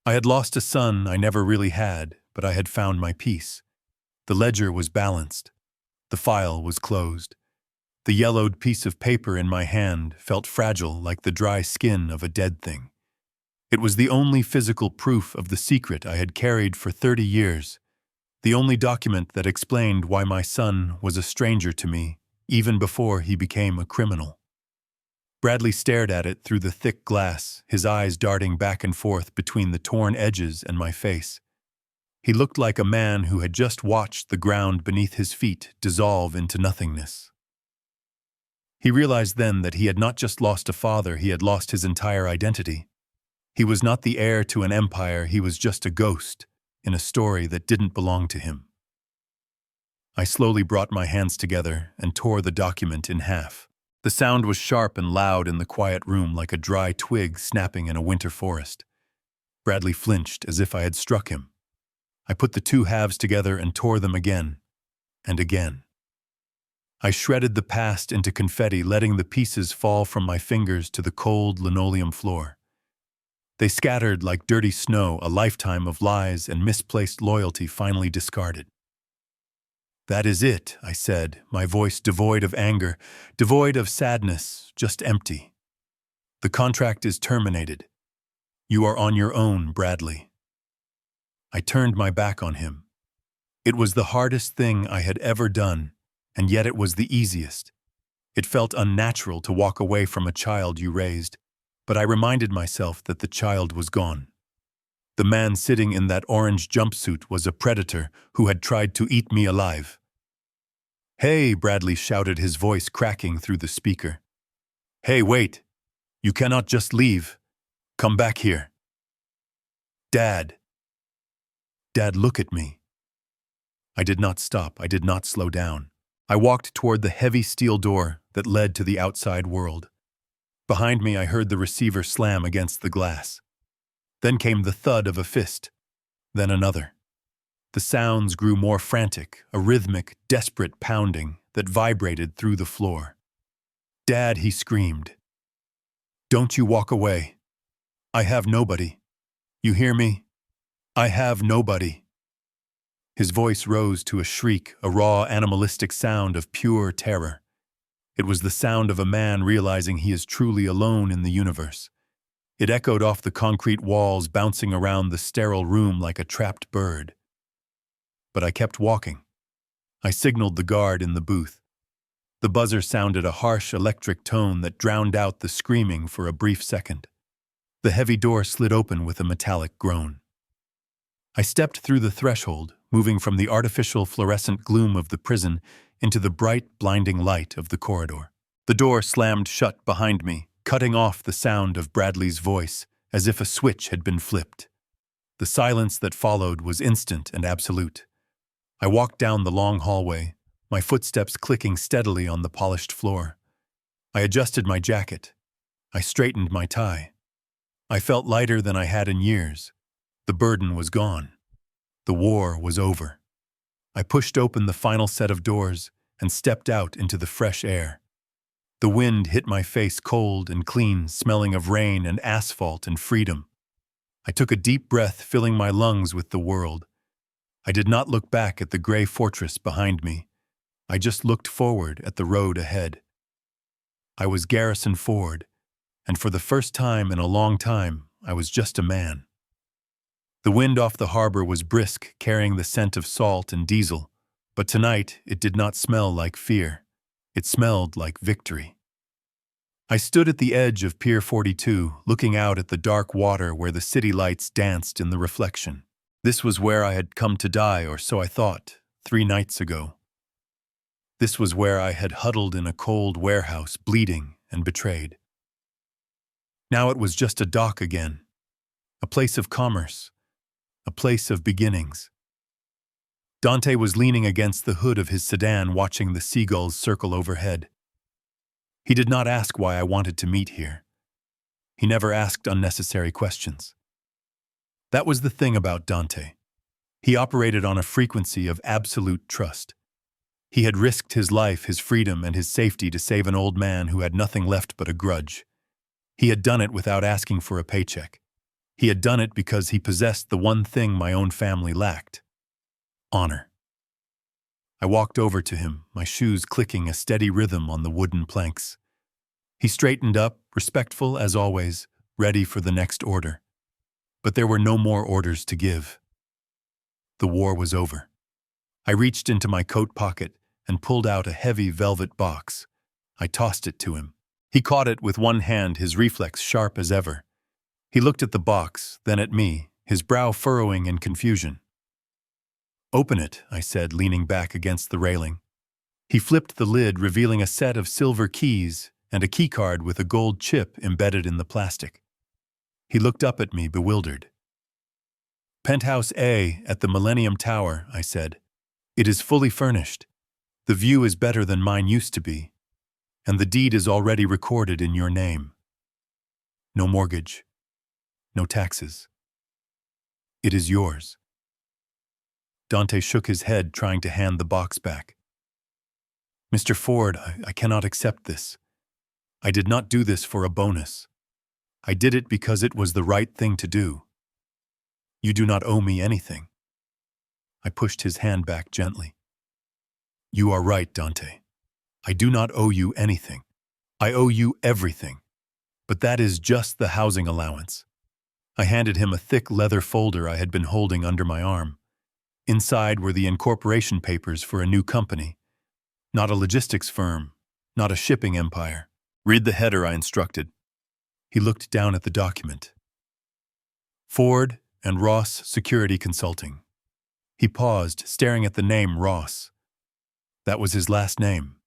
I had lost a son I never really had, but I had found my peace. The ledger was balanced. The file was closed. The yellowed piece of paper in my hand felt fragile like the dry skin of a dead thing. It was the only physical proof of the secret I had carried for 30 years, the only document that explained why my son was a stranger to me, even before he became a criminal. Bradley stared at it through the thick glass, his eyes darting back and forth between the torn edges and my face. He looked like a man who had just watched the ground beneath his feet dissolve into nothingness. He realized then that he had not just lost a father, he had lost his entire identity. He was not the heir to an empire, he was just a ghost in a story that didn't belong to him. I slowly brought my hands together and tore the document in half. The sound was sharp and loud in the quiet room, like a dry twig snapping in a winter forest. Bradley flinched as if I had struck him. I put the two halves together and tore them again and again. I shredded the past into confetti, letting the pieces fall from my fingers to the cold linoleum floor. They scattered like dirty snow, a lifetime of lies and misplaced loyalty finally discarded. That is it, I said, my voice devoid of anger, devoid of sadness, just empty. The contract is terminated. You are on your own, Bradley. I turned my back on him. It was the hardest thing I had ever done, and yet it was the easiest. It felt unnatural to walk away from a child you raised, but I reminded myself that the child was gone. The man sitting in that orange jumpsuit was a predator who had tried to eat me alive. Hey, Bradley shouted, his voice cracking through the speaker. Hey, wait. You cannot just leave. Come back here. Dad. Dad, look at me. I did not stop. I did not slow down. I walked toward the heavy steel door that led to the outside world. Behind me, I heard the receiver slam against the glass. Then came the thud of a fist, then another. The sounds grew more frantic, a rhythmic, desperate pounding that vibrated through the floor. Dad, he screamed. Don't you walk away. I have nobody. You hear me? I have nobody. His voice rose to a shriek, a raw, animalistic sound of pure terror. It was the sound of a man realizing he is truly alone in the universe. It echoed off the concrete walls, bouncing around the sterile room like a trapped bird. But I kept walking. I signaled the guard in the booth. The buzzer sounded a harsh electric tone that drowned out the screaming for a brief second. The heavy door slid open with a metallic groan. I stepped through the threshold, moving from the artificial fluorescent gloom of the prison into the bright, blinding light of the corridor. The door slammed shut behind me, cutting off the sound of Bradley's voice as if a switch had been flipped. The silence that followed was instant and absolute. I walked down the long hallway, my footsteps clicking steadily on the polished floor. I adjusted my jacket. I straightened my tie. I felt lighter than I had in years. The burden was gone. The war was over. I pushed open the final set of doors and stepped out into the fresh air. The wind hit my face cold and clean, smelling of rain and asphalt and freedom. I took a deep breath, filling my lungs with the world. I did not look back at the gray fortress behind me. I just looked forward at the road ahead. I was Garrison Ford, and for the first time in a long time, I was just a man. The wind off the harbor was brisk, carrying the scent of salt and diesel, but tonight it did not smell like fear. It smelled like victory. I stood at the edge of Pier 42, looking out at the dark water where the city lights danced in the reflection. This was where I had come to die, or so I thought, 3 nights ago. This was where I had huddled in a cold warehouse, bleeding and betrayed. Now it was just a dock again, a place of commerce, a place of beginnings. Dante was leaning against the hood of his sedan, watching the seagulls circle overhead. He did not ask why I wanted to meet here. He never asked unnecessary questions. That was the thing about Dante. He operated on a frequency of absolute trust. He had risked his life, his freedom, and his safety to save an old man who had nothing left but a grudge. He had done it without asking for a paycheck. He had done it because he possessed the one thing my own family lacked: honor. I walked over to him, my shoes clicking a steady rhythm on the wooden planks. He straightened up, respectful as always, ready for the next order. But there were no more orders to give. The war was over. I reached into my coat pocket and pulled out a heavy velvet box. I tossed it to him. He caught it with one hand, his reflex sharp as ever. He looked at the box, then at me, his brow furrowing in confusion. "Open it," I said, leaning back against the railing. He flipped the lid, revealing a set of silver keys and a keycard with a gold chip embedded in the plastic. He looked up at me, bewildered. "Penthouse A at the Millennium Tower," I said. "It is fully furnished. The view is better than mine used to be, and the deed is already recorded in your name. No mortgage, no taxes. It is yours." Dante shook his head, trying to hand the box back. "Mr. Ford, I cannot accept this. I did not do this for a bonus. I did it because it was the right thing to do. You do not owe me anything." I pushed his hand back gently. "You are right, Dante. I do not owe you anything. I owe you everything. But that is just the housing allowance." I handed him a thick leather folder I had been holding under my arm. Inside were the incorporation papers for a new company. Not a logistics firm, not a shipping empire. "Read the header," I instructed. He looked down at the document. "Ford and Ross Security Consulting." He paused, staring at the name Ross. That was his last name.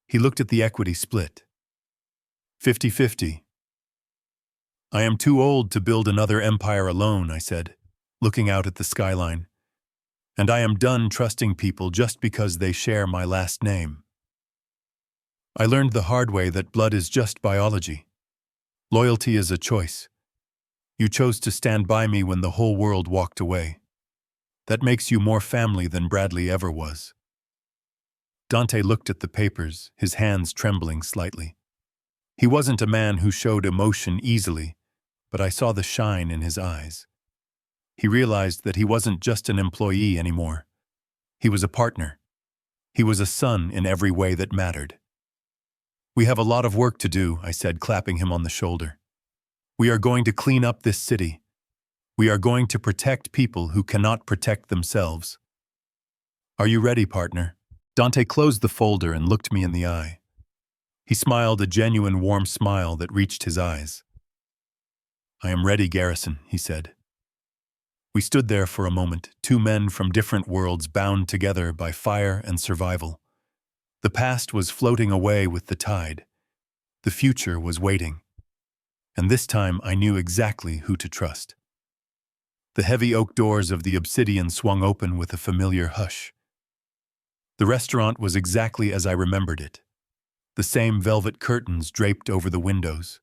He looked at the equity split. 50-50. "I am too old to build another empire alone," I said, looking out at the skyline. "And I am done trusting people just because they share my last name. I learned the hard way that blood is just biology. Loyalty is a choice. You chose to stand by me when the whole world walked away. That makes you more family than Bradley ever was." Dante looked at the papers, his hands trembling slightly. He wasn't a man who showed emotion easily, but I saw the shine in his eyes. He realized that he wasn't just an employee anymore. He was a partner. He was a son in every way that mattered. "We have a lot of work to do," I said, clapping him on the shoulder. We are going to clean up this city. We are going to protect people who cannot protect themselves. Are you ready, partner? Dante closed the folder and looked me in the eye. He smiled a genuine warm smile that reached his eyes. I am ready, Garrison, he said. We stood there for a moment, two men from different worlds bound together by fire and survival. The past was floating away with the tide. The future was waiting. And this time I knew exactly who to trust. The heavy oak doors of the Obsidian swung open with a familiar hush. The restaurant was exactly as I remembered it. The same velvet curtains draped over the windows.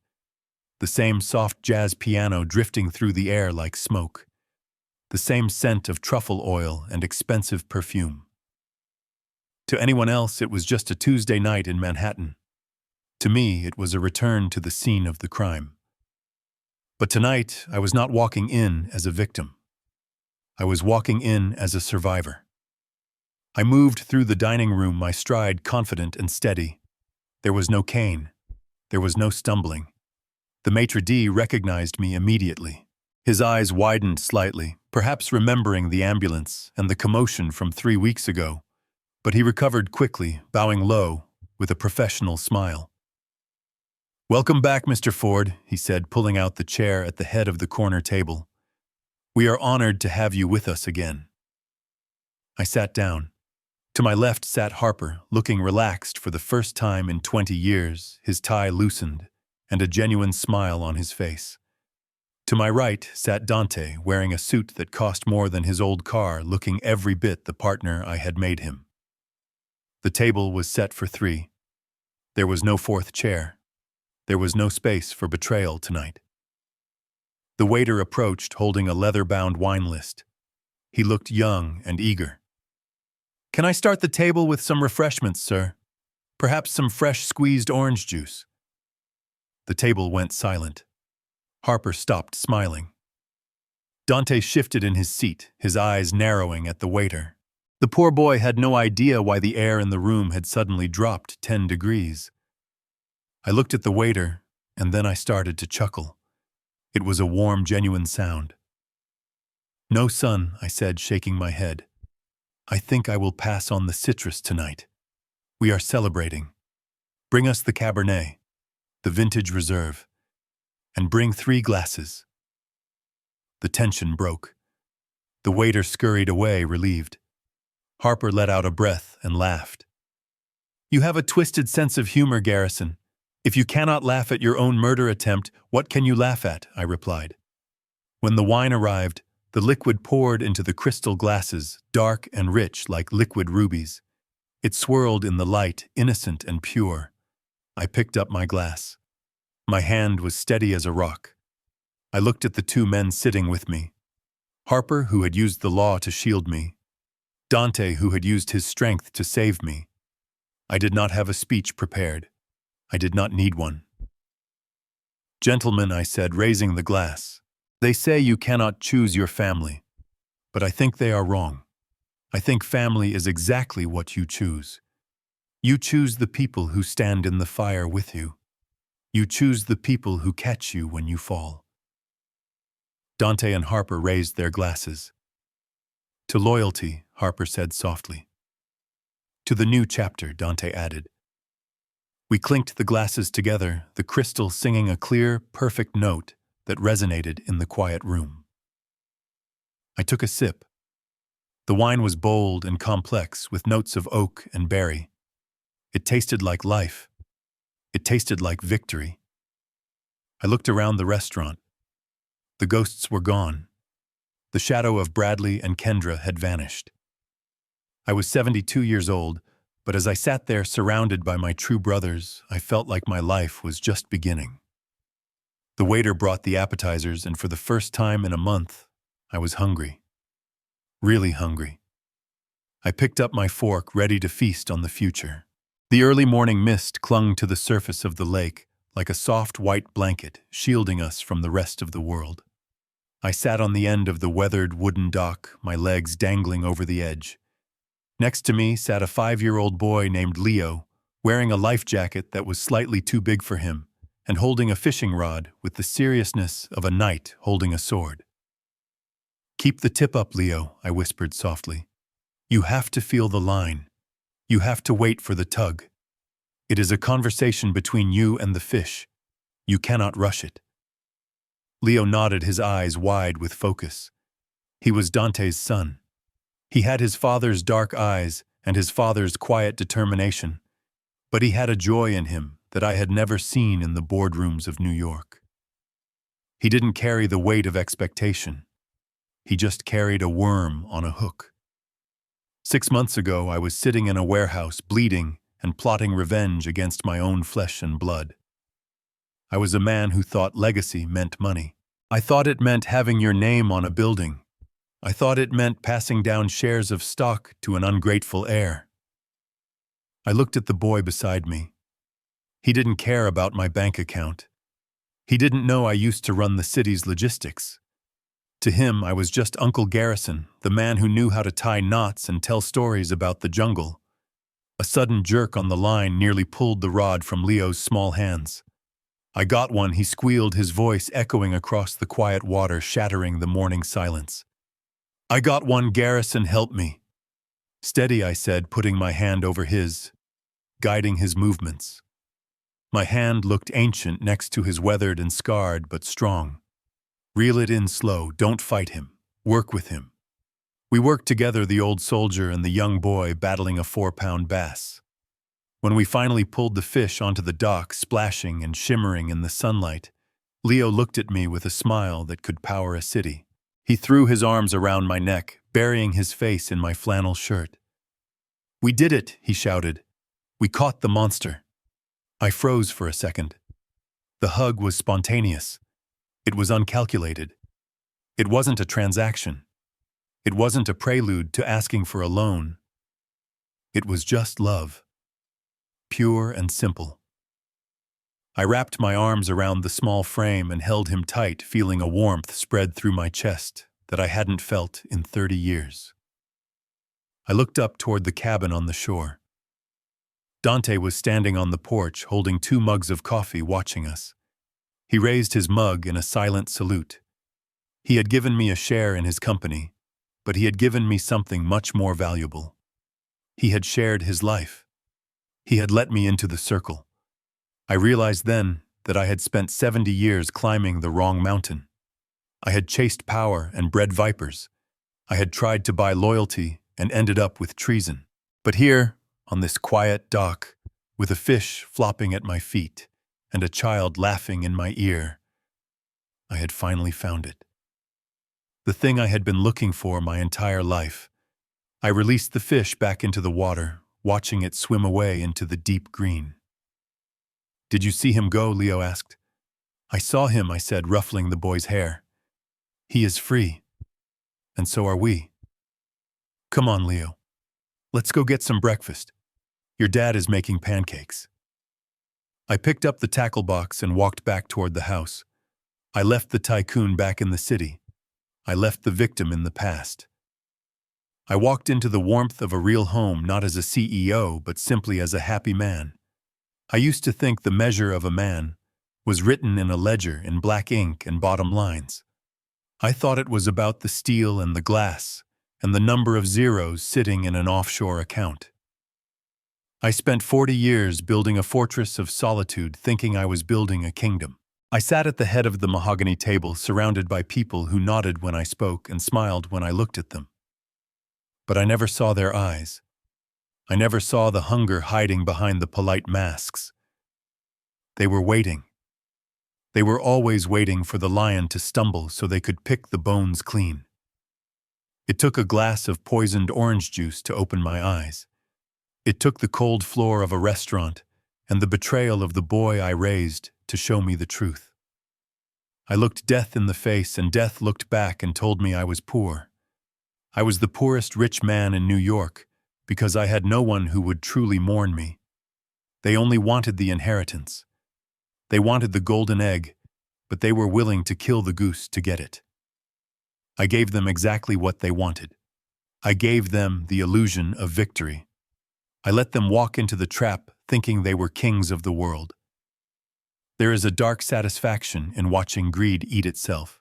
The same soft jazz piano drifting through the air like smoke. The same scent of truffle oil and expensive perfume. To anyone else, it was just a Tuesday night in Manhattan. To me, it was a return to the scene of the crime. But tonight, I was not walking in as a victim. I was walking in as a survivor. I moved through the dining room, my stride confident and steady. There was no cane. There was no stumbling. The maitre d' recognized me immediately. His eyes widened slightly, perhaps remembering the ambulance and the commotion from 3 weeks ago, but he recovered quickly, bowing low, with a professional smile. "Welcome back, Mr. Ford," he said, pulling out the chair at the head of the corner table. "We are honored to have you with us again." I sat down. To my left sat Harper, looking relaxed for the first time in 20 years, his tie loosened, and a genuine smile on his face. To my right sat Dante, wearing a suit that cost more than his old car, looking every bit the partner I had made him. The table was set for 3. There was no fourth chair. There was no space for betrayal tonight. The waiter approached, holding a leather-bound wine list. He looked young and eager. "Can I start the table with some refreshments, sir? Perhaps some fresh squeezed orange juice?" The table went silent. Harper stopped smiling. Dante shifted in his seat, his eyes narrowing at the waiter. The poor boy had no idea why the air in the room had suddenly dropped 10 degrees. I looked at the waiter, and then I started to chuckle. It was a warm, genuine sound. "No, son," I said, shaking my head. "I think I will pass on the citrus tonight. We are celebrating. Bring us the Cabernet, the vintage reserve, and bring 3 glasses." The tension broke. The waiter scurried away, relieved. Harper let out a breath and laughed. "You have a twisted sense of humor, Garrison. If you cannot laugh at your own murder attempt, what can you laugh at?" I replied. When the wine arrived, the liquid poured into the crystal glasses, dark and rich like liquid rubies. It swirled in the light, innocent and pure. I picked up my glass. My hand was steady as a rock. I looked at the 2 men sitting with me. Harper, who had used the law to shield me. Dante, who had used his strength to save me. I did not have a speech prepared. I did not need one. "Gentlemen," I said, raising the glass, "they say you cannot choose your family. But I think they are wrong. I think family is exactly what you choose. You choose the people who stand in the fire with you. You choose the people who catch you when you fall." Dante and Harper raised their glasses. "To loyalty," Harper said softly. "To the new chapter," Dante added. We clinked the glasses together, the crystal singing a clear, perfect note that resonated in the quiet room. I took a sip. The wine was bold and complex, with notes of oak and berry. It tasted like life. It tasted like victory. I looked around the restaurant. The ghosts were gone. The shadow of Bradley and Kendra had vanished. I was 72 years old, but as I sat there surrounded by my true brothers, I felt like my life was just beginning. The waiter brought the appetizers, and for the first time in a month, I was hungry. Really hungry. I picked up my fork, ready to feast on the future. The early morning mist clung to the surface of the lake like a soft white blanket, shielding us from the rest of the world. I sat on the end of the weathered wooden dock, my legs dangling over the edge. Next to me sat a 5-year-old boy named Leo, wearing a life jacket that was slightly too big for him, and holding a fishing rod with the seriousness of a knight holding a sword. "Keep the tip up, Leo," I whispered softly. "You have to feel the line. You have to wait for the tug. It is a conversation between you and the fish. You cannot rush it." Leo nodded, his eyes wide with focus. He was Dante's son. He had his father's dark eyes and his father's quiet determination, but he had a joy in him that I had never seen in the boardrooms of New York. He didn't carry the weight of expectation. He just carried a worm on a hook. 6 months ago, I was sitting in a warehouse, bleeding and plotting revenge against my own flesh and blood. I was a man who thought legacy meant money. I thought it meant having your name on a building. I thought it meant passing down shares of stock to an ungrateful heir. I looked at the boy beside me. He didn't care about my bank account. He didn't know I used to run the city's logistics. To him, I was just Uncle Garrison, the man who knew how to tie knots and tell stories about the jungle. A sudden jerk on the line nearly pulled the rod from Leo's small hands. "I got one," he squealed, his voice echoing across the quiet water, shattering the morning silence. "I got one, Garrison, help me." "Steady," I said, putting my hand over his, guiding his movements. My hand looked ancient next to his, weathered and scarred but strong. "Reel it in slow, don't fight him. Work with him." We worked together, the old soldier and the young boy battling a 4-pound bass. When we finally pulled the fish onto the dock, splashing and shimmering in the sunlight, Leo looked at me with a smile that could power a city. He threw his arms around my neck, burying his face in my flannel shirt. "We did it," he shouted. "We caught the monster." I froze for a second. The hug was spontaneous. It was uncalculated. It wasn't a transaction. It wasn't a prelude to asking for a loan. It was just love. Pure and simple. I wrapped my arms around the small frame and held him tight, feeling a warmth spread through my chest that I hadn't felt in 30 years. I looked up toward the cabin on the shore. Dante was standing on the porch, holding 2 mugs of coffee, watching us. He raised his mug in a silent salute. He had given me a share in his company, but he had given me something much more valuable. He had shared his life. He had let me into the circle. I realized then that I had spent 70 years climbing the wrong mountain. I had chased power and bred vipers. I had tried to buy loyalty and ended up with treason. But here, on this quiet dock, with a fish flopping at my feet and a child laughing in my ear, I had finally found it. The thing I had been looking for my entire life. I released the fish back into the water, watching it swim away into the deep green. "Did you see him go?" Leo asked. "I saw him," I said, ruffling the boy's hair. "He is free. And so are we. Come on, Leo. Let's go get some breakfast. Your dad is making pancakes." I picked up the tackle box and walked back toward the house. I left the tycoon back in the city. I left the victim in the past. I walked into the warmth of a real home, not as a CEO, but simply as a happy man. I used to think the measure of a man was written in a ledger in black ink and bottom lines. I thought it was about the steel and the glass and the number of zeros sitting in an offshore account. I spent 40 years building a fortress of solitude, thinking I was building a kingdom. I sat at the head of the mahogany table, surrounded by people who nodded when I spoke and smiled when I looked at them. But I never saw their eyes. I never saw the hunger hiding behind the polite masks. They were waiting. They were always waiting for the lion to stumble so they could pick the bones clean. It took a glass of poisoned orange juice to open my eyes. It took the cold floor of a restaurant and the betrayal of the boy I raised to show me the truth. I looked death in the face, and death looked back and told me I was poor. I was the poorest rich man in New York because I had no one who would truly mourn me. They only wanted the inheritance. They wanted the golden egg, but they were willing to kill the goose to get it. I gave them exactly what they wanted. I gave them the illusion of victory. I let them walk into the trap thinking they were kings of the world. There is a dark satisfaction in watching greed eat itself.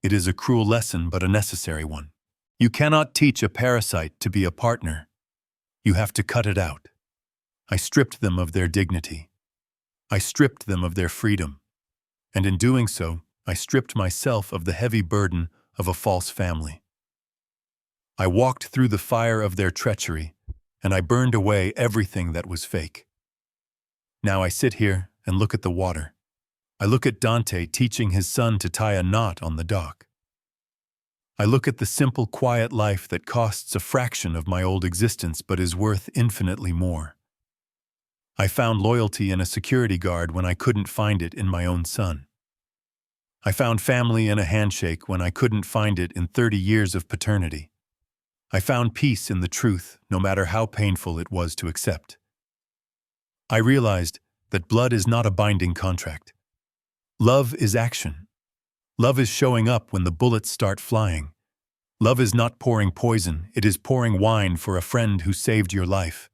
It is a cruel lesson, but a necessary one. You cannot teach a parasite to be a partner. You have to cut it out. I stripped them of their dignity. I stripped them of their freedom. And in doing so, I stripped myself of the heavy burden of a false family. I walked through the fire of their treachery, and I burned away everything that was fake. Now I sit here and look at the water. I look at Dante teaching his son to tie a knot on the dock. I look at the simple, quiet life that costs a fraction of my old existence but is worth infinitely more. I found loyalty in a security guard when I couldn't find it in my own son. I found family in a handshake when I couldn't find it in 30 years of paternity. I found peace in the truth, no matter how painful it was to accept. I realized that blood is not a binding contract. Love is action. Love is showing up when the bullets start flying. Love is not pouring poison, it is pouring wine for a friend who saved your life.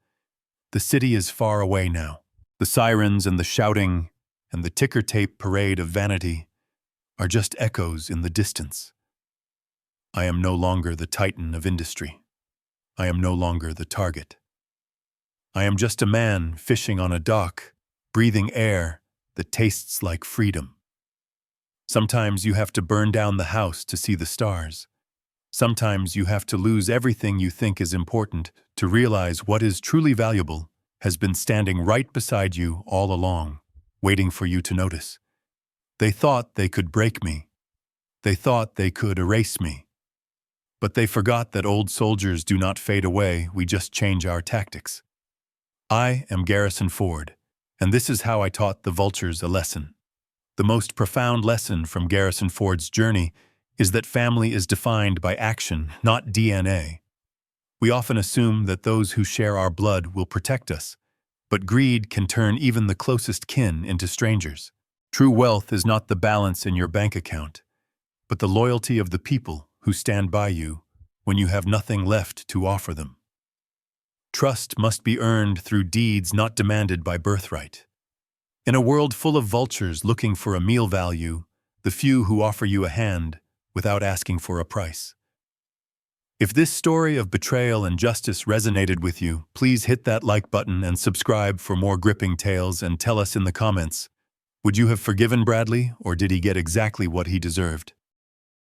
The city is far away now. The sirens and the shouting and the ticker tape parade of vanity are just echoes in the distance. I am no longer the titan of industry. I am no longer the target. I am just a man fishing on a dock, breathing air that tastes like freedom. Sometimes you have to burn down the house to see the stars. Sometimes you have to lose everything you think is important to realize what is truly valuable has been standing right beside you all along, waiting for you to notice. They thought they could break me. They thought they could erase me. But they forgot that old soldiers do not fade away, we just change our tactics. I am Garrison Ford, and this is how I taught the vultures a lesson. The most profound lesson from Garrison Ford's journey is that family is defined by action, not DNA. We often assume that those who share our blood will protect us, but greed can turn even the closest kin into strangers. True wealth is not the balance in your bank account, but the loyalty of the people who stand by you when you have nothing left to offer them. Trust must be earned through deeds not demanded by birthright. In a world full of vultures looking for a meal value, the few who offer you a hand without asking for a price. If this story of betrayal and justice resonated with you, please hit that like button and subscribe for more gripping tales, and tell us in the comments, would you have forgiven Bradley, or did he get exactly what he deserved?